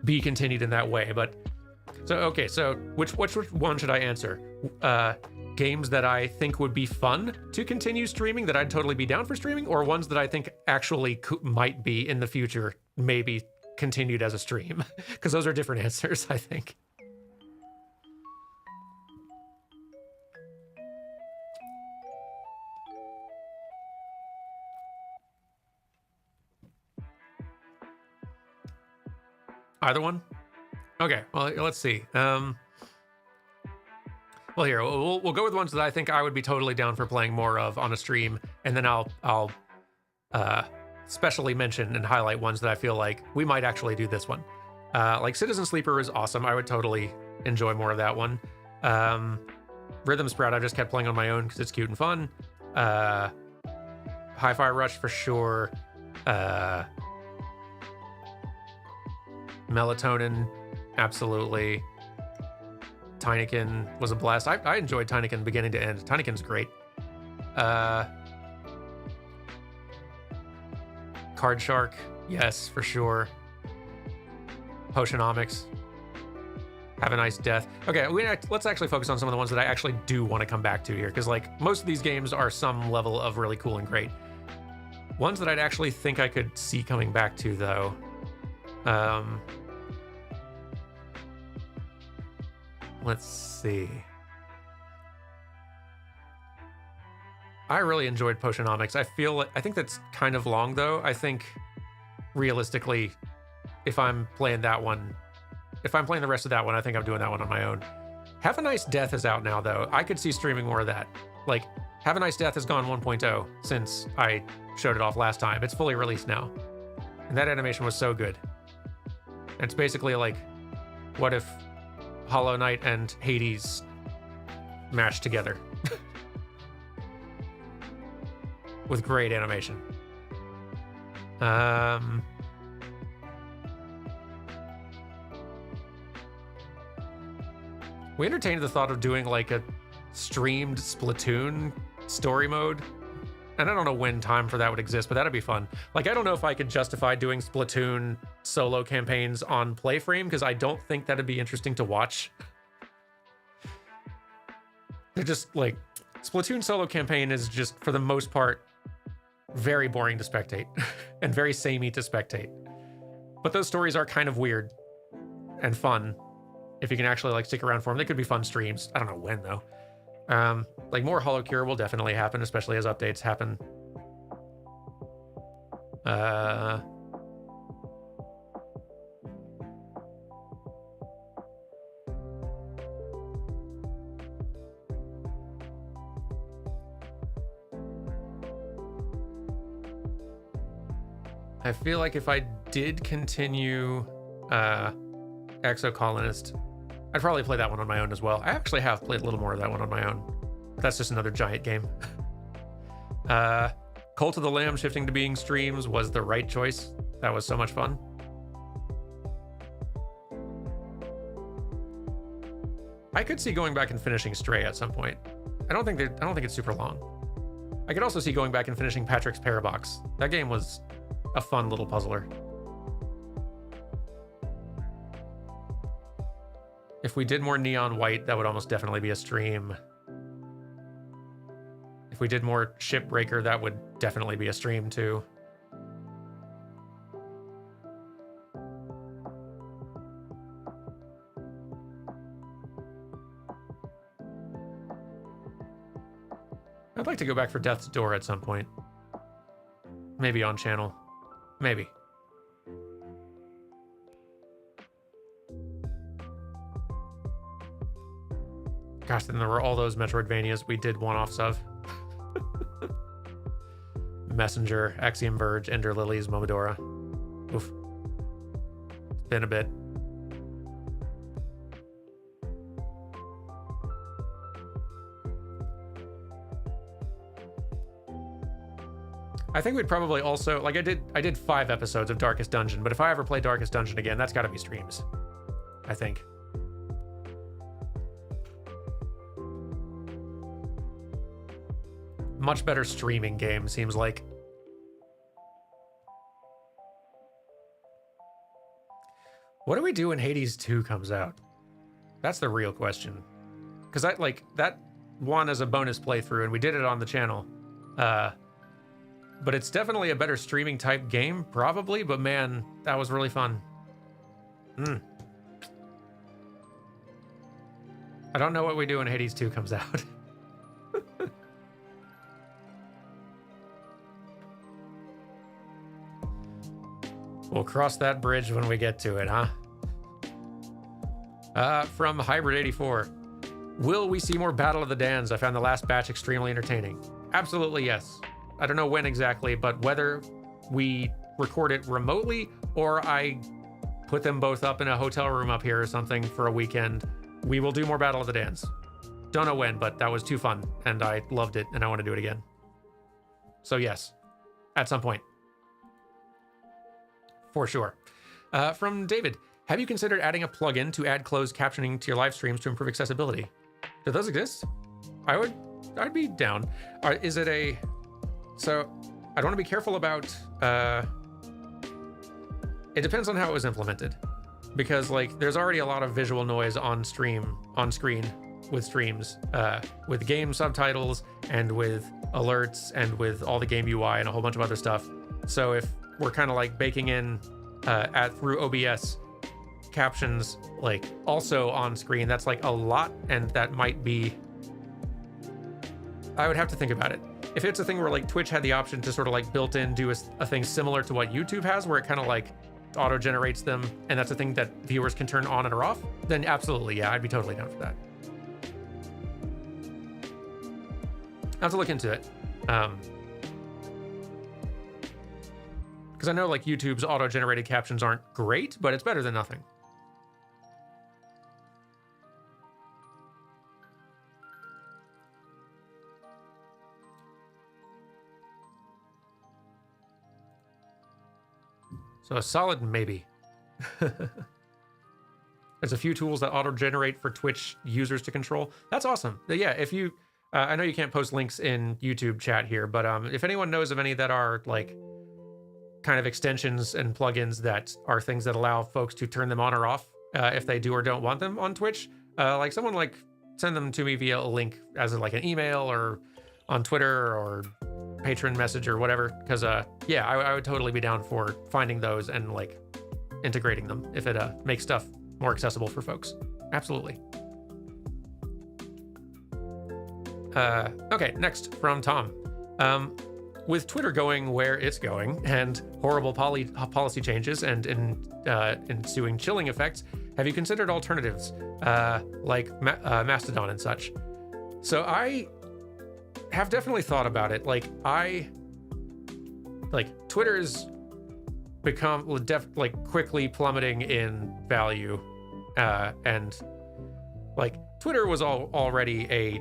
be continued in that way. But so which one should I answer? Games that I think would be fun to continue streaming, that I'd totally be down for streaming, or ones that I think actually might be in the future maybe continued as a stream? Because those are different answers, I think. Either one? Okay, well, let's see. Well, here, we'll go with ones that I think I would be totally down for playing more of on a stream, and then I'll specially mention and highlight ones that I feel like we might actually do this one. Like Citizen Sleeper is awesome. I would totally enjoy more of that one. Rhythm Sprout I just kept playing on my own because it's cute and fun. Hi-Fi Rush for sure. Melatonin, absolutely. Tinykin was a blast. I enjoyed Tinykin beginning to end. Tinykin's great. Card Shark, yes, for sure. Potionomics. Have a Nice Death. Okay, let's actually focus on some of the ones that I actually do want to come back to here, because like most of these games are some level of really cool and great. Ones that I'd actually think I could see coming back to, though. Let's see. I really enjoyed Potionomics. I think that's kind of long, though. I think realistically, if I'm playing the rest of that one, I think I'm doing that one on my own. Have a Nice Death is out now, though. I could see streaming more of that. Like, Have a Nice Death has gone 1.0 since I showed it off last time. It's fully released now. And that animation was so good. It's basically like, what if Hollow Knight and Hades mashed together? With great animation. We entertained the thought of doing like a streamed Splatoon story mode. And I don't know when time for that would exist, but that'd be fun. Like, I don't know if I could justify doing Splatoon solo campaigns on Playframe, because I don't think that'd be interesting to watch. They're just like, Splatoon solo campaign is just, for the most part, very boring to spectate and very samey to spectate. But those stories are kind of weird and fun if you can actually like stick around for them. They could be fun streams. I don't know when, though. Like more Hollow Cure will definitely happen, especially as updates happen. I feel like if I did continue Exocolonist, I'd probably play that one on my own as well. I actually have played a little more of that one on my own. That's just another giant game. Cult of the Lamb shifting to being streams was the right choice. That was so much fun. I could see going back and finishing Stray at some point. I don't think it's super long. I could also see going back and finishing Patrick's Parabox. That game was a fun little puzzler. If we did more neon white, that would almost definitely be a stream. If we did more Shipbreaker, that would definitely be a stream too. I'd like to go back for Death's Door at some point. Maybe on channel. Maybe. Gosh, then there were all those Metroidvanias we did one-offs of. Messenger, Axiom Verge, Ender Lilies, Momodora. Oof. It's been a bit. I think we'd probably also, like I did 5 episodes of Darkest Dungeon, but if I ever play Darkest Dungeon again, that's gotta be streams. I think. Much better streaming game, seems like. What do we do when Hades 2 comes out? That's the real question. Because I like that one as a bonus playthrough, and we did it on the channel. But it's definitely a better streaming type game, probably, but man, that was really fun. I don't know what we do when Hades 2 comes out. We'll cross that bridge when we get to it, huh? From Hybrid84. Will we see more Battle of the Dans? I found the last batch extremely entertaining. Absolutely, yes. I don't know when exactly, but whether we record it remotely or I put them both up in a hotel room up here or something for a weekend, we will do more Battle of the Dans. Don't know when, but that was too fun, and I loved it, and I want to do it again. So yes, at some point. For sure. From David, have you considered adding a plugin to add closed captioning to your live streams to improve accessibility? Do those exist? I'd be down. Is it a... So, I'd want to be careful about... It depends on how it was implemented. Because, like, there's already a lot of visual noise on screen with streams, with game subtitles, and with alerts, and with all the game UI and a whole bunch of other stuff. So if we're kind of like baking in through OBS captions, like also on screen, that's like a lot, and that might be... I would have to think about it. If it's a thing where like Twitch had the option to sort of like built in do a thing similar to what YouTube has, where it kind of like auto generates them, and that's a thing that viewers can turn on and or off, then absolutely, yeah, I'd be totally down for that. I have to look into it. Because I know like YouTube's auto-generated captions aren't great, but it's better than nothing. So a solid maybe. There's a few tools that auto-generate for Twitch users to control. That's awesome. Yeah, if you... I know you can't post links in YouTube chat here, but if anyone knows of any that are like kind of extensions and plugins that are things that allow folks to turn them on or off if they do or don't want them on Twitch, like someone like send them to me via a link as like an email or on Twitter or Patron message or whatever. Because yeah, I would totally be down for finding those and like integrating them if it makes stuff more accessible for folks. Absolutely. Okay, next from Tom. With Twitter going where it's going and horrible policy changes and ensuing chilling effects, have you considered alternatives like Mastodon and such? So I have definitely thought about it. Like Twitter's become quickly plummeting in value, and like Twitter was already a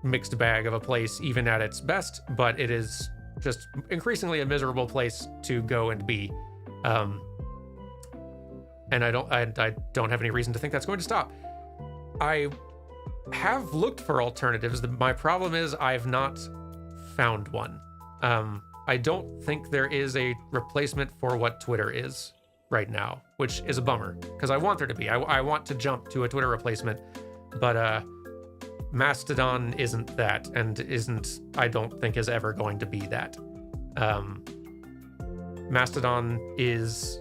mixed bag of a place even at its best, but it is just increasingly a miserable place to go and be, and I don't have any reason to think that's going to stop. I have looked for alternatives. My problem is I've not found one. I don't think there is a replacement for what Twitter is right now. which is a bummer because I want there to be. I want to jump to a Twitter replacement, but Mastodon isn't that, and I don't think is ever going to be that. Mastodon is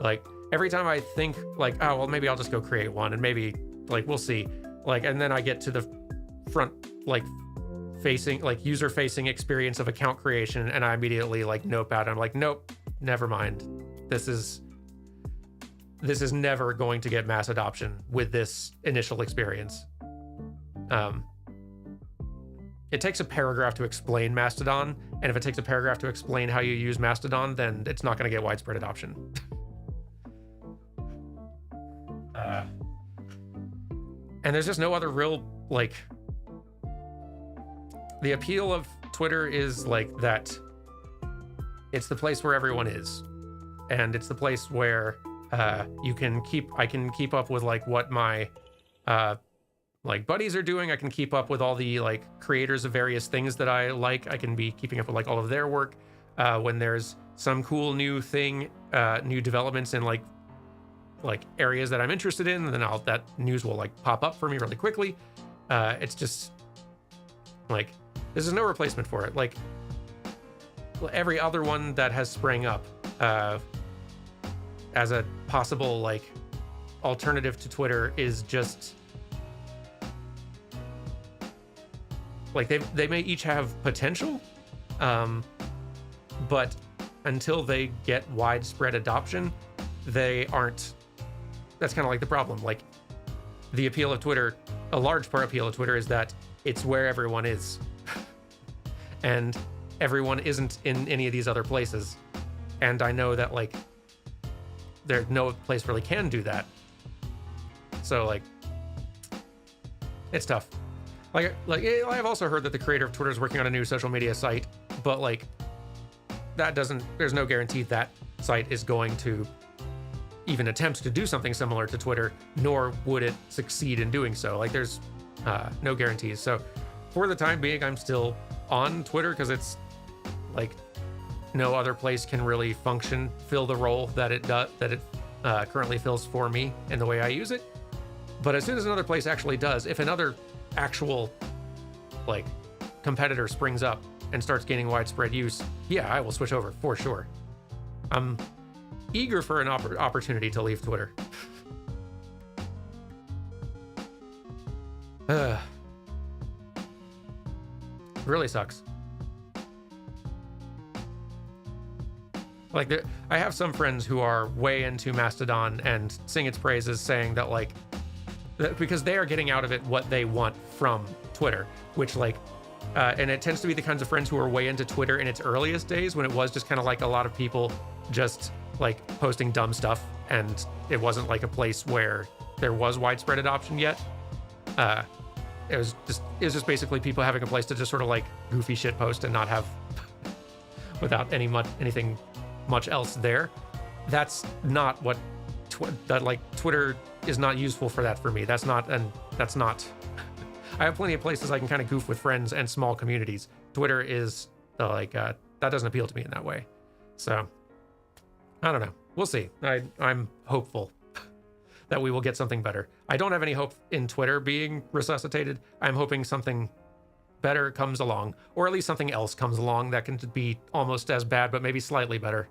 like, every time I think like, oh, well, maybe I'll just go create one and maybe like, we'll see. Like, and then I get to the front, like facing, like user facing experience of account creation. And I immediately like nope out. I'm like, nope, never mind. This is never going to get mass adoption with this initial experience. It takes a paragraph to explain Mastodon, and if it takes a paragraph to explain how you use Mastodon, then it's not going to get widespread adoption. And there's just no other real, like, the appeal of Twitter is like that it's the place where everyone is, and it's the place where I can keep up with like what my like buddies are doing. I can keep up with all the like creators of various things that I like. I can be keeping up with like all of their work. When there's some cool new thing, new developments in like areas that I'm interested in, then that news will like pop up for me really quickly. It's just like, this is no replacement for it. Like every other one that has sprang up as a possible like alternative to Twitter is just like, they may each have potential, but until they get widespread adoption, they aren't. That's kind of like the problem. Like, the appeal of Twitter, a large part appeal of Twitter is that it's where everyone is. And everyone isn't in any of these other places. And I know that like there's no place really can do that. So like, it's tough. Like I've also heard that the creator of Twitter is working on a new social media site, but like there's no guarantee that site is going to even attempt to do something similar to Twitter, nor would it succeed in doing so. Like there's no guarantees. So for the time being, I'm still on Twitter because it's like no other place can really fill the role that it currently fills for me in the way I use it. But as soon as another place actually does, if another actual like competitor springs up and starts gaining widespread use, yeah, I will switch over for sure. I'm eager for an opportunity to leave Twitter. Really sucks. Like, I have some friends who are way into Mastodon and sing its praises, saying that like, because they are getting out of it what they want from Twitter, which like, and it tends to be the kinds of friends who are way into Twitter in its earliest days, when it was just kind of like a lot of people just like posting dumb stuff, and it wasn't like a place where there was widespread adoption yet. It was just basically people having a place to just sort of like goofy shit post and not have without anything much else there. That's not what Twitter is not useful for that for me. That's not. I have plenty of places I can kind of goof with friends and small communities. Twitter is that doesn't appeal to me in that way. So I don't know. We'll see. I'm hopeful that we will get something better. I don't have any hope in Twitter being resuscitated. I'm hoping something better comes along, or at least something else comes along that can be almost as bad, but maybe slightly better.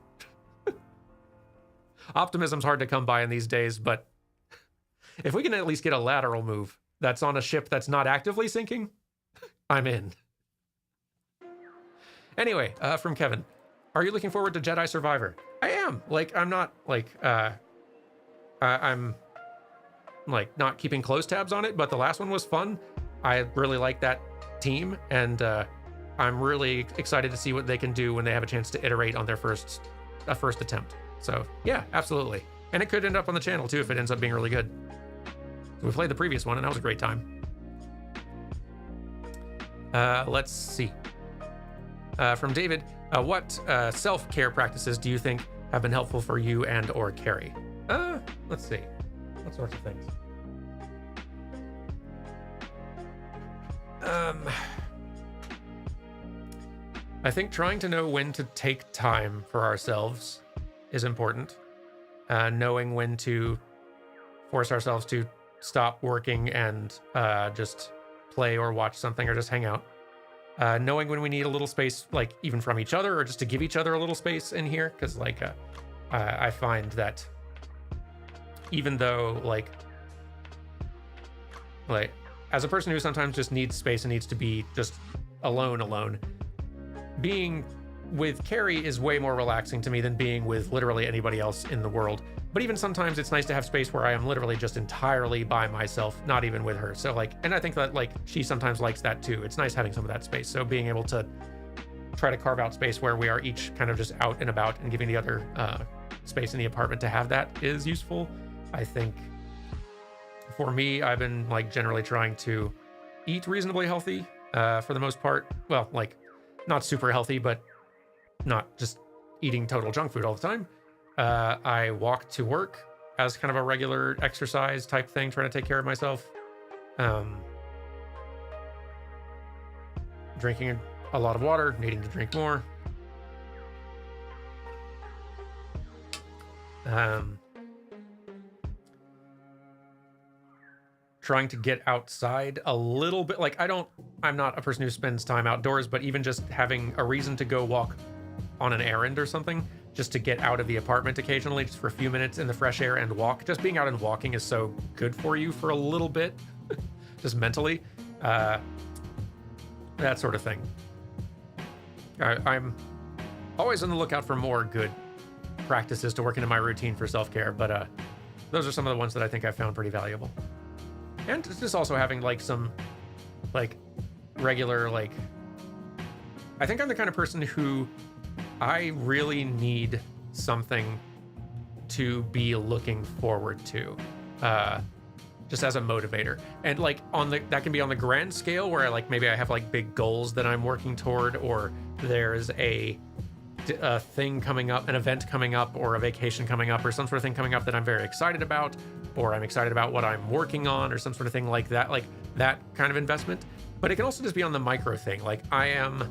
Optimism's hard to come by in these days, but if we can at least get a lateral move that's on a ship that's not actively sinking, I'm in. Anyway, from Kevin, are you looking forward to Jedi Survivor? I am. Like, I'm not like, I'm like not keeping close tabs on it, but the last one was fun. I really like that team, and I'm really excited to see what they can do when they have a chance to iterate on their first attempt. So yeah, absolutely. And it could end up on the channel too if it ends up being really good. So we played the previous one and that was a great time. Let's see. From David, what self-care practices do you think have been helpful for you and or Carrie? Let's see. What sorts of things? I think trying to know when to take time for ourselves is important. Knowing when to force ourselves to stop working and just play or watch something or just hang out. Knowing when we need a little space, like even from each other, or just to give each other a little space in here, because like I find that even though like as a person who sometimes just needs space and needs to be just alone, being with Carrie is way more relaxing to me than being with literally anybody else in the world. But even sometimes it's nice to have space where I am literally just entirely by myself, not even with her. So like, and I think that like she sometimes likes that too. It's nice having some of that space. So being able to try to carve out space where we are each kind of just out and about and giving the other space in the apartment to have that is useful. I think for me, I've been like generally trying to eat reasonably healthy for the most part. Well, like not super healthy, but not just eating total junk food all the time. I walk to work as kind of a regular exercise type thing, trying to take care of myself. Drinking a lot of water, needing to drink more. Trying to get outside a little bit. Like I'm not a person who spends time outdoors, but even just having a reason to go walk on an errand or something, just to get out of the apartment occasionally, just for a few minutes in the fresh air and walk. Just being out and walking is so good for you for a little bit, just mentally. That sort of thing. I'm always on the lookout for more good practices to work into my routine for self-care, but those are some of the ones that I think I've found pretty valuable. And just also having like some like regular, like, I think I'm the kind of person who I really need something to be looking forward to, just as a motivator. And like that can be on the grand scale where maybe I have like big goals that I'm working toward, or there's a thing coming up, an event coming up, or a vacation coming up, or some sort of thing coming up that I'm very excited about, or I'm excited about what I'm working on, or some sort of thing like that kind of investment. But it can also just be on the micro thing. Like I am,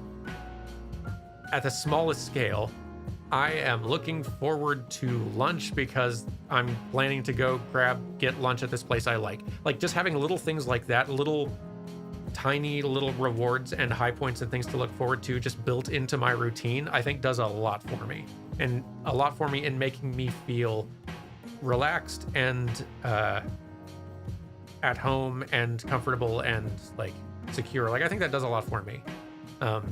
at the smallest scale, I am looking forward to lunch because I'm planning to go get lunch at this place I like. Like just having little things like that, tiny little rewards and high points and things to look forward to just built into my routine, I think does a lot for me. And a lot for me in making me feel relaxed and at home and comfortable and like secure. Like I think that does a lot for me.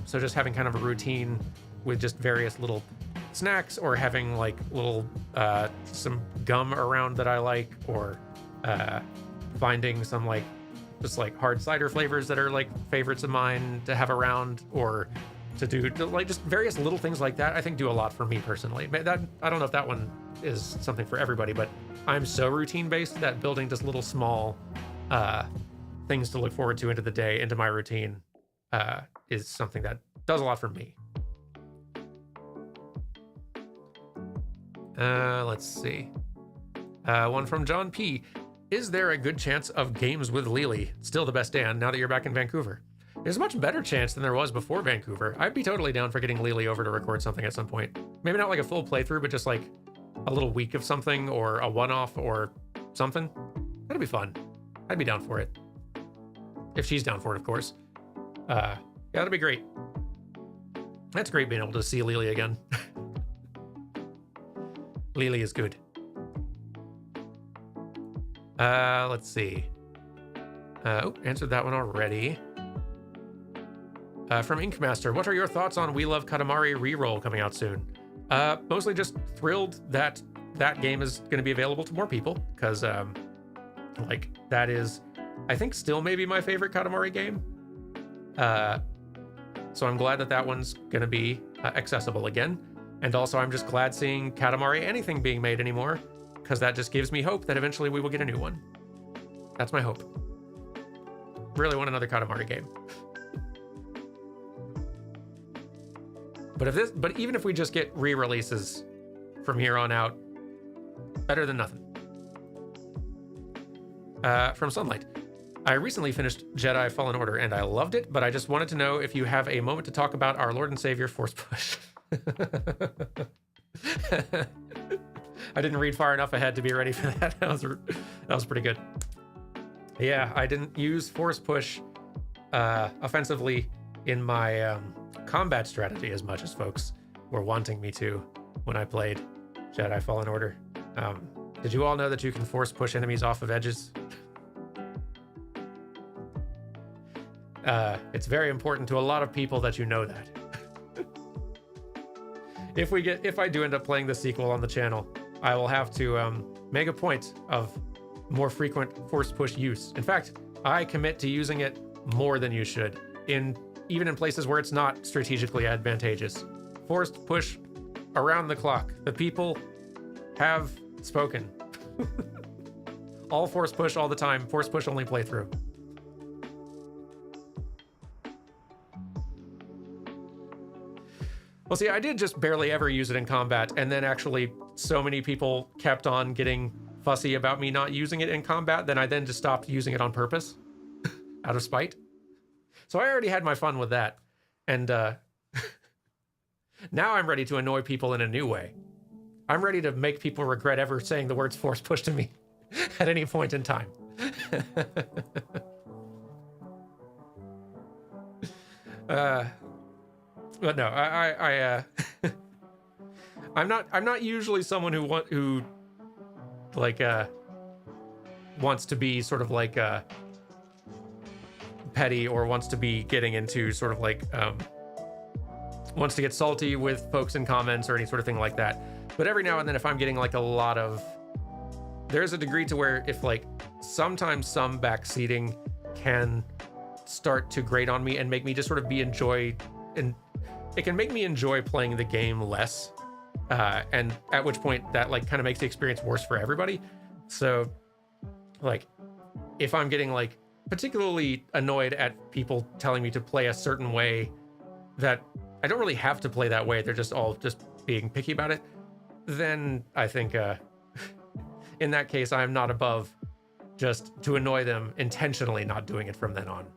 So just having kind of a routine with just various little snacks, or having like little some gum around that I like, or finding some like just like hard cider flavors that are like favorites of mine to have around, or to like just various little things like that, I think do a lot for me personally. That I don't know if that one is something for everybody, but I'm so routine based that building just little small things to look forward to into the day, into my routine, is something that does a lot for me. Let's see. One from John P. Is there a good chance of games with Lily? Still the best Dan, now that you're back in Vancouver. There's a much better chance than there was before Vancouver. I'd be totally down for getting Lily over to record something at some point. Maybe not like a full playthrough, but just like a little week of something, or a one-off or something. That'd be fun. I'd be down for it. If she's down for it, of course. Yeah, that'd be great. That's great being able to see Lily again. Lily is good. Let's see. Answered that one already. From Inkmaster, what are your thoughts on We Love Katamari reroll coming out soon? Mostly just thrilled that that game is going to be available to more people, because like that is, I think, still maybe my favorite Katamari game. So I'm glad that that one's going to be accessible again. And also I'm just glad seeing Katamari anything being made anymore, because that just gives me hope that eventually we will get a new one. That's my hope. Really want another Katamari game. But even if we just get re-releases from here on out, better than nothing. From Sunlight. I recently finished Jedi Fallen Order and I loved it, but I just wanted to know if you have a moment to talk about our Lord and Savior Force Push. I didn't read far enough ahead to be ready for that. That was pretty good. Yeah, I didn't use force push offensively in my combat strategy as much as folks were wanting me to when I played Jedi Fallen Order. Did you all know that you can force push enemies off of edges? It's very important to a lot of people that you know that. If I do end up playing the sequel on the channel, I will have to make a point of more frequent force push use. In fact, I commit to using it more than you should, even in places where it's not strategically advantageous. Forced push around the clock. The people have spoken. All force push all the time. Force push only playthrough. Well, see, I did just barely ever use it in combat, and then actually so many people kept on getting fussy about me not using it in combat, then I just stopped using it on purpose, out of spite. So I already had my fun with that, and now I'm ready to annoy people in a new way. I'm ready to make people regret ever saying the words force push to me at any point in time. But no, I'm not usually someone who like wants to be sort of like petty, or wants to be getting into sort of like wants to get salty with folks in comments or any sort of thing like that. But every now and then, if I'm getting like there's a degree to where if like sometimes some backseating can start to grate on me and make me just sort of and it can make me enjoy playing the game less, and at which point that like kind of makes the experience worse for everybody. So like if I'm getting like particularly annoyed at people telling me to play a certain way that I don't really have to play that way, they're just all just being picky about it, then I think in that case I'm not above just to annoy them intentionally not doing it from then on.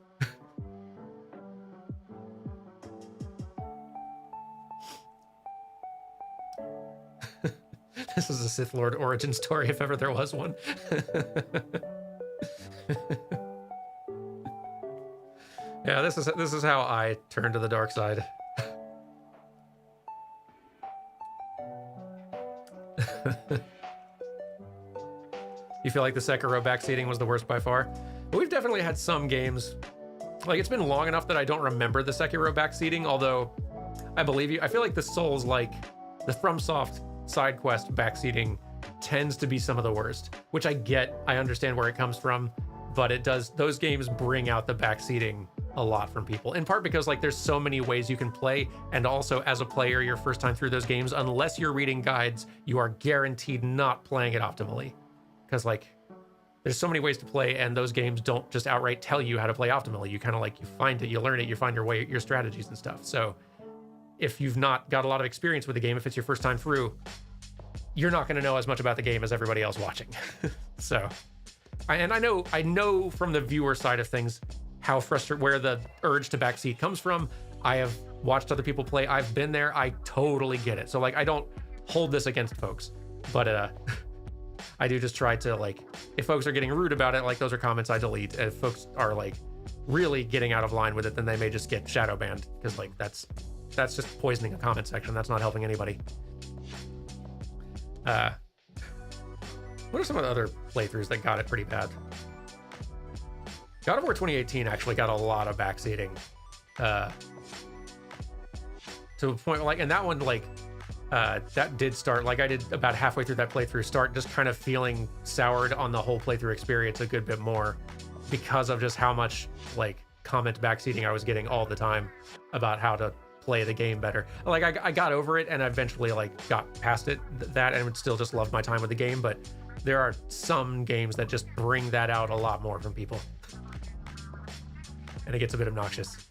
This is a Sith Lord origin story, if ever there was one. Yeah, this is how I turned to the dark side. You feel like the Sekiro backseating was the worst by far? But we've definitely had some games. Like, it's been long enough that I don't remember the Sekiro backseating, although I believe you. I feel like the Souls, like the FromSoft side quest backseating tends to be some of the worst, which I understand where it comes from, but those games bring out the backseating a lot from people, in part because like there's so many ways you can play, and also as a player your first time through those games, unless you're reading guides, you are guaranteed not playing it optimally, because like there's so many ways to play, and those games don't just outright tell you how to play optimally. You kind of like, you find it, you learn it, you find your way, your strategies and stuff. So if you've not got a lot of experience with the game, if it's your first time through, you're not going to know as much about the game as everybody else watching. So, I know from the viewer side of things how where the urge to backseat comes from. I have watched other people play. I've been there. I totally get it. So like, I don't hold this against folks, but I do just try to like, if folks are getting rude about it, like those are comments I delete. If folks are like really getting out of line with it, then they may just get shadow banned, because like that's just poisoning a comment section. That's not helping anybody. What are some of the other playthroughs that got it pretty bad? God of War 2018 actually got a lot of backseating, to a point like, and that one like that did start, like I did about halfway through that playthrough, start just kind of feeling soured on the whole playthrough experience a good bit more, because of just how much like comment backseating I was getting all the time about how to play the game better. Like I got over it and eventually like got past it, and would still just love my time with the game, but there are some games that just bring that out a lot more from people, and it gets a bit obnoxious.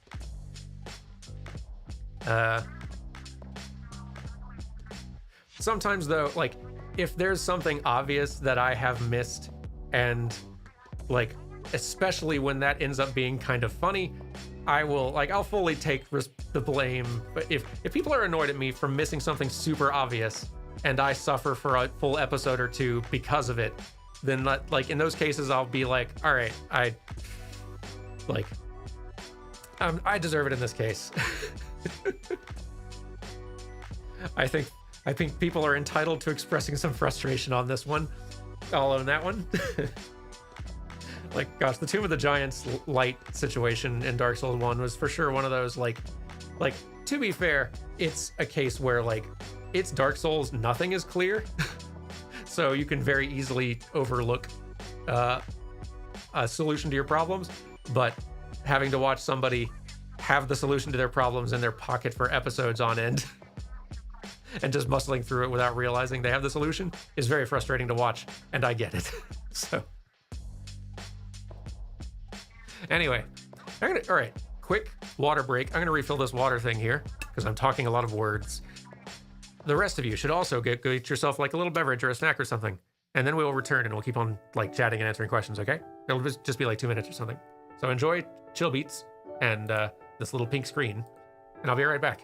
Sometimes though, like if there's something obvious that I have missed, and like especially when that ends up being kind of funny, I'll fully take the blame. But if people are annoyed at me for missing something super obvious, and I suffer for a full episode or two because of it, then like in those cases I'll be like, all right, I deserve it in this case. I think people are entitled to expressing some frustration on this one. I'll own that one. Like, gosh, the Tomb of the Giants light situation in Dark Souls 1 was for sure one of those, like, to be fair, it's a case where, like, it's Dark Souls, nothing is clear. So you can very easily overlook a solution to your problems, but having to watch somebody have the solution to their problems in their pocket for episodes on end and just muscling through it without realizing they have the solution is very frustrating to watch, and I get it. So anyway, all right, quick water break. I'm gonna refill this water thing here because I'm talking a lot of words. The rest of you should also get yourself like a little beverage or a snack or something, and then we will return and we'll keep on like chatting and answering questions, okay? It'll just be like 2 minutes or something. So enjoy chill beats and this little pink screen, and I'll be right back.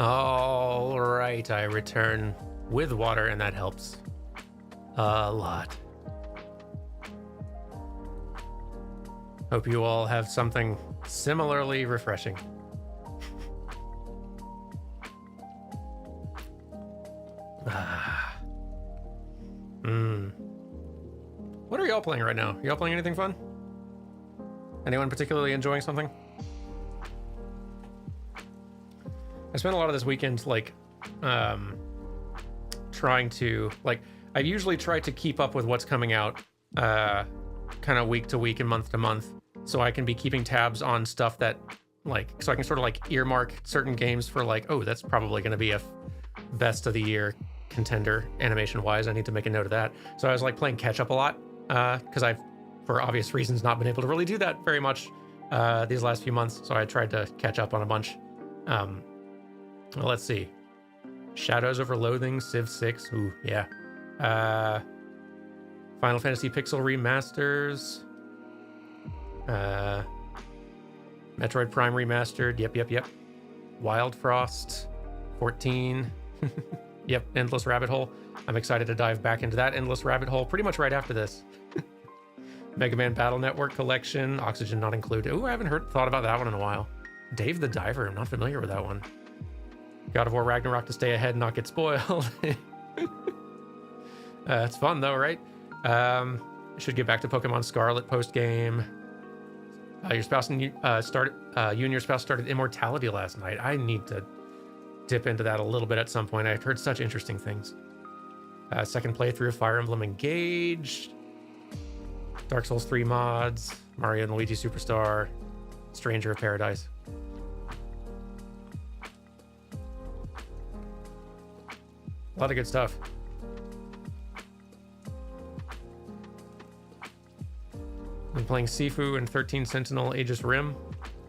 All right, I return with water, and that helps a lot. Hope you all have something similarly refreshing. What are y'all playing right now? Y'all playing anything fun? Anyone particularly enjoying something? I spent a lot of this weekend like trying to I usually try to keep up with what's coming out kind of week to week and month to month, so I can be keeping tabs on stuff that like, so I can sort of like earmark certain games for like, oh, that's probably going to be a best of the year contender animation wise. I need to make a note of that. So I was like playing catch up a lot because I've, for obvious reasons, not been able to really do that very much these last few months. So I tried to catch up on a bunch. Well, let's see. Shadows over Loathing, Civ 6. Ooh, yeah. Final Fantasy Pixel Remasters. Metroid Prime Remastered. Yep. Wild Frost 14. Yep, Endless Rabbit Hole. I'm excited to dive back into that Endless Rabbit Hole pretty much right after this. Mega Man Battle Network Collection. Oxygen not included. Ooh, I haven't thought about that one in a while. Dave the Diver. I'm not familiar with that one. God of War Ragnarok to stay ahead and not get spoiled. It's fun though, right? Should get back to Pokemon Scarlet post game. Your spouse and you you and your spouse started Immortality last night. I need to dip into that a little bit at some point. I've heard such interesting things. Second playthrough of Fire Emblem Engaged. Dark Souls 3 mods. Mario and Luigi Superstar. Stranger of Paradise. A lot of good stuff. I'm playing Sifu and 13 Sentinel Aegis Rim.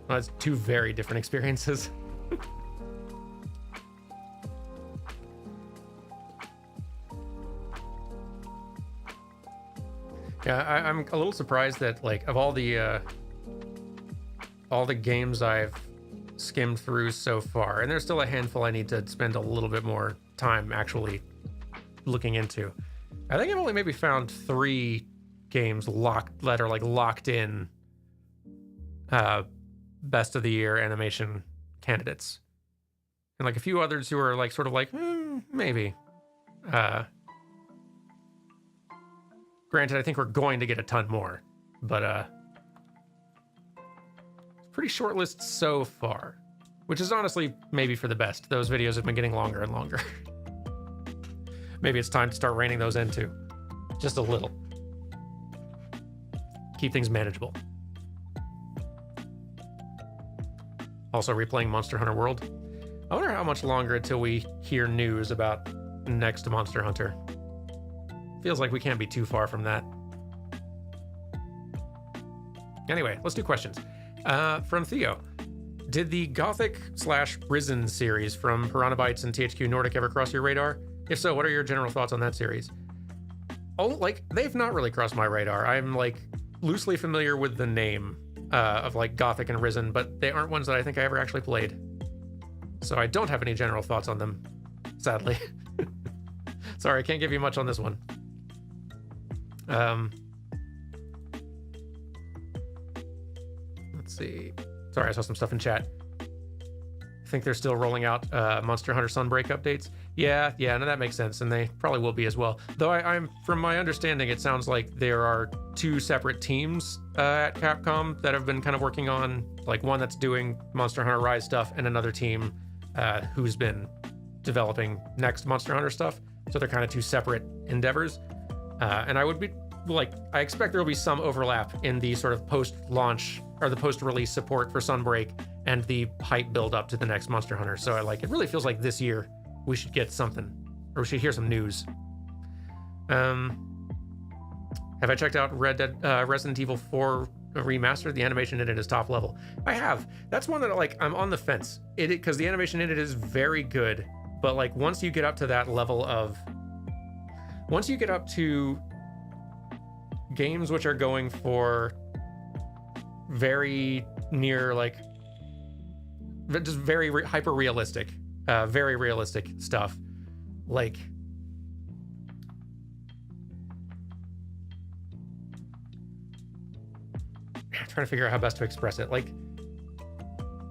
Well, that's two very different experiences. Yeah, I'm a little surprised that, like, of all the games I've skimmed through so far, and there's still a handful I need to spend a little bit more time actually looking into. I think I've only maybe found 3 games that are like locked in best of the year animation candidates, and like a few others who are like sort of like maybe. Granted, I think we're going to get a ton more, but pretty short list so far, which is honestly maybe for the best. Those videos have been getting longer and longer. Maybe it's time to start reining those in too, just a little. Keep things manageable. Also replaying Monster Hunter World. I wonder how much longer until we hear news about next Monster Hunter. Feels like we can't be too far from that. Anyway, let's do questions. From Theo. Did the Gothic/Risen series from Piranha Bytes and THQ Nordic ever cross your radar? If so, what are your general thoughts on that series? Oh, like, they've not really crossed my radar. I'm like loosely familiar with the name of like Gothic and Risen, but they aren't ones that I think I ever actually played. So I don't have any general thoughts on them, sadly. Sorry, I can't give you much on this one. Let's see. Sorry, I saw some stuff in chat. I think they're still rolling out Monster Hunter Sunbreak updates. Yeah, no, that makes sense, and they probably will be as well. Though I'm from my understanding, it sounds like there are 2 separate teams at Capcom that have been kind of working on, like, one that's doing Monster Hunter Rise stuff, and another team who's been developing next Monster Hunter stuff. So they're kind of 2 separate endeavors. And I would be like, I expect there will be some overlap in the sort of post-launch or the post-release support for Sunbreak and the hype build up to the next Monster Hunter. So it really feels like this year we should get something, or we should hear some news. Have I checked out Resident Evil 4 Remastered? The animation in it is top level. I have. That's one that, like, I'm on the fence. Because the animation in it is very good, but like once you get up to that level of, once you get up to games which are going for very near, like, just very hyper realistic, very realistic stuff, like I'm trying to figure out how best to express it. Like,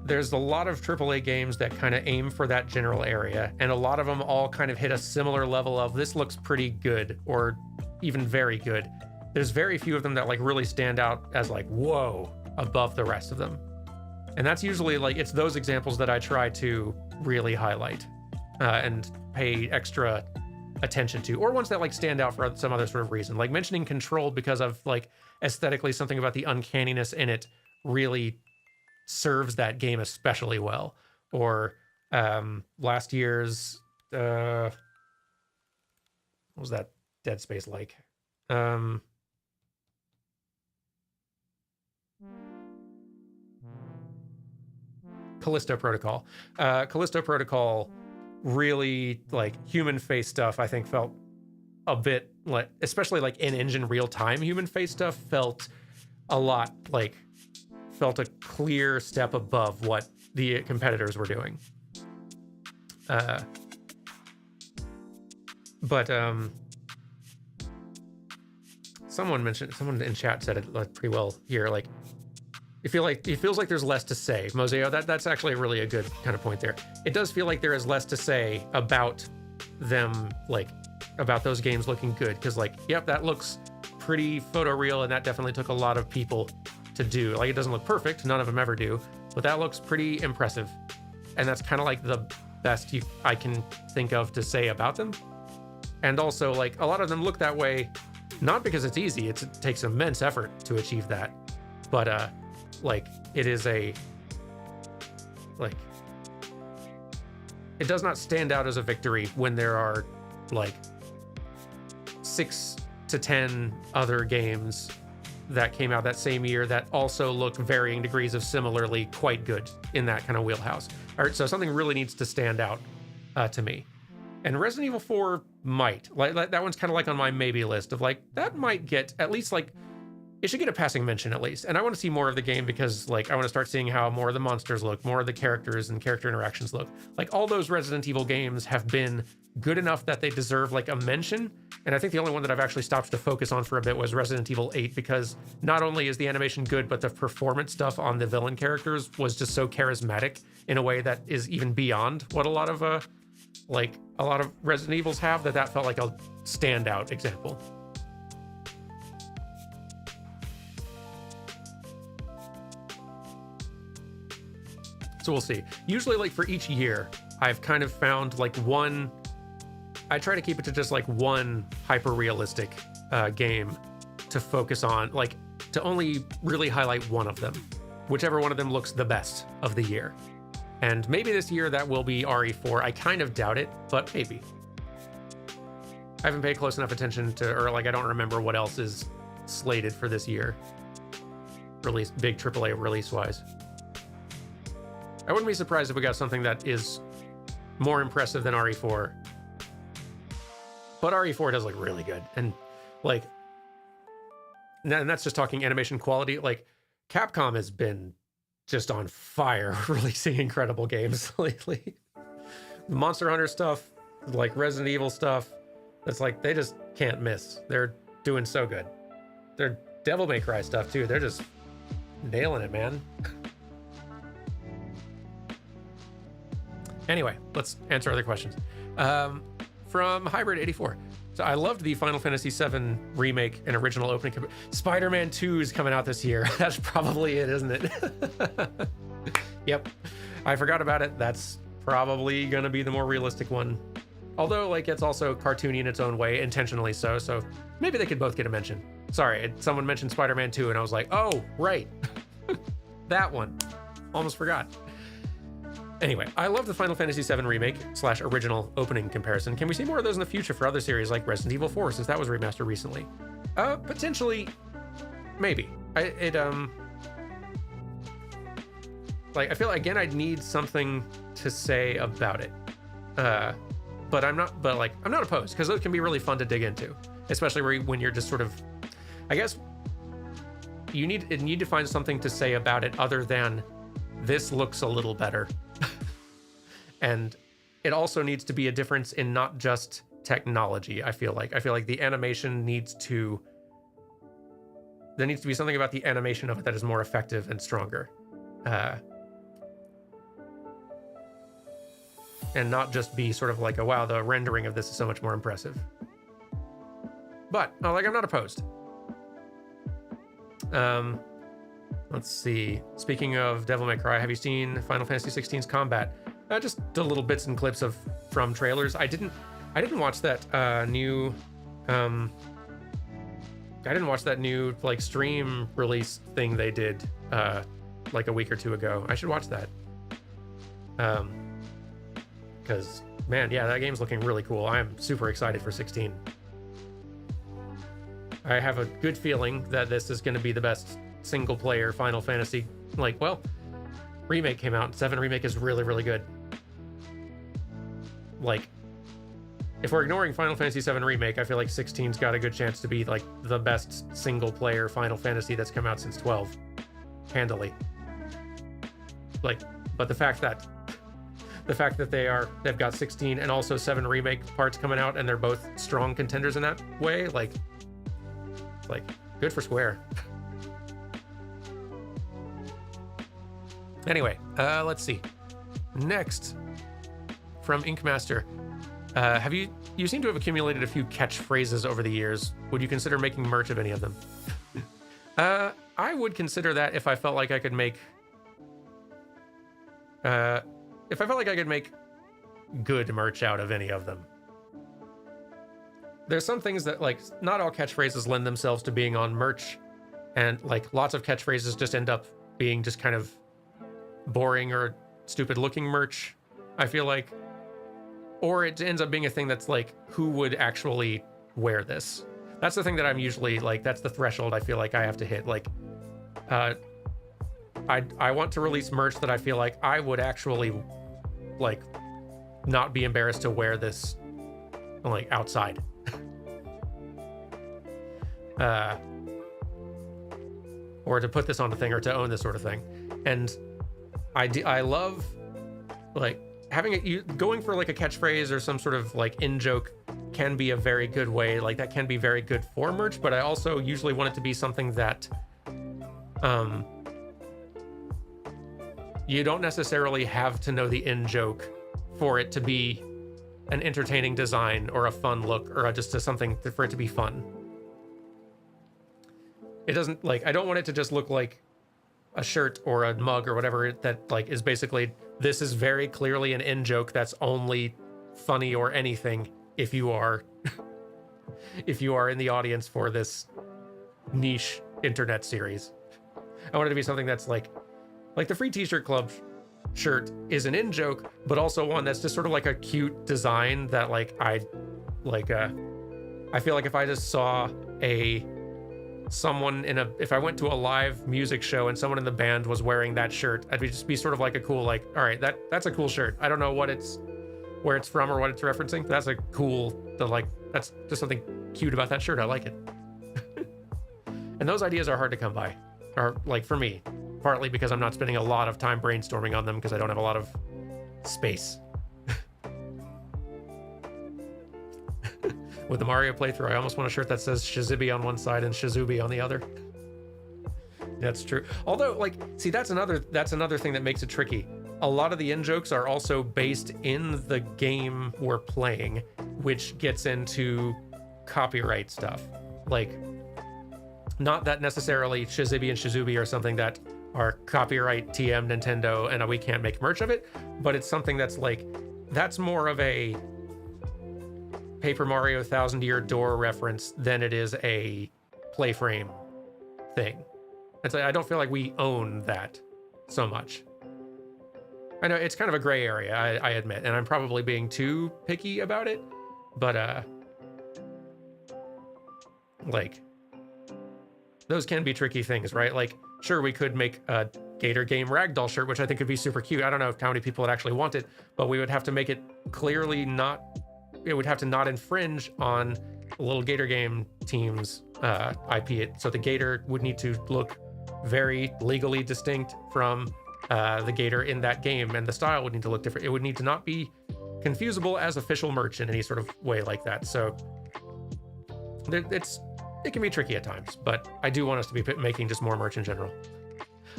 there's a lot of AAA games that kind of aim for that general area, and a lot of them all kind of hit a similar level of this looks pretty good or even very good. There's very few of them that like really stand out as like, whoa, above the rest of them. And that's usually like, it's those examples that I try to really highlight and pay extra attention to, or ones that like stand out for some other sort of reason. Like mentioning Control because of like aesthetically something about the uncanniness in it really serves that game especially well. Or last year's what was that Dead Space like? Callisto Protocol. Callisto Protocol really, like, human face stuff, I think felt a bit like, especially like in-engine real-time human face stuff, felt a clear step above what the competitors were doing. But someone in chat said it pretty well here, like, it feels like there's less to say. Moseo, that's actually really a good kind of point there. It does feel like there is less to say about them, like, about those games looking good, because, like, yep, that looks pretty photoreal, and that definitely took a lot of people to do. Like, it doesn't look perfect, none of them ever do, but that looks pretty impressive, and that's kind of like the best I can think of to say about them. And also, like, a lot of them look that way not because it's easy, it takes immense effort to achieve that, but like, it is a, like, it does not stand out as a victory when there are, like, 6 to 10 other games that came out that same year that also look varying degrees of similarly quite good in that kind of wheelhouse. All right, so something really needs to stand out to me. And Resident Evil 4 might. Like, that one's kind of like on my maybe list of, like, that might get at least, like, it should get a passing mention at least. And I want to see more of the game because, like, I want to start seeing how more of the monsters look, more of the characters and character interactions look. Like, all those Resident Evil games have been good enough that they deserve, like, a mention. And I think the only one that I've actually stopped to focus on for a bit was Resident Evil 8, because not only is the animation good, but the performance stuff on the villain characters was just so charismatic in a way that is even beyond what a lot of Resident Evils have, that felt like a standout example. So we'll see. Usually, like, for each year, I've kind of found, like, one, I try to keep it to just, like, one hyper-realistic game to focus on, like, to only really highlight one of them, whichever one of them looks the best of the year. And maybe this year that will be RE4. I kind of doubt it, but maybe. I haven't paid close enough attention to, or, like, I don't remember what else is slated for this year. Release, big AAA release-wise. I wouldn't be surprised if we got something that is more impressive than RE4. But RE4 does look really good. And, like, and that's just talking animation quality. Like, Capcom has been just on fire releasing incredible games lately. The Monster Hunter stuff, like Resident Evil stuff, that's like, they just can't miss. They're doing so good. Their Devil May Cry stuff, too. They're just nailing it, man. Anyway, let's answer other questions. From Hybrid84. So I loved the Final Fantasy VII remake and original opening. Spider-Man 2 is coming out this year. That's probably it, isn't it? Yep. I forgot about it. That's probably going to be the more realistic one. Although, like, it's also cartoony in its own way, intentionally so. So maybe they could both get a mention. Sorry, someone mentioned Spider-Man 2, and I was like, oh, right. That one. Almost forgot. Anyway, I love the Final Fantasy VII remake / original opening comparison. Can we see more of those in the future for other series like Resident Evil 4, since that was remastered recently? Potentially, maybe. I feel like, again, I'd need something to say about it. But I'm not opposed, because those can be really fun to dig into, especially when you're just sort of, I guess, you need to find something to say about it other than this looks a little better. And it also needs to be a difference in not just technology. I feel like the animation there needs to be something about the animation of it that is more effective and stronger. And not just be sort of like, oh, wow, the rendering of this is so much more impressive. But, I'm not opposed. Let's see. Speaking of Devil May Cry, have you seen Final Fantasy XVI's combat? Just the little bits and clips from trailers. I didn't watch that new like stream release thing they did like a week or two ago. I should watch that. Because, man, yeah, that game's looking really cool. I'm super excited for 16. I have a good feeling that this is going to be the best single-player Final Fantasy. Like, well, Remake came out. 7 Remake is really, really good. Like, if we're ignoring Final Fantasy 7 Remake, I feel like 16's got a good chance to be, like, the best single-player Final Fantasy that's come out since 12. Handily. Like, but the fact that they've got 16 and also 7 Remake parts coming out, and they're both strong contenders in that way, like good for Square. Anyway, let's see. Next, from Inkmaster, you seem to have accumulated a few catchphrases over the years. Would you consider making merch of any of them? I would consider that if I felt like I could make good merch out of any of them. There's some things that, like, not all catchphrases lend themselves to being on merch, and, like, lots of catchphrases just end up being just kind of boring or stupid looking merch, I feel like. Or it ends up being a thing that's like, who would actually wear this? That's the thing that I'm usually, like, that's the threshold I feel like I have to hit. Like, I want to release merch that I feel like I would actually, like, not be embarrassed to wear this, like, outside. Or to put this on a thing, or to own this sort of thing. And I love, like, having it, going for, like, a catchphrase or some sort of, like, in-joke can be a very good way. Like, that can be very good for merch, but I also usually want it to be something that, you don't necessarily have to know the in-joke for it to be an entertaining design or a fun look or just something for it to be fun. It doesn't, like, I don't want it to just look like a shirt or a mug or whatever that, like, is basically, this is very clearly an in-joke that's only funny or anything if you are in the audience for this niche internet series. I want it to be something that's like the Free T-Shirt Club shirt is an in-joke, but also one that's just sort of like a cute design that, like, I feel like if I just saw someone if I went to a live music show and someone in the band was wearing that shirt, I'd just be sort of like a cool, like, all right, that's a cool shirt. I don't know where it's from or what it's referencing. That's a cool, that's just something cute about that shirt. I like it. And those ideas are hard to come by, or, like, for me, partly because I'm not spending a lot of time brainstorming on them because I don't have a lot of space. With the Mario playthrough, I almost want a shirt that says Shazibi on one side and Shazubi on the other. That's true. Although, like, see, that's another thing that makes it tricky. A lot of the in-jokes are also based in the game we're playing, which gets into copyright stuff. Like, not that necessarily Shazibi and Shazubi are something that are copyright TM Nintendo and we can't make merch of it, but it's something that's, like, that's more of a Paper Mario Thousand Year Door reference than it is a PlayFrame thing. It's like, I don't feel like we own that so much. I know it's kind of a gray area, I admit, and I'm probably being too picky about it, but like, those can be tricky things, right? Like, sure, we could make a Gator Game Ragdoll shirt, which I think would be super cute. I don't know how many people would actually want it, but we would have to make it clearly it would have to not infringe on Little Gator Game Team's IP. So the Gator would need to look very legally distinct from the Gator in that game, and the style would need to look different. It would need to not be confusable as official merch in any sort of way like that. So it can be tricky at times, but I do want us to be making just more merch in general.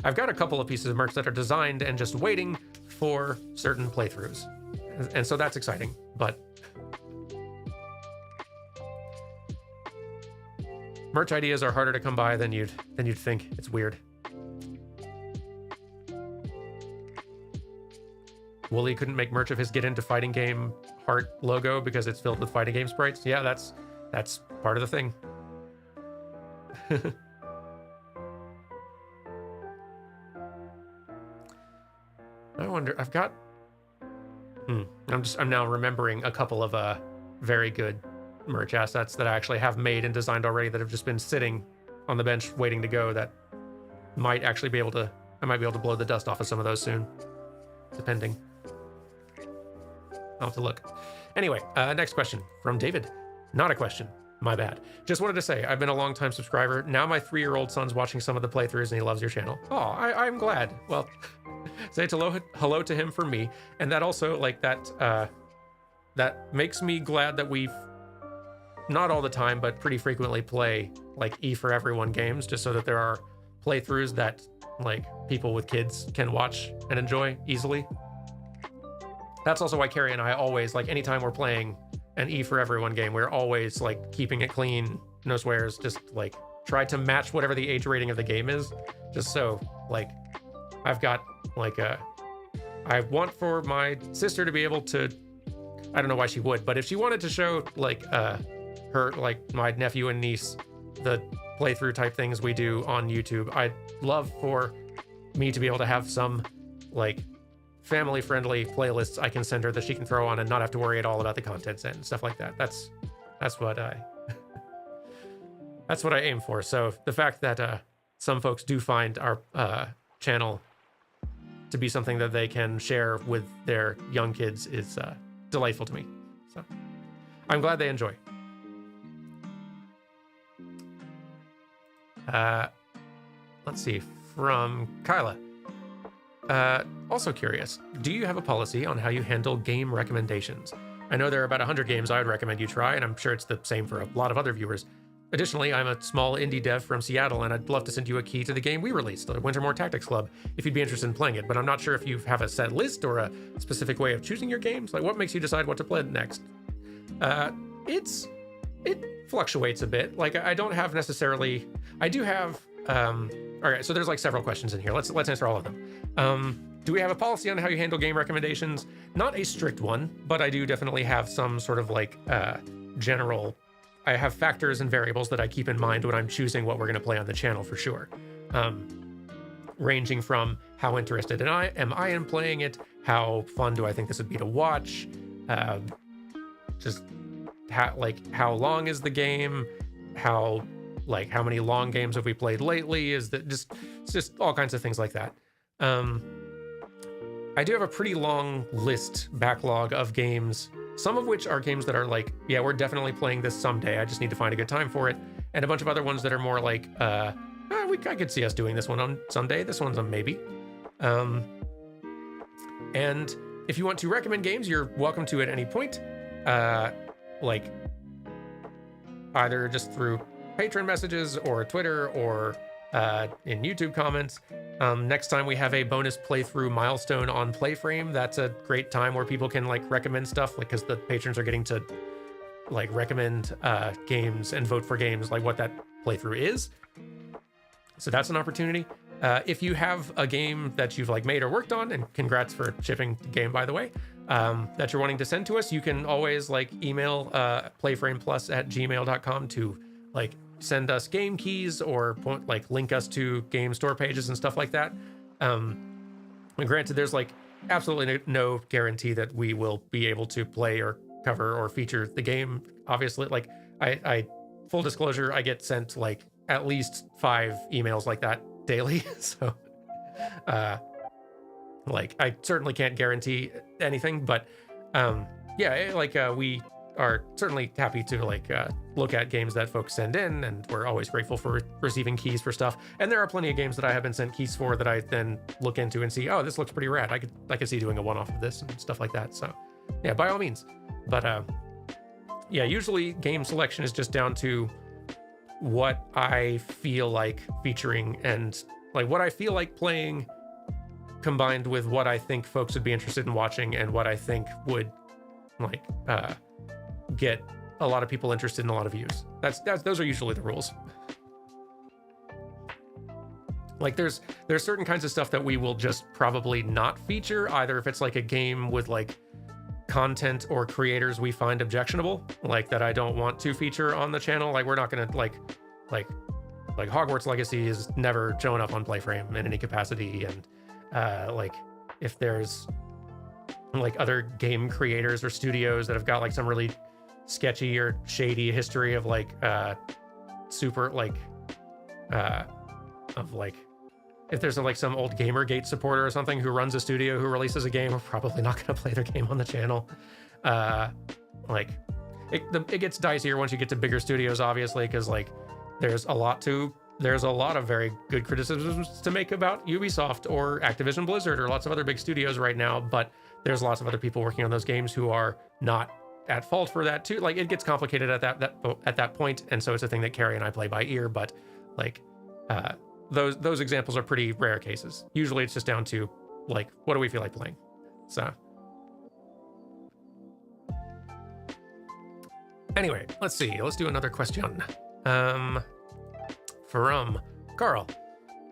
I've got a couple of pieces of merch that are designed and just waiting for certain playthroughs, and so that's exciting. But merch ideas are harder to come by than you'd think. It's weird. Wooly couldn't make merch of his Get Into Fighting Game heart logo because it's filled with fighting game sprites. Yeah, that's part of the thing. wonder. I've got. I'm now remembering a couple of very good merch assets that I actually have made and designed already that have just been sitting on the bench waiting to go. That might actually be able to. I might be able to blow the dust off of some of those soon, depending. I'll have to look. Anyway, next question from David. Not a question. My bad. Just wanted to say, I've been a long-time subscriber. Now my 3-year-old son's watching some of the playthroughs and he loves your channel. Oh, I'm glad. Well, say hello to him for me. And that also, like, that makes me glad that we've, not all the time, but pretty frequently play, like, E for Everyone games, just so that there are playthroughs that, like, people with kids can watch and enjoy easily. That's also why Carrie and I always, like, anytime we're playing an E for Everyone game, we're always, like, keeping it clean, no swears, just, like, try to match whatever the age rating of the game is, just so, like, I've got, like, I want for my sister to be able to, I don't know why she would, but if she wanted to show, like, her, like, my nephew and niece, the playthrough type things we do on YouTube, I'd love for me to be able to have some, like, family-friendly playlists I can send her that she can throw on and not have to worry at all about the contents and stuff like that. That's what I that's what I aim for. So the fact that some folks do find our channel to be something that they can share with their young kids is delightful to me. So I'm glad they enjoy. Let's see, from Kyla. Also curious, do you have a policy on how you handle game recommendations? I know there are about 100 games I would recommend you try, and I'm sure it's the same for a lot of other viewers. Additionally, I'm a small indie dev from Seattle, and I'd love to send you a key to the game we released, the Wintermore Tactics Club, if you'd be interested in playing it, but I'm not sure if you have a set list or a specific way of choosing your games. Like, what makes you decide what to play next? It fluctuates a bit. Like, I don't have necessarily... I do have... all right, so there's like several questions in here. Let's answer all of them. Do we have a policy on how you handle game recommendations? Not a strict one, but I do definitely have some sort of like general... I have factors and variables that I keep in mind when I'm choosing what we're going to play on the channel for sure. Ranging from how interested am I in playing it, how fun do I think this would be to watch, just how long is the game, how many long games have we played lately, it's just all kinds of things like that. I do have a pretty long backlog of games, some of which are games that are like, yeah, we're definitely playing this someday, I just need to find a good time for it, and a bunch of other ones that are more like, I could see us doing this one on someday, this one's a maybe. And if you want to recommend games, you're welcome to at any point, like either just through Patron messages or Twitter or in YouTube comments. Next time we have a bonus playthrough milestone on Playframe. That's a great time where people can like recommend stuff, like because the patrons are getting to like recommend games and vote for games, like what that playthrough is. So that's an opportunity. If you have a game that you've like made or worked on, and congrats for shipping the game, by the way, that you're wanting to send to us, you can always like email playframeplus@gmail.com to like send us game keys or link us to game store pages and stuff like that. And granted, there's like absolutely no guarantee that we will be able to play or cover or feature the game. Obviously, like I full disclosure, I get sent like at least 5 emails like that daily. So like I certainly can't guarantee anything, but yeah, like we are certainly happy to like look at games that folks send in, and we're always grateful for receiving keys for stuff. And there are plenty of games that I have been sent keys for that I then look into and see, oh, this looks pretty rad, I could see doing a one-off of this and stuff like that. So yeah, by all means. But yeah, usually game selection is just down to what I feel like featuring and like what I feel like playing, combined with what I think folks would be interested in watching and what I think would like get a lot of people interested in a lot of views. Those are usually the rules. Like there's certain kinds of stuff that we will just probably not feature, either if it's like a game with like content or creators we find objectionable, like that I don't want to feature on the channel. Like we're not gonna like Hogwarts Legacy is never showing up on Playframe in any capacity, and like if there's like other game creators or studios that have got like some really sketchy or shady history of like super like of like, if there's like some old Gamergate supporter or something who runs a studio who releases a game, we're probably not going to play their game on the channel. Like it gets dicier once you get to bigger studios, obviously, because like there's a lot of very good criticisms to make about Ubisoft or Activision Blizzard or lots of other big studios right now, but there's lots of other people working on those games who are not at fault for that too. Like it gets complicated at that point, and so it's a thing that Carrie and I play by ear. But like those examples are pretty rare cases. Usually it's just down to like, what do we feel like playing? So anyway, let's see. Let's do another question. From Carl.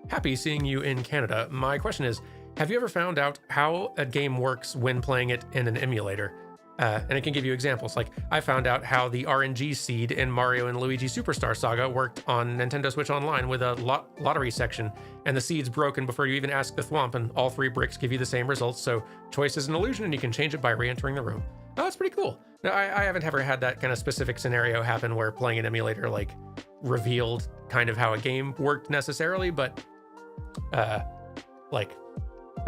Happy seeing you in Canada. My question is, have you ever found out how a game works when playing it in an emulator? And it can give you examples. Like, I found out how the RNG seed in Mario and Luigi Superstar Saga worked on Nintendo Switch Online with a lottery section, and the seed's broken before you even ask the thwomp, and all 3 bricks give you the same results, so choice is an illusion, and you can change it by re-entering the room. Oh, that's pretty cool. Now, I haven't ever had that kind of specific scenario happen where playing an emulator, like, revealed kind of how a game worked necessarily, but, like,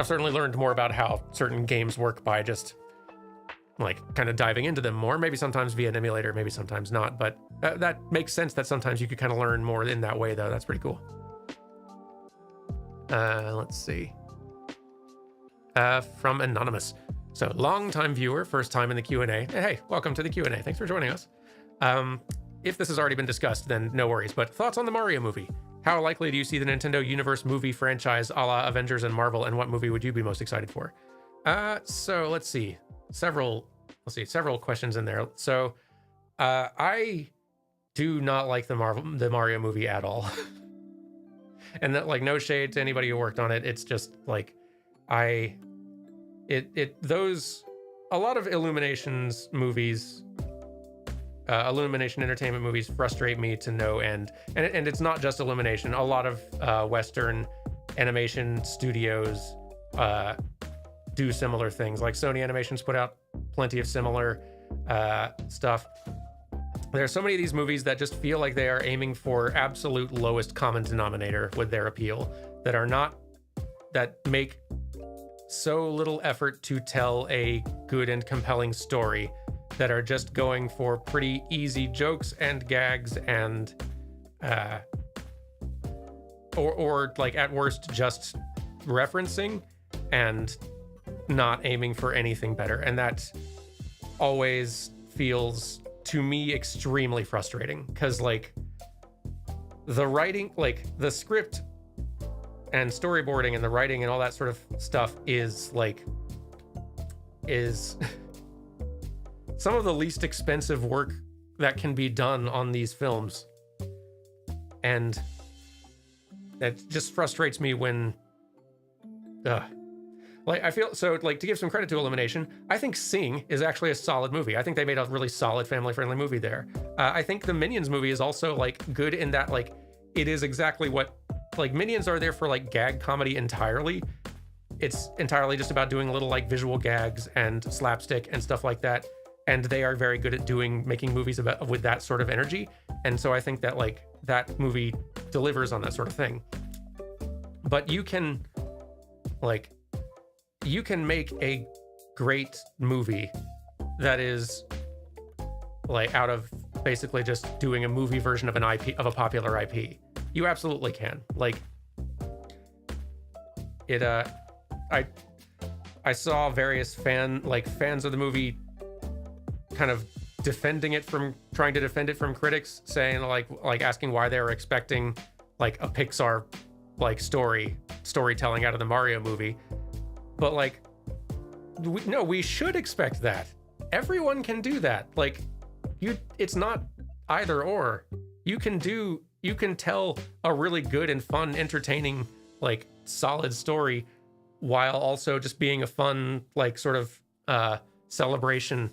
I've certainly learned more about how certain games work by just like kind of diving into them more, maybe sometimes via an emulator, maybe sometimes not, but that makes sense that sometimes you could kind of learn more in that way, though. That's pretty cool. Let's see. From Anonymous. So, long-time viewer, first time in the Q&A. Hey, welcome to the Q&A. Thanks for joining us. If this has already been discussed, then no worries, but thoughts on the Mario movie? How likely do you see the Nintendo Universe movie franchise a la Avengers and Marvel, and what movie would you be most excited for? So let's see. Several questions in there. So, I do not like the Mario movie at all. And that, like, no shade to anybody who worked on it. It's just like, a lot of Illumination Entertainment movies frustrate me to no end. And it's not just Illumination. A lot of Western animation studios do similar things. Like Sony Animation's put out plenty of similar stuff. There are so many of these movies that just feel like they are aiming for absolute lowest common denominator with their appeal, that make so little effort to tell a good and compelling story, that are just going for pretty easy jokes and gags and or like at worst just referencing and not aiming for anything better. And that always feels to me extremely frustrating, because like the writing, like the script and storyboarding and the writing and all that sort of stuff is some of the least expensive work that can be done on these films. And that just frustrates me when like, I feel so, like, to give some credit to Illumination, I think Sing is actually a solid movie. I think they made a really solid family-friendly movie there. I think the Minions movie is also like good in that, like, it is exactly what, like, Minions are there for like gag comedy entirely. It's entirely just about doing little like visual gags and slapstick and stuff like that. And they are very good at making movies with that sort of energy. And so I think that like that movie delivers on that sort of thing. But you can make a great movie that is like out of basically just doing a movie version of an IP, of a popular IP. You absolutely can. Like it, I saw various fans of the movie kind of trying to defend it from critics, saying like asking why they were expecting like a Pixar like storytelling out of the Mario movie. But like, we should expect that. Everyone can do that. Like, it's not either or. You can tell a really good and fun, entertaining, like solid story while also just being a fun, like sort of celebration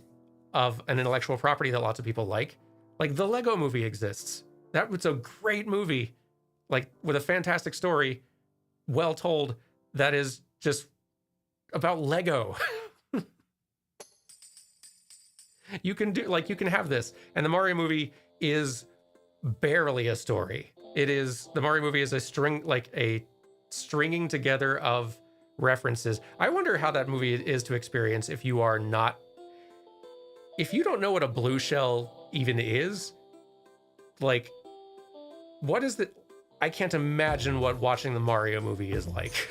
of an intellectual property that lots of people like. Like the Lego movie exists. That was a great movie, like with a fantastic story, well told, that is just about Lego. You can have this. And the Mario movie is barely a story. The Mario movie is a stringing together of references. I wonder how that movie is to experience if you don't know what a blue shell even is. Like, what is the... I can't imagine what watching the Mario movie is like.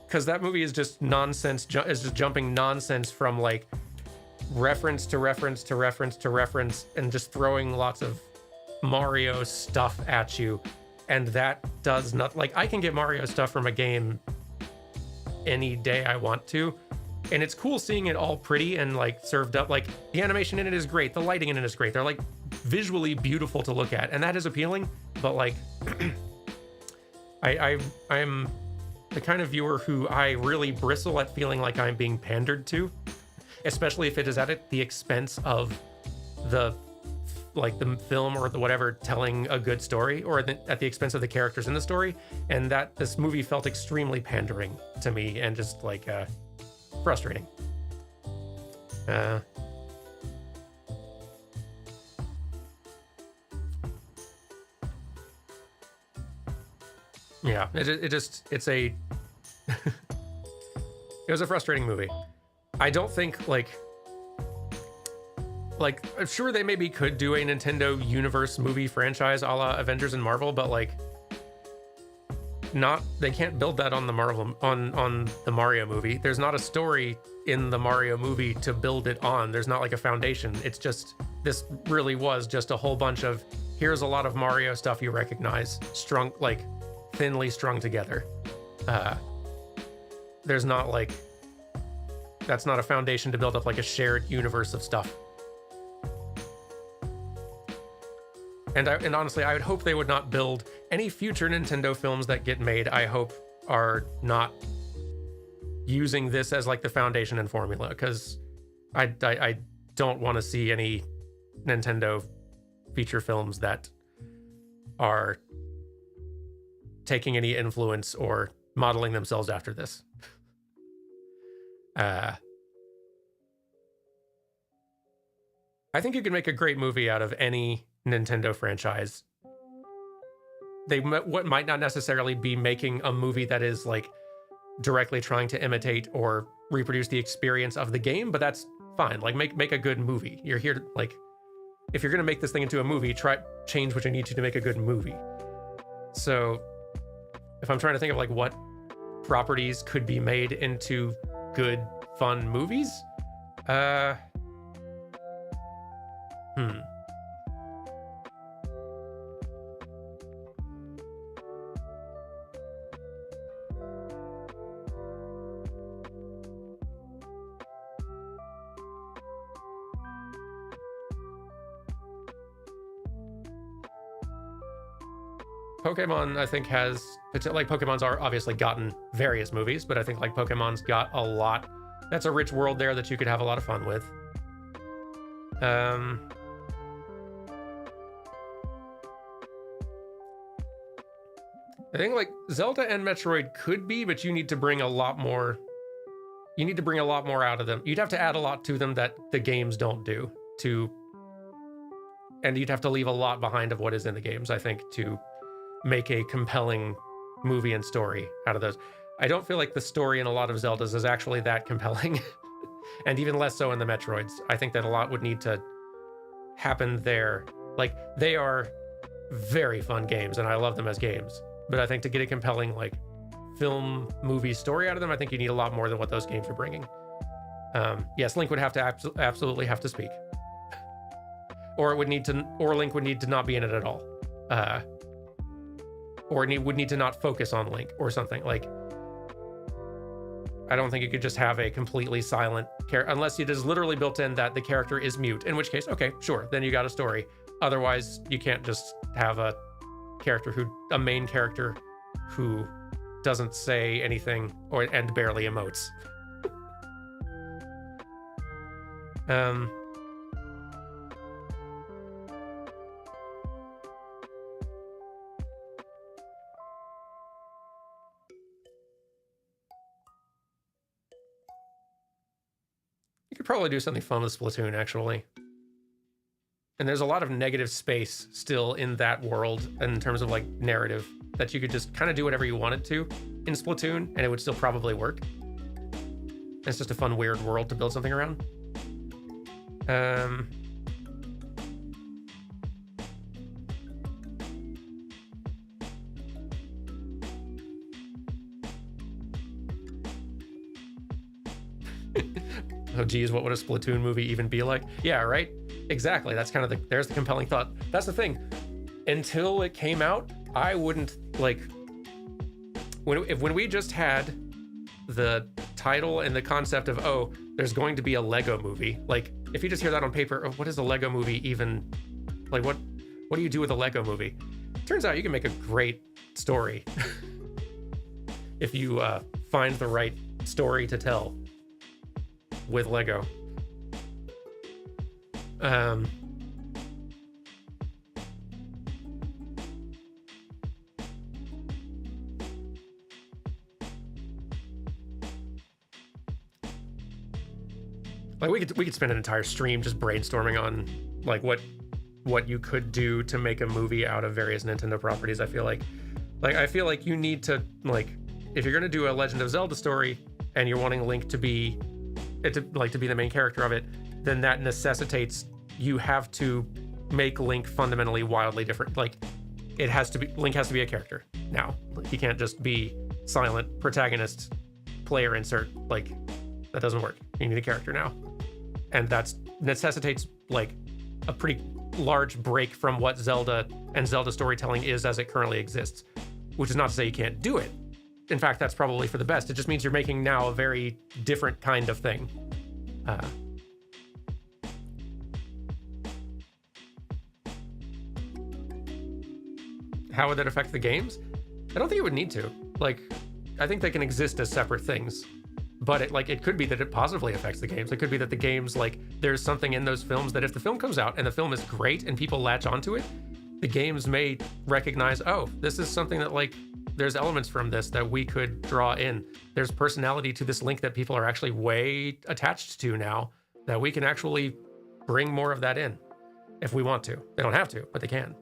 Because that movie is just nonsense, is just jumping nonsense from like reference to reference to reference to reference and just throwing lots of Mario stuff at you. And that does not... Like, I can get Mario stuff from a game any day I want to. And it's cool seeing it all pretty and like served up. Like, the animation in it is great. The lighting in it is great. They're like visually beautiful to look at. And that is appealing. But like, I'm the kind of viewer who I really bristle at feeling like I'm being pandered to, especially if it is at the expense of the film or the whatever telling a good story, or at the expense of the characters in the story. And that this movie felt extremely pandering to me and just like frustrating. Yeah, it's a it was a frustrating movie. I don't think like I'm sure they maybe could do a Nintendo Universe movie franchise a la Avengers and Marvel, but like they can't build that on the Mario movie. There's not a story in the Mario movie to build it on. There's not like a foundation. It's just, this really was just a whole bunch of, here's a lot of Mario stuff you recognize, strung, like thinly strung together. There's not like, that's not a foundation to build up like a shared universe of stuff. And honestly, I would hope they would not build any future Nintendo films that get made. I hope are not using this as like the foundation and formula, because I don't want to see any Nintendo feature films that are taking any influence or modeling themselves after this. I think you can make a great movie out of any Nintendo franchise. What might not necessarily be making a movie that is like directly trying to imitate or reproduce the experience of the game, but that's fine. Like make a good movie. You're here to, like, if you're gonna make this thing into a movie, change what you need to make a good movie. So if I'm trying to think of like what properties could be made into good, fun movies, Pokemon, I think, has, like, Pokemon's are obviously gotten various movies, but I think like Pokemon's got a lot. That's a rich world there that you could have a lot of fun with. I think like Zelda and Metroid could be, but you need to bring a lot more. You need to bring a lot more out of them. You'd have to add a lot to them that the games don't do. And you'd have to leave a lot behind of what is in the games, I think, to make a compelling movie and story out of those. I don't feel like the story in a lot of Zeldas is actually that compelling. And even less so in the Metroids. I think that a lot would need to happen there. Like, they are very fun games, and I love them as games. But I think to get a compelling, like, film, movie story out of them, I think you need a lot more than what those games are bringing. Yes, Link would have to absolutely have to speak. Or Link would need to not be in it at all. Or would need to not focus on Link or something. Like, I don't think you could just have a completely silent character, unless it is literally built in that the character is mute, in which case, okay, sure, then you got a story. Otherwise, you can't just have a main character who doesn't say anything and barely emotes. could probably do something fun with Splatoon, actually. And there's a lot of negative space still in that world in terms of like narrative that you could just kind of do whatever you wanted to in Splatoon and it would still probably work. It's just a fun, weird world to build something around. Oh geez, what would a Splatoon movie even be like? Yeah, right? Exactly. That's kind of there's the compelling thought. That's the thing. Until it came out, I wouldn't like when we just had the title and the concept of, oh, there's going to be a Lego movie. Like if you just hear that on paper, oh, what is a Lego movie even like? What do you do with a Lego movie? Turns out you can make a great story if you find the right story to tell with Lego. Like we could spend an entire stream just brainstorming on like what you could do to make a movie out of various Nintendo properties. I feel like you need to, like, if you're gonna do a Legend of Zelda story and you're wanting Link to be the main character of it, then that necessitates you have to make Link fundamentally wildly different. Like Link has to be a character now. He can't just be silent protagonist player insert. Like that doesn't work. You need a character now. And that necessitates like a pretty large break from what Zelda and Zelda storytelling is as it currently exists, which is not to say you can't do it. In fact, that's probably for the best. It just means you're making now a very different kind of thing. How would that affect the games? I don't think it would need to. Like, I think they can exist as separate things. But it could be that it positively affects the games. It could be that the games, like, there's something in those films that if the film comes out and the film is great and people latch onto it, the games may recognize, oh, this is something that, like, there's elements from this that we could draw in. There's personality to this Link that people are actually way attached to now, that we can actually bring more of that in if we want to. They don't have to, but they can.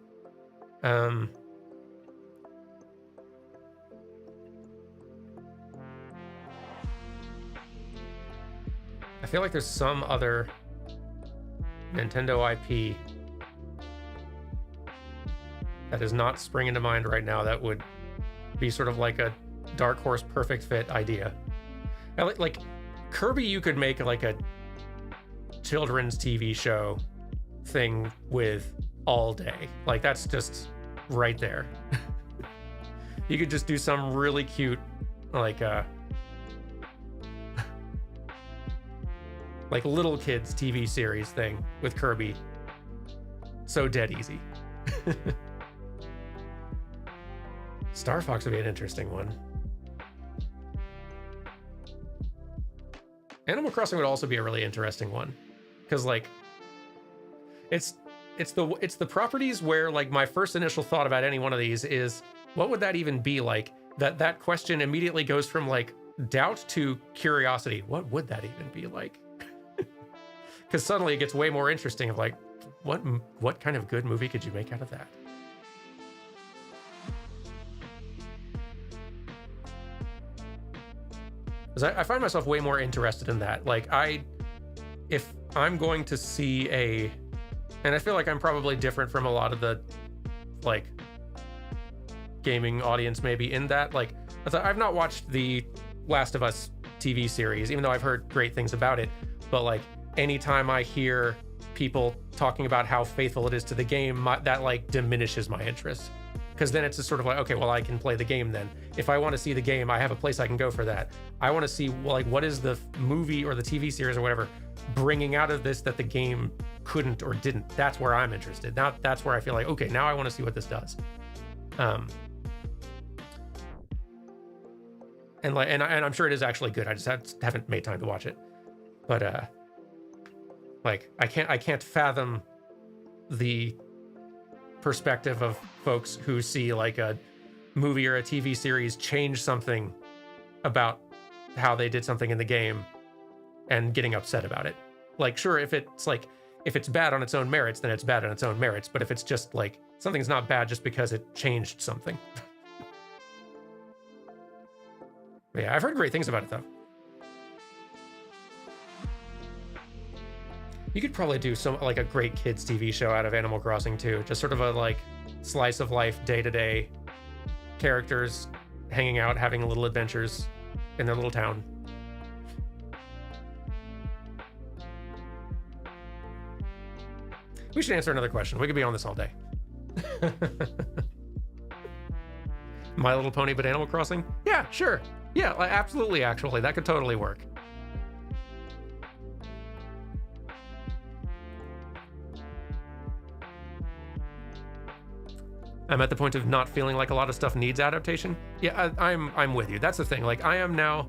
I feel like there's some other Nintendo IP that is not springing to mind right now that would be sort of like a Dark Horse perfect fit idea. Like Kirby, you could make like a children's TV show thing with all day. Like that's just right there. You could just do some really cute like little kids TV series thing with Kirby. So dead easy. Star Fox would be an interesting one. Animal Crossing would also be a really interesting one, because like it's the properties where like my first initial thought about any one of these is, what would that even be like? That question immediately goes from like doubt to curiosity. What would that even be like? Because suddenly it gets way more interesting of like, what kind of good movie could you make out of that? Because I find myself way more interested in that. Like if I'm going to see and I feel like I'm probably different from a lot of the like gaming audience maybe in that, like I've not watched the Last of Us TV series, even though I've heard great things about it. But like anytime I hear people talking about how faithful it is to the game, that like diminishes my interest. Because then it's just sort of like, okay, well, I can play the game then. If I want to see the game, I have a place I can go for that. I want to see, like, what is the movie or the TV series or whatever bringing out of this that the game couldn't or didn't. That's where I'm interested. Now that's where I feel like, okay, now I want to see what this does. And I'm sure it is actually good. I just haven't made time to watch it. But like I can't fathom the perspective of folks who see like a movie or a TV series change something about how they did something in the game and getting upset about it. Like, sure, if it's bad on its own merits, then it's bad on its own merits. But if it's just like something's not bad just because it changed something. Yeah, I've heard great things about it though. You could probably do some like a great kids TV show out of Animal Crossing too. Just sort of a like slice of life, day-to-day characters hanging out, having little adventures in their little town. We should answer another question. We could be on this all day. My Little Pony but Animal Crossing? Yeah, sure. Yeah, absolutely, actually. That could totally work. I'm at the point of not feeling like a lot of stuff needs adaptation. Yeah, I'm with you. That's the thing. Like, I am now,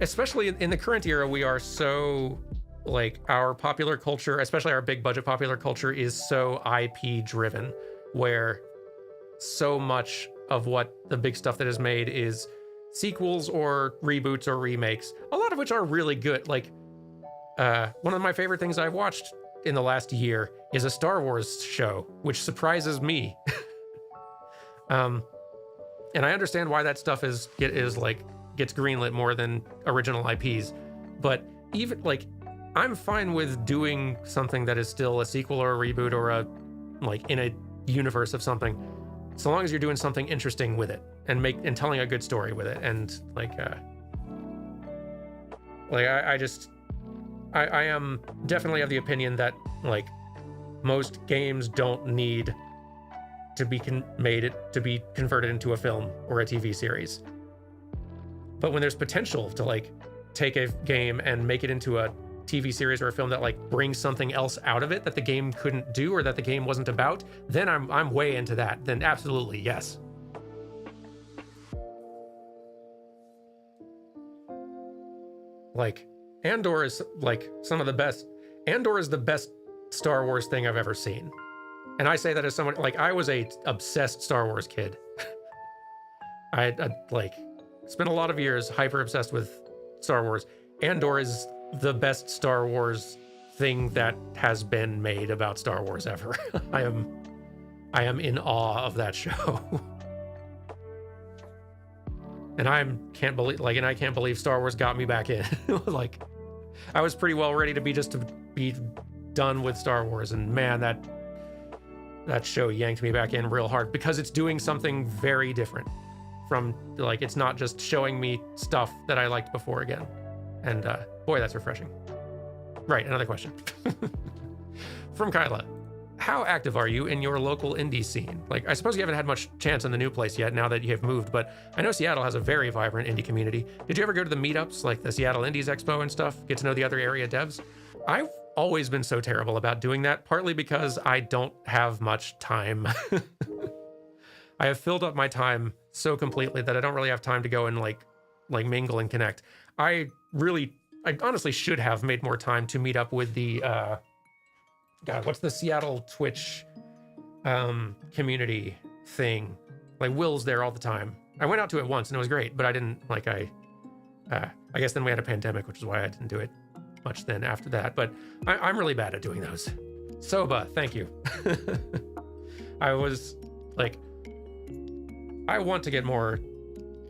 especially in the current era, we are so, like, our popular culture, especially our big budget popular culture, is so IP driven, where so much of what the big stuff that is made is sequels or reboots or remakes, a lot of which are really good. Like, one of my favorite things I've watched in the last year is a Star Wars show, which surprises me. And I understand why that stuff gets greenlit more than original IPs, but even like, I'm fine with doing something that is still a sequel or a reboot or a like in a universe of something, so long as you're doing something interesting with it and telling a good story with it. And I am definitely of the opinion that like most games don't need to be converted into a film or a TV series. But when there's potential to like take a game and make it into a TV series or a film that like brings something else out of it that the game couldn't do or that the game wasn't about, then I'm way into that. Then absolutely, yes. Like, Andor is like some of the best. Andor is the best Star Wars thing I've ever seen. And I say that as someone, like, I was a obsessed Star Wars kid. I like spent a lot of years hyper obsessed with Star Wars. Andor is the best Star Wars thing that has been made about Star Wars ever. I am in awe of that show. And I can't believe Star Wars got me back in. Like, I was pretty well ready to be done with Star Wars, and man, that show yanked me back in real hard because it's doing something very different from, like, it's not just showing me stuff that I liked before again. And boy, that's refreshing. Right, another question. From Kyla. How active are you in your local indie scene? Like, I suppose you haven't had much chance in the new place yet now that you have moved, but I know Seattle has a very vibrant indie community. Did you ever go to the meetups, like the Seattle Indies Expo and stuff? Get to know the other area devs? I've always been so terrible about doing that, partly because I don't have much time. I have filled up my time so completely that I don't really have time to go and like mingle and connect. I honestly should have made more time to meet up with the God, what's the Seattle Twitch community thing? Like, Will's there all the time. I went out to it once and it was great, but I didn't I guess then we had a pandemic, which is why I didn't do it much then after that. But I'm really bad at doing those. Soba, thank you. I was like, I want to get more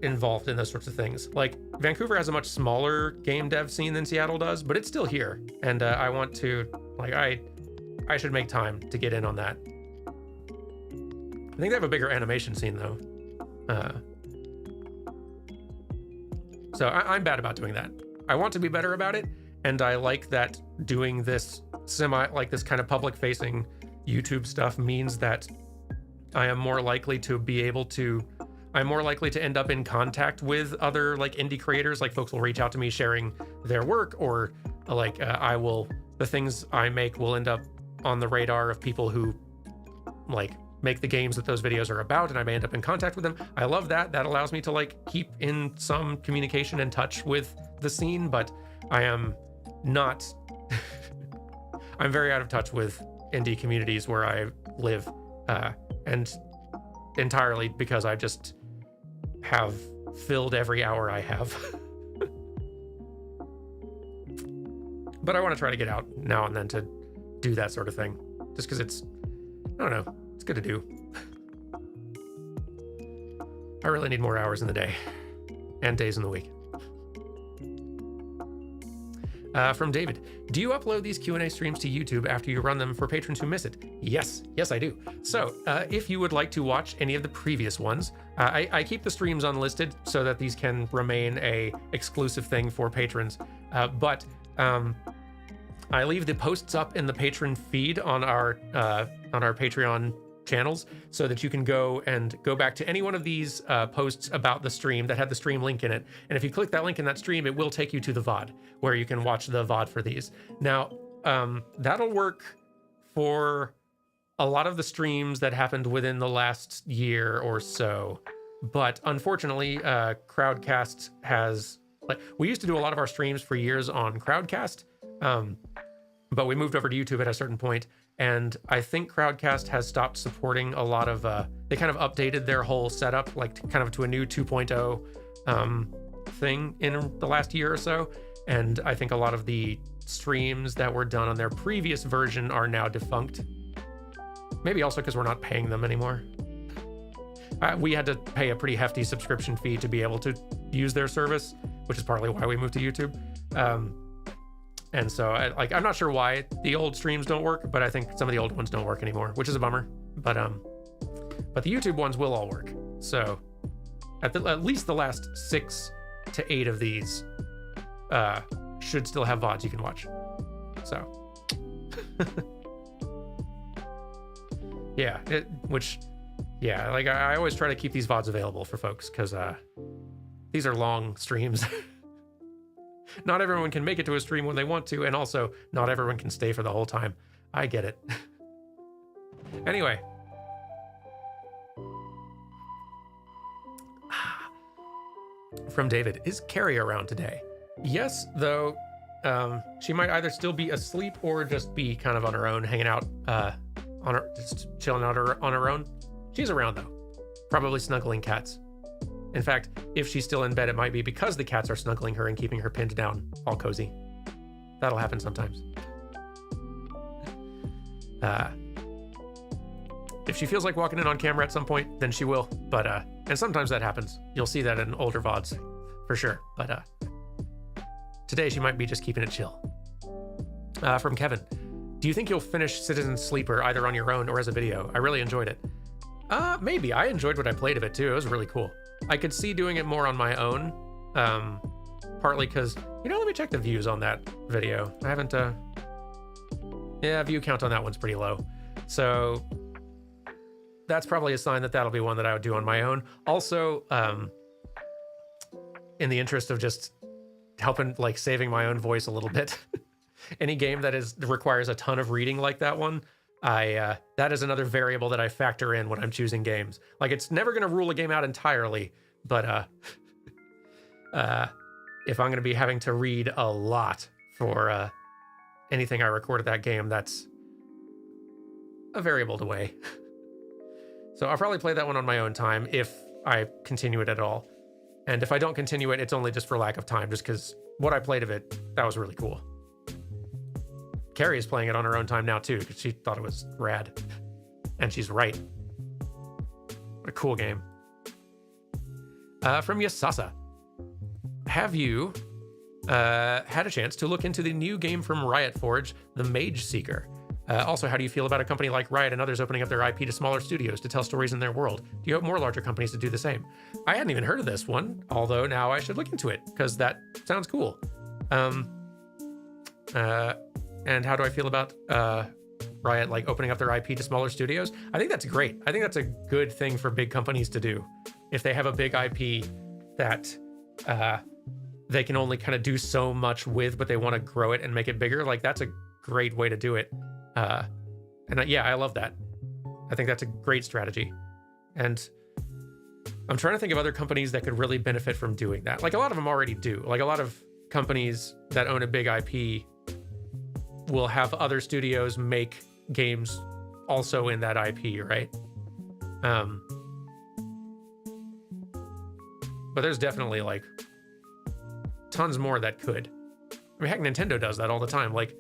involved in those sorts of things. Like, Vancouver has a much smaller game dev scene than Seattle does, but it's still here. And I want to, like, I should make time to get in on that. I think they have a bigger animation scene though. So I'm bad about doing that. I want to be better about it. And I like that doing this this kind of public facing YouTube stuff means that I'm more likely to end up in contact with other like indie creators. Like, folks will reach out to me sharing their work, or like the things I make will end up on the radar of people who like make the games that those videos are about, and I may end up in contact with them. I love that. That allows me to like keep in some communication and touch with the scene, but I am not I'm very out of touch with indie communities where I live, and entirely because I just have filled every hour I have. But I want to try to get out now and then to do that sort of thing, just because it's, I don't know, it's good to do. I really need more hours in the day and days in the week. From David, do you upload these Q&A streams to YouTube after you run them for patrons who miss it? Yes, I do. So if you would like to watch any of the previous ones, I keep the streams unlisted so that these can remain a exclusive thing for patrons. But I leave the posts up in the patron feed on our Patreon channels so that you can go back to any one of these posts about the stream that had the stream link in it. And if you click that link in that stream, it will take you to the VOD where you can watch the VOD for these. Now, that'll work for a lot of the streams that happened within the last year or so. But unfortunately, Crowdcast has, like, we used to do a lot of our streams for years on Crowdcast, but we moved over to YouTube at a certain point. And I think Crowdcast has stopped supporting a lot of, they kind of updated their whole setup, like kind of to a new 2.0 thing in the last year or so. And I think a lot of the streams that were done on their previous version are now defunct. Maybe also because we're not paying them anymore. We had to pay a pretty hefty subscription fee to be able to use their service, which is partly why we moved to YouTube. And so I'm not sure why the old streams don't work, but I think some of the old ones don't work anymore, which is a bummer. But the YouTube ones will all work. So at least the last 6 to 8 of these should still have VODs you can watch. So yeah, I always try to keep these VODs available for folks because these are long streams. Not everyone can make it to a stream when they want to, and also not everyone can stay for the whole time. I get it. Anyway. From David, is Carrie around today? Yes, though she might either still be asleep or just be kind of on her own, hanging out, just chilling out on her own. She's around though, probably snuggling cats. In fact, if she's still in bed, it might be because the cats are snuggling her and keeping her pinned down, all cozy. That'll happen sometimes. If she feels like walking in on camera at some point, then she will. But and sometimes that happens. You'll see that in older VODs, for sure. But today she might be just keeping it chill. From Kevin, do you think you'll finish Citizen Sleeper either on your own or as a video? I really enjoyed it. Maybe. I enjoyed what I played of it too. It was really cool. I could see doing it more on my own, partly because, let me check the views on that video. I haven't, view count on that one's pretty low. So that's probably a sign that that'll be one that I would do on my own. Also, in the interest of just helping, like, saving my own voice a little bit, any game that requires a ton of reading like that one, that is another variable that I factor in when I'm choosing games. Like, it's never going to rule a game out entirely, but if I'm going to be having to read a lot for anything I record at that game, that's a variable to weigh. So I'll probably play that one on my own time if I continue it at all. And if I don't continue it, it's only just for lack of time, just because what I played of it, that was really cool. Carrie is playing it on her own time now too, because she thought it was rad. And she's right. What a cool game. From Yasasa. Have you had a chance to look into the new game from Riot Forge, The Mage Seeker? Also, how do you feel about a company like Riot and others opening up their IP to smaller studios to tell stories in their world? Do you hope more larger companies to do the same? I hadn't even heard of this one, although now I should look into it, because that sounds cool. And how do I feel about Riot, like, opening up their IP to smaller studios? I think that's great. I think that's a good thing for big companies to do. If they have a big IP that they can only kind of do so much with, but they want to grow it and make it bigger, like, that's a great way to do it. I love that. I think that's a great strategy. And I'm trying to think of other companies that could really benefit from doing that. Like, a lot of them already do. Like, a lot of companies that own a big IP will have other studios make games also in that IP, right? But there's definitely, like, tons more that could. I mean, heck, Nintendo does that all the time. Like,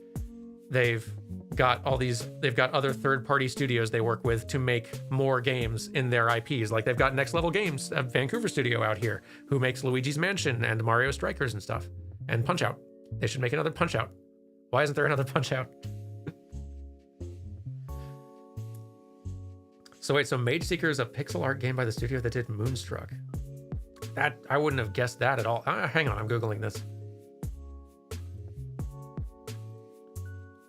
they've got other third-party studios they work with to make more games in their IPs. Like, they've got Next Level Games, a Vancouver studio out here, who makes Luigi's Mansion and Mario Strikers and stuff, and Punch-Out. They should make another Punch-Out. Why isn't there another Punch-Out? So wait, so Mage Seeker is a pixel art game by the studio that did Moonstruck. That, I wouldn't have guessed that at all. Hang on, I'm Googling this.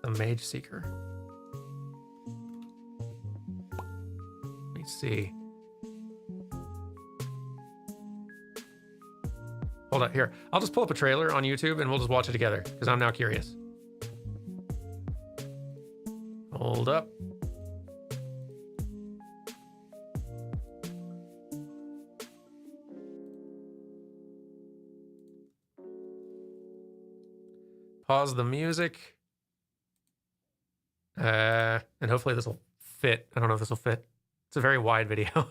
The Mage Seeker. Let me see. Hold up, here. I'll just pull up a trailer on YouTube and we'll just watch it together, because I'm now curious. Hold up. Pause the music. And hopefully this will fit. I don't know if this will fit. It's a very wide video.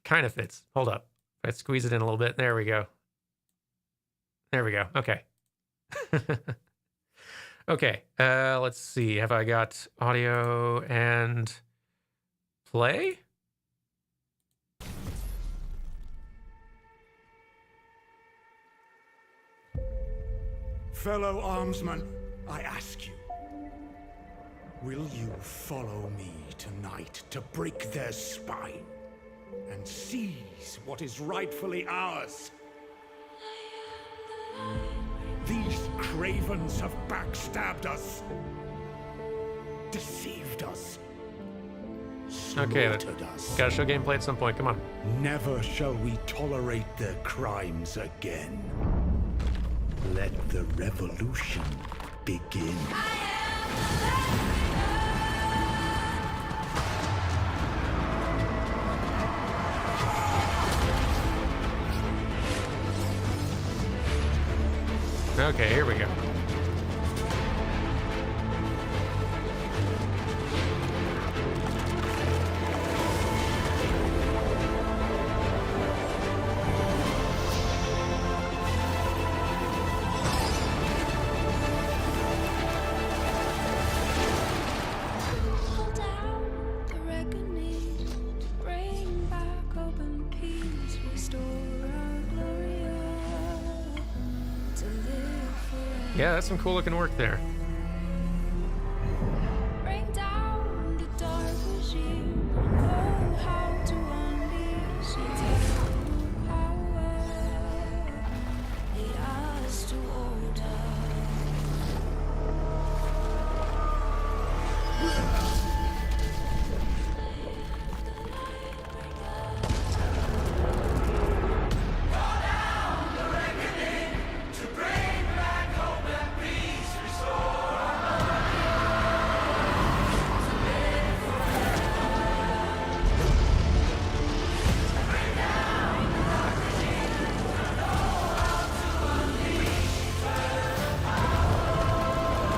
Kind of fits. Hold up. Let's squeeze it in a little bit. There we go. There we go. Okay. Okay. Let's see. Have I got audio and play? Fellow armsmen, I ask you, will you follow me tonight to break their spine and seize what is rightfully ours? These cravens have backstabbed us, deceived us, slaughtered us. Gotta show gameplay at some point. Come on. Never shall we tolerate their crimes again. Let the revolution begin. Okay, here we go. Yeah, that's some cool looking work there. Bring down the dark regime. Know how to unleash its power. Lead us to order.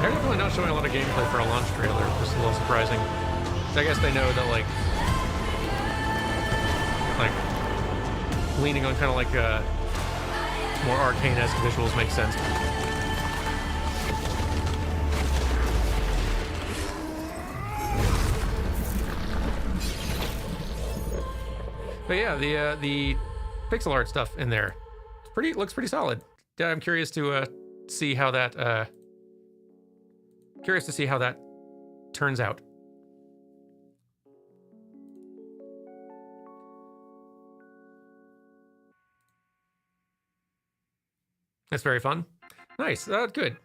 They're definitely not showing a lot of gameplay for a launch trailer, which is a little surprising. So I guess they know that, like leaning on kind of like more arcane-esque visuals makes sense. But yeah, the pixel art stuff in there, looks pretty solid. Yeah, I'm curious to see how that turns out. That's very fun. Nice. Good.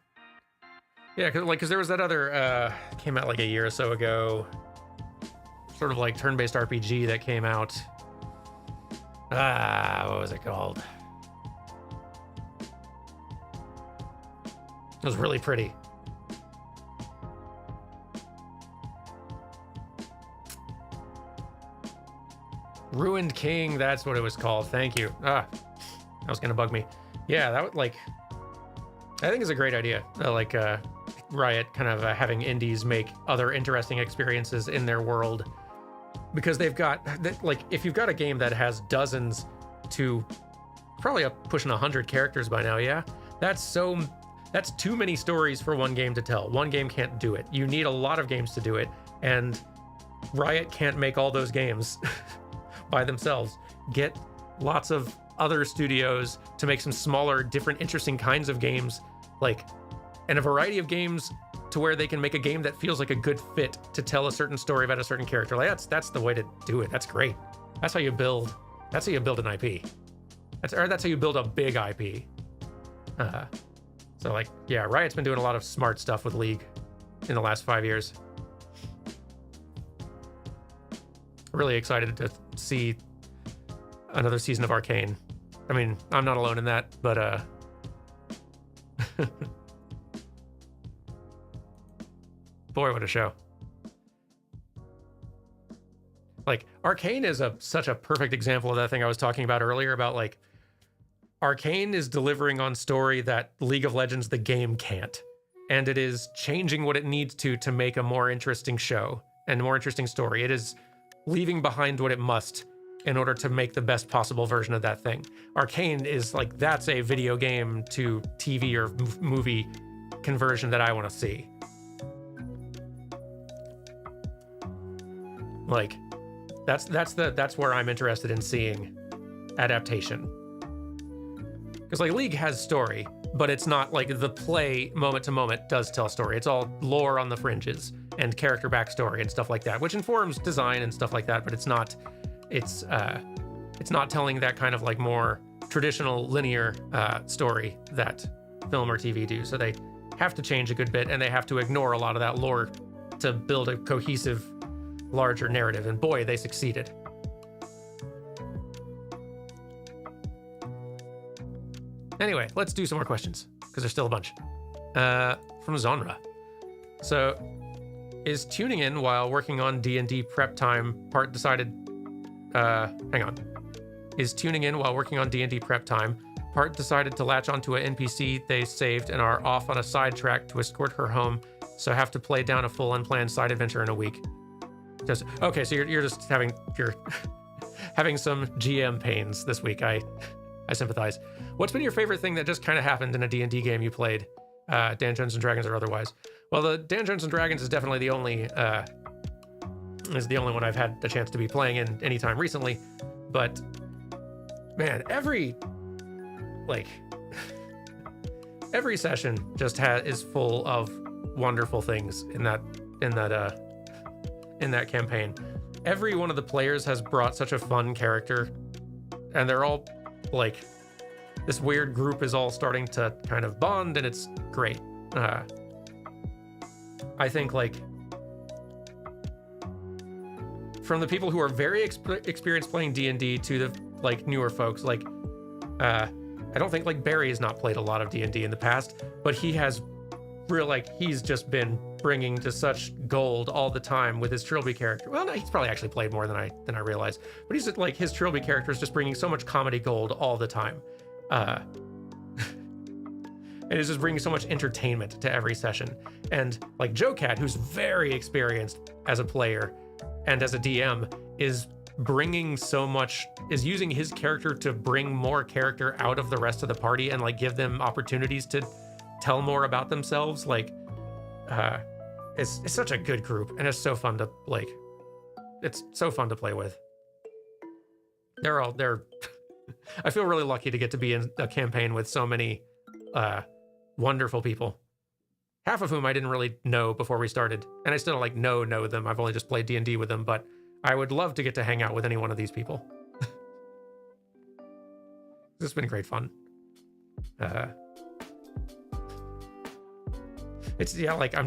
Yeah, because there was that other came out like a year or so ago, sort of like turn-based RPG that came out. What was it called? It was really pretty. Ruined King, that's what it was called. Thank you. That was gonna bug me. Yeah, that would I think it's a great idea. Riot kind of having indies make other interesting experiences in their world, because they've got if you've got a game that has dozens to probably up pushing 100 characters by now. Yeah, that's too many stories for one game to tell. One game can't do it. You need a lot of games to do it, and Riot can't make all those games by themselves. Get lots of other studios to make some smaller, different, interesting kinds of games, like, and a variety of games to where they can make a game that feels like a good fit to tell a certain story about a certain character. Like that's the way to do it. That's great. That's how you build an IP. That's how you build a big IP. So like, yeah, Riot's been doing a lot of smart stuff with League in the last 5 years. Really excited to see another season of Arcane. I mean, I'm not alone in that, but boy, what a show. Like, Arcane is such a perfect example of that thing I was talking about earlier about, like, Arcane is delivering on story that League of Legends, the game, can't. And it is changing what it needs to make a more interesting show and a more interesting story. It is leaving behind what it must in order to make the best possible version of that thing. Arcane is like, that's a video game to TV or movie conversion that I want to see. Like, that's where I'm interested in seeing adaptation. Because like League has story, but it's not like the play moment to moment does tell a story. It's all lore on the fringes and character backstory and stuff like that, which informs design and stuff like that. But it's not telling that kind of like more traditional linear story that film or TV do. So they have to change a good bit, and they have to ignore a lot of that lore to build a cohesive, larger narrative. And boy, they succeeded. Anyway, let's do some more questions, because there's still a bunch. From Zonra. So, is tuning in while working on D&D prep time part decided... hang on. Is tuning in while working on D&D prep time part decided to latch onto an NPC they saved and are off on a side track to escort her home, so have to play down a full unplanned side adventure in a week? Just okay, so you're just having having some GM pains this week. I sympathize. What's been your favorite thing that just kind of happened in a D&D game you played, Dungeons and Dragons or otherwise? Well, the Dungeons and Dragons is definitely the only one I've had the chance to be playing in any time recently. But man, every session just is full of wonderful things in that campaign. Every one of the players has brought such a fun character, and they're all like, this weird group is all starting to kind of bond, and it's great. I think like from the people who are very experienced playing D&D to the like newer folks, like I don't think like Barry has not played a lot of D&D in the past, but he has he's just been bringing to such gold all the time with his Trilby character. Well, no, he's probably actually played more than I realized, but he's like, his Trilby character is just bringing so much comedy gold all the time. And it's just bringing so much entertainment to every session. And like Joe Cat, who's very experienced as a player and as a DM, is using his character to bring more character out of the rest of the party and like give them opportunities to tell more about themselves. Like, it's such a good group, and it's so fun to it's so fun to play with. They're I feel really lucky to get to be in a campaign with so many wonderful people, half of whom I didn't really know before we started, and I still don't know them. I've only just played D&D with them, but I would love to get to hang out with any one of these people. This has been great fun. I'm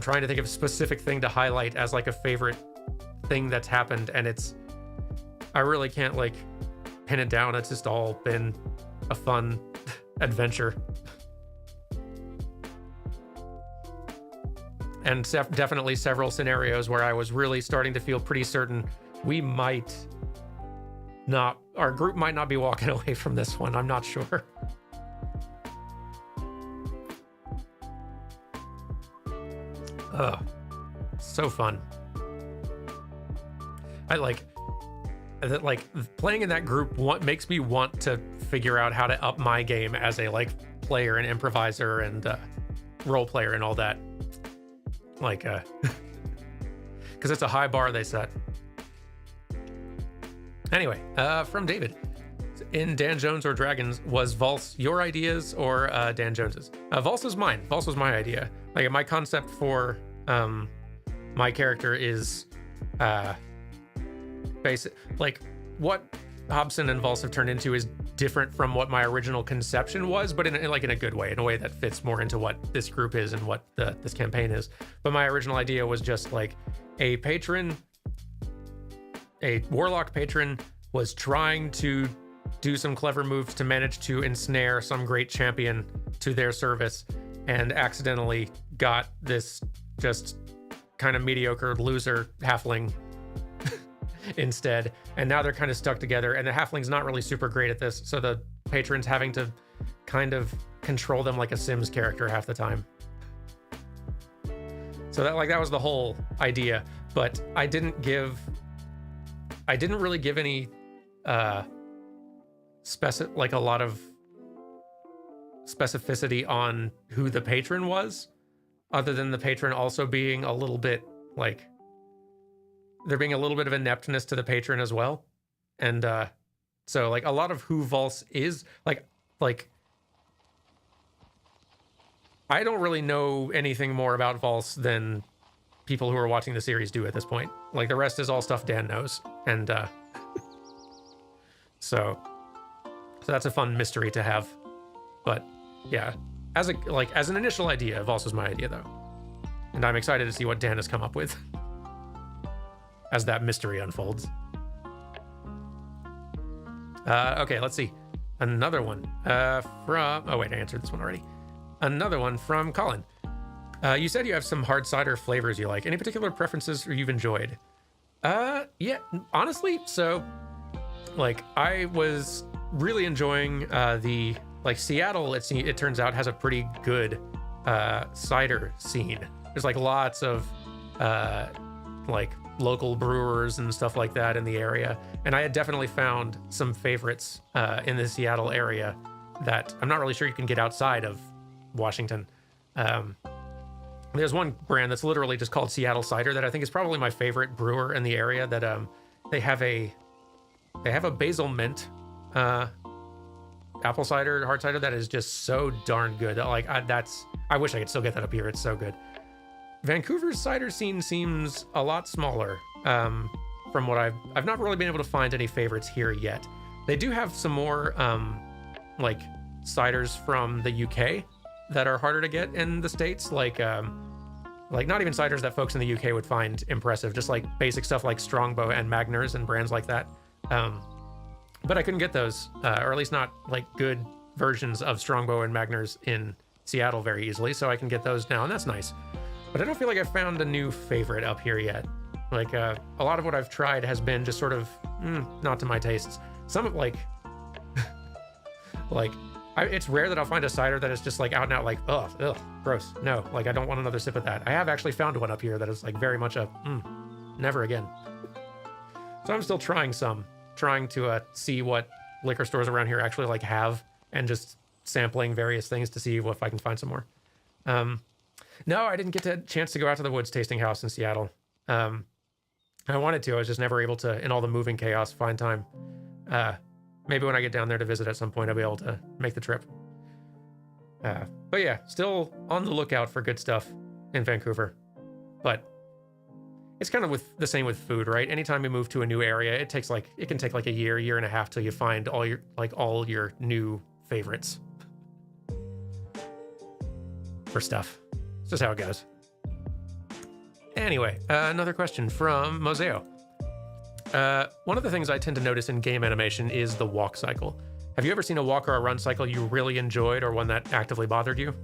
trying to think of a specific thing to highlight as like a favorite thing that's happened, and I really can't like pin it down. It's just all been a fun adventure. And definitely several scenarios where I was really starting to feel pretty certain our group might not be walking away from this one. I'm not sure. Oh, so fun. I like that, like playing in that group makes me want to figure out how to up my game as a like player and improviser and role player and all that. Like, because it's a high bar they set. Anyway, from David. In Dan Jones or Dragons, was Valse your ideas or Dan Jones's? Valse was mine. Valse was my idea. Like, my concept for my character is basic. Like, what Hobson and Valse have turned into is different from what my original conception was, but in a good way, in a way that fits more into what this group is and what this campaign is. But my original idea was just like a warlock patron was trying to do some clever moves to manage to ensnare some great champion to their service, and accidentally got this just kind of mediocre loser halfling instead. And now they're kind of stuck together, and the halfling's not really super great at this, so the patron's having to kind of control them like a Sims character half the time. So that was the whole idea, but I didn't really give any a lot of specificity on who the patron was, other than the patron also being a little bit like there being a little bit of ineptness to the patron as well. And so like a lot of who Valse is like I don't really know anything more about Valse than people who are watching the series do at this point. Like, the rest is all stuff Dan knows. And so that's a fun mystery to have. But yeah, as an initial idea, Valse was my idea though. And I'm excited to see what Dan has come up with as that mystery unfolds. Okay, let's see. Another one from... Oh, wait, I answered this one already. Another one from Colin. You said you have some hard cider flavors you like. Any particular preferences or you've enjoyed? Yeah, honestly, so, like, I was really enjoying the... Like, Seattle, it turns out, has a pretty good cider scene. There's, like, lots of, like, local brewers and stuff like that in the area. And I had definitely found some favorites in the Seattle area that I'm not really sure you can get outside of Washington. There's one brand that's literally just called Seattle Cider that I think is probably my favorite brewer in the area. That they have a basil mint apple cider, hard cider that is just so darn good. Like, I wish I could still get that up here. It's so good. Vancouver's cider scene seems a lot smaller. From what I've not really been able to find any favorites here yet. They do have some more like ciders from the UK that are harder to get in the States, like not even ciders that folks in the UK would find impressive, just like basic stuff like Strongbow and Magners and brands like that. But I couldn't get those, or at least not like good versions of Strongbow and Magners in Seattle very easily, so I can get those now, and that's nice. But I don't feel like I've found a new favorite up here yet. Like, a lot of what I've tried has been just sort of not to my tastes. Some of it's rare that I'll find a cider that is just like out and out like, ugh, gross. No, like, I don't want another sip of that. I have actually found one up here that is like very much a never again. So I'm still trying to see what liquor stores around here actually like have, and just sampling various things to see if I can find some more. No, I didn't get a chance to go out to the Woods Tasting House in Seattle. I wanted to, I was just never able to, in all the moving chaos, find time. Maybe when I get down there to visit at some point, I'll be able to make the trip. But yeah, still on the lookout for good stuff in Vancouver. But it's kind of the same with food, right? Anytime you move to a new area, it can take like a year and a half till you find all your new favorites for stuff. It's just how it goes. Anyway, another question from Moseo. One of the things I tend to notice in game animation is the walk cycle. Have you ever seen a walk or a run cycle you really enjoyed, or one that actively bothered you?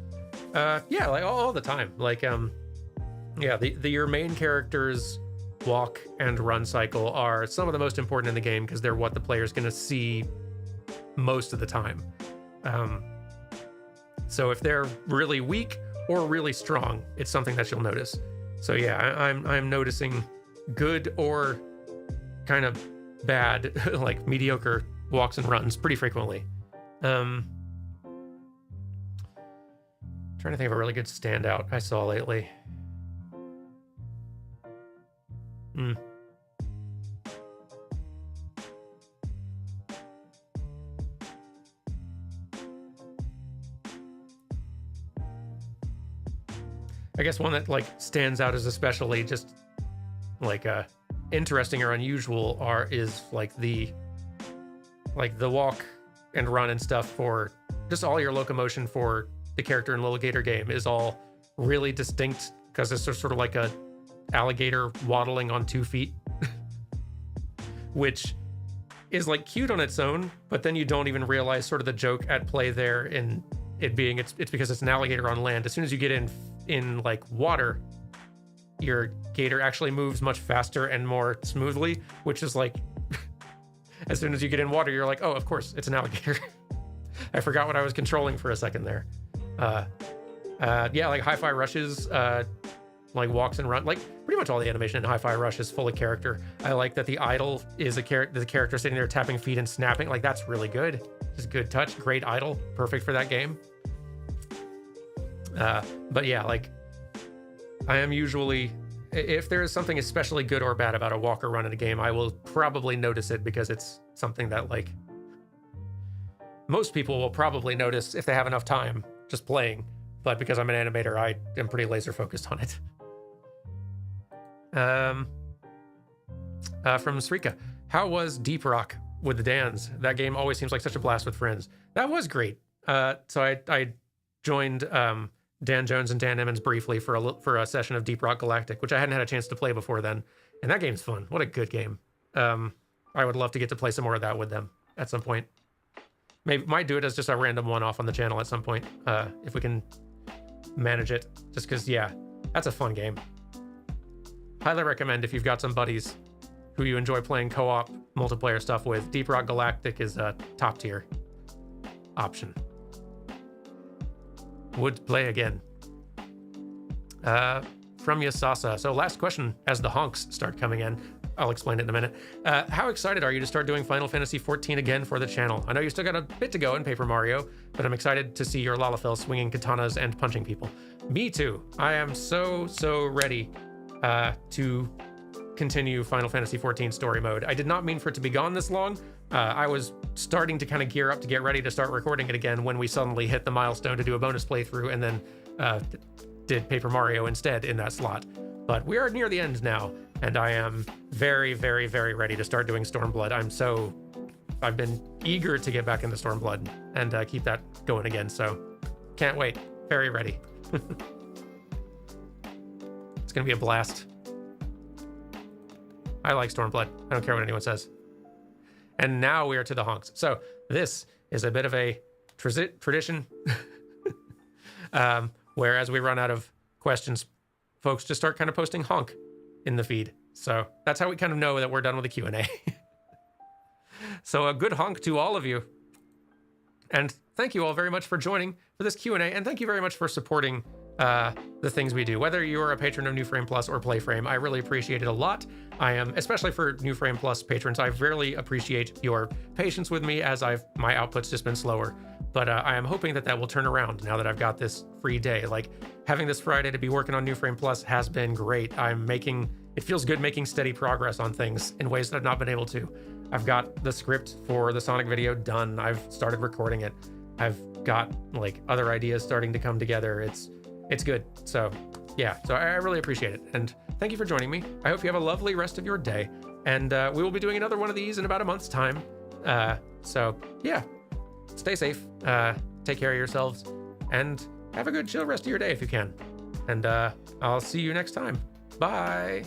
Yeah, like all the time. Like, yeah, your main character's walk and run cycle are some of the most important in the game because they're what the player's going to see most of the time. So if they're really weak or really strong, it's something that you'll notice. So yeah, I'm noticing good or kind of bad, like mediocre walks and runs pretty frequently. Trying to think of a really good standout I saw lately. I guess one that like stands out as especially just like interesting or unusual is like the walk and run and stuff for just all your locomotion for the character in Little Gator game is all really distinct because it's sort of like a alligator waddling on 2 feet, which is like cute on its own, but then you don't even realize sort of the joke at play there in it being it's because it's an alligator on land. As soon as you get in like water, your gator actually moves much faster and more smoothly, which is like as soon as you get in water, you're like, oh, of course, it's an alligator. I forgot what I was controlling for a second there. Yeah, like Hi-Fi Rush's like walks and run, like pretty much all the animation in Hi-Fi Rush is full of character. I like that the idle is the character sitting there tapping feet and snapping. Like that's really good. Just good touch, great idle, perfect for that game. But yeah, like I am usually, if there is something especially good or bad about a walk or run in a game, I will probably notice it because it's something that like most people will probably notice if they have enough time just playing. But because I'm an animator, I am pretty laser focused on it. From Srika, how was Deep Rock with the Dans? That game always seems like such a blast with friends. That was great. So I joined Dan Jones and Dan Emmons briefly for a session of Deep Rock Galactic, which I hadn't had a chance to play before then. And that game's fun. What a good game. I would love to get to play some more of that with them at some point. Might do it as just a random one-off on the channel at some point, if we can manage it. Just because, yeah, that's a fun game. Highly recommend if you've got some buddies who you enjoy playing co-op multiplayer stuff with. Deep Rock Galactic is a top-tier option. Would play again. From Yasasa. So last question as the honks start coming in. I'll explain it in a minute. How excited are you to start doing Final Fantasy XIV again for the channel? I know you still got a bit to go in Paper Mario, but I'm excited to see your Lalafell swinging katanas and punching people. Me too. I am so ready to continue Final Fantasy XIV story mode. I did not mean for it to be gone this long. I was starting to kind of gear up to get ready to start recording it again when we suddenly hit the milestone to do a bonus playthrough and then did Paper Mario instead in that slot. But we are near the end now, and I am very ready to start doing Stormblood. I've been eager to get back into Stormblood and keep that going again, so can't wait. Very ready. It's gonna be a blast. I like Stormblood. I don't care what anyone says. And now we are to the honks. So this is a bit of a tradition where as we run out of questions, folks just start kind of posting honk in the feed. So that's how we kind of know that we're done with the Q&A. So a good honk to all of you. And thank you all very much for joining for this Q&A. And thank you very much for supporting the things we do. Whether you're a patron of New Frame Plus or PlayFrame, I really appreciate it a lot. I am, especially for New Frame Plus patrons, I really appreciate your patience with me as my output's just been slower. But I am hoping that will turn around now that I've got this free day. Like having this Friday to be working on New Frame Plus has been great. It feels good making steady progress on things in ways that I've not been able to. I've got the script for the Sonic video done. I've started recording it. I've got like other ideas starting to come together. It's good. So yeah, so I really appreciate it. And thank you for joining me. I hope you have a lovely rest of your day. And we will be doing another one of these in about a month's time. So yeah, stay safe, take care of yourselves, and have a good chill rest of your day if you can. And I'll see you next time. Bye.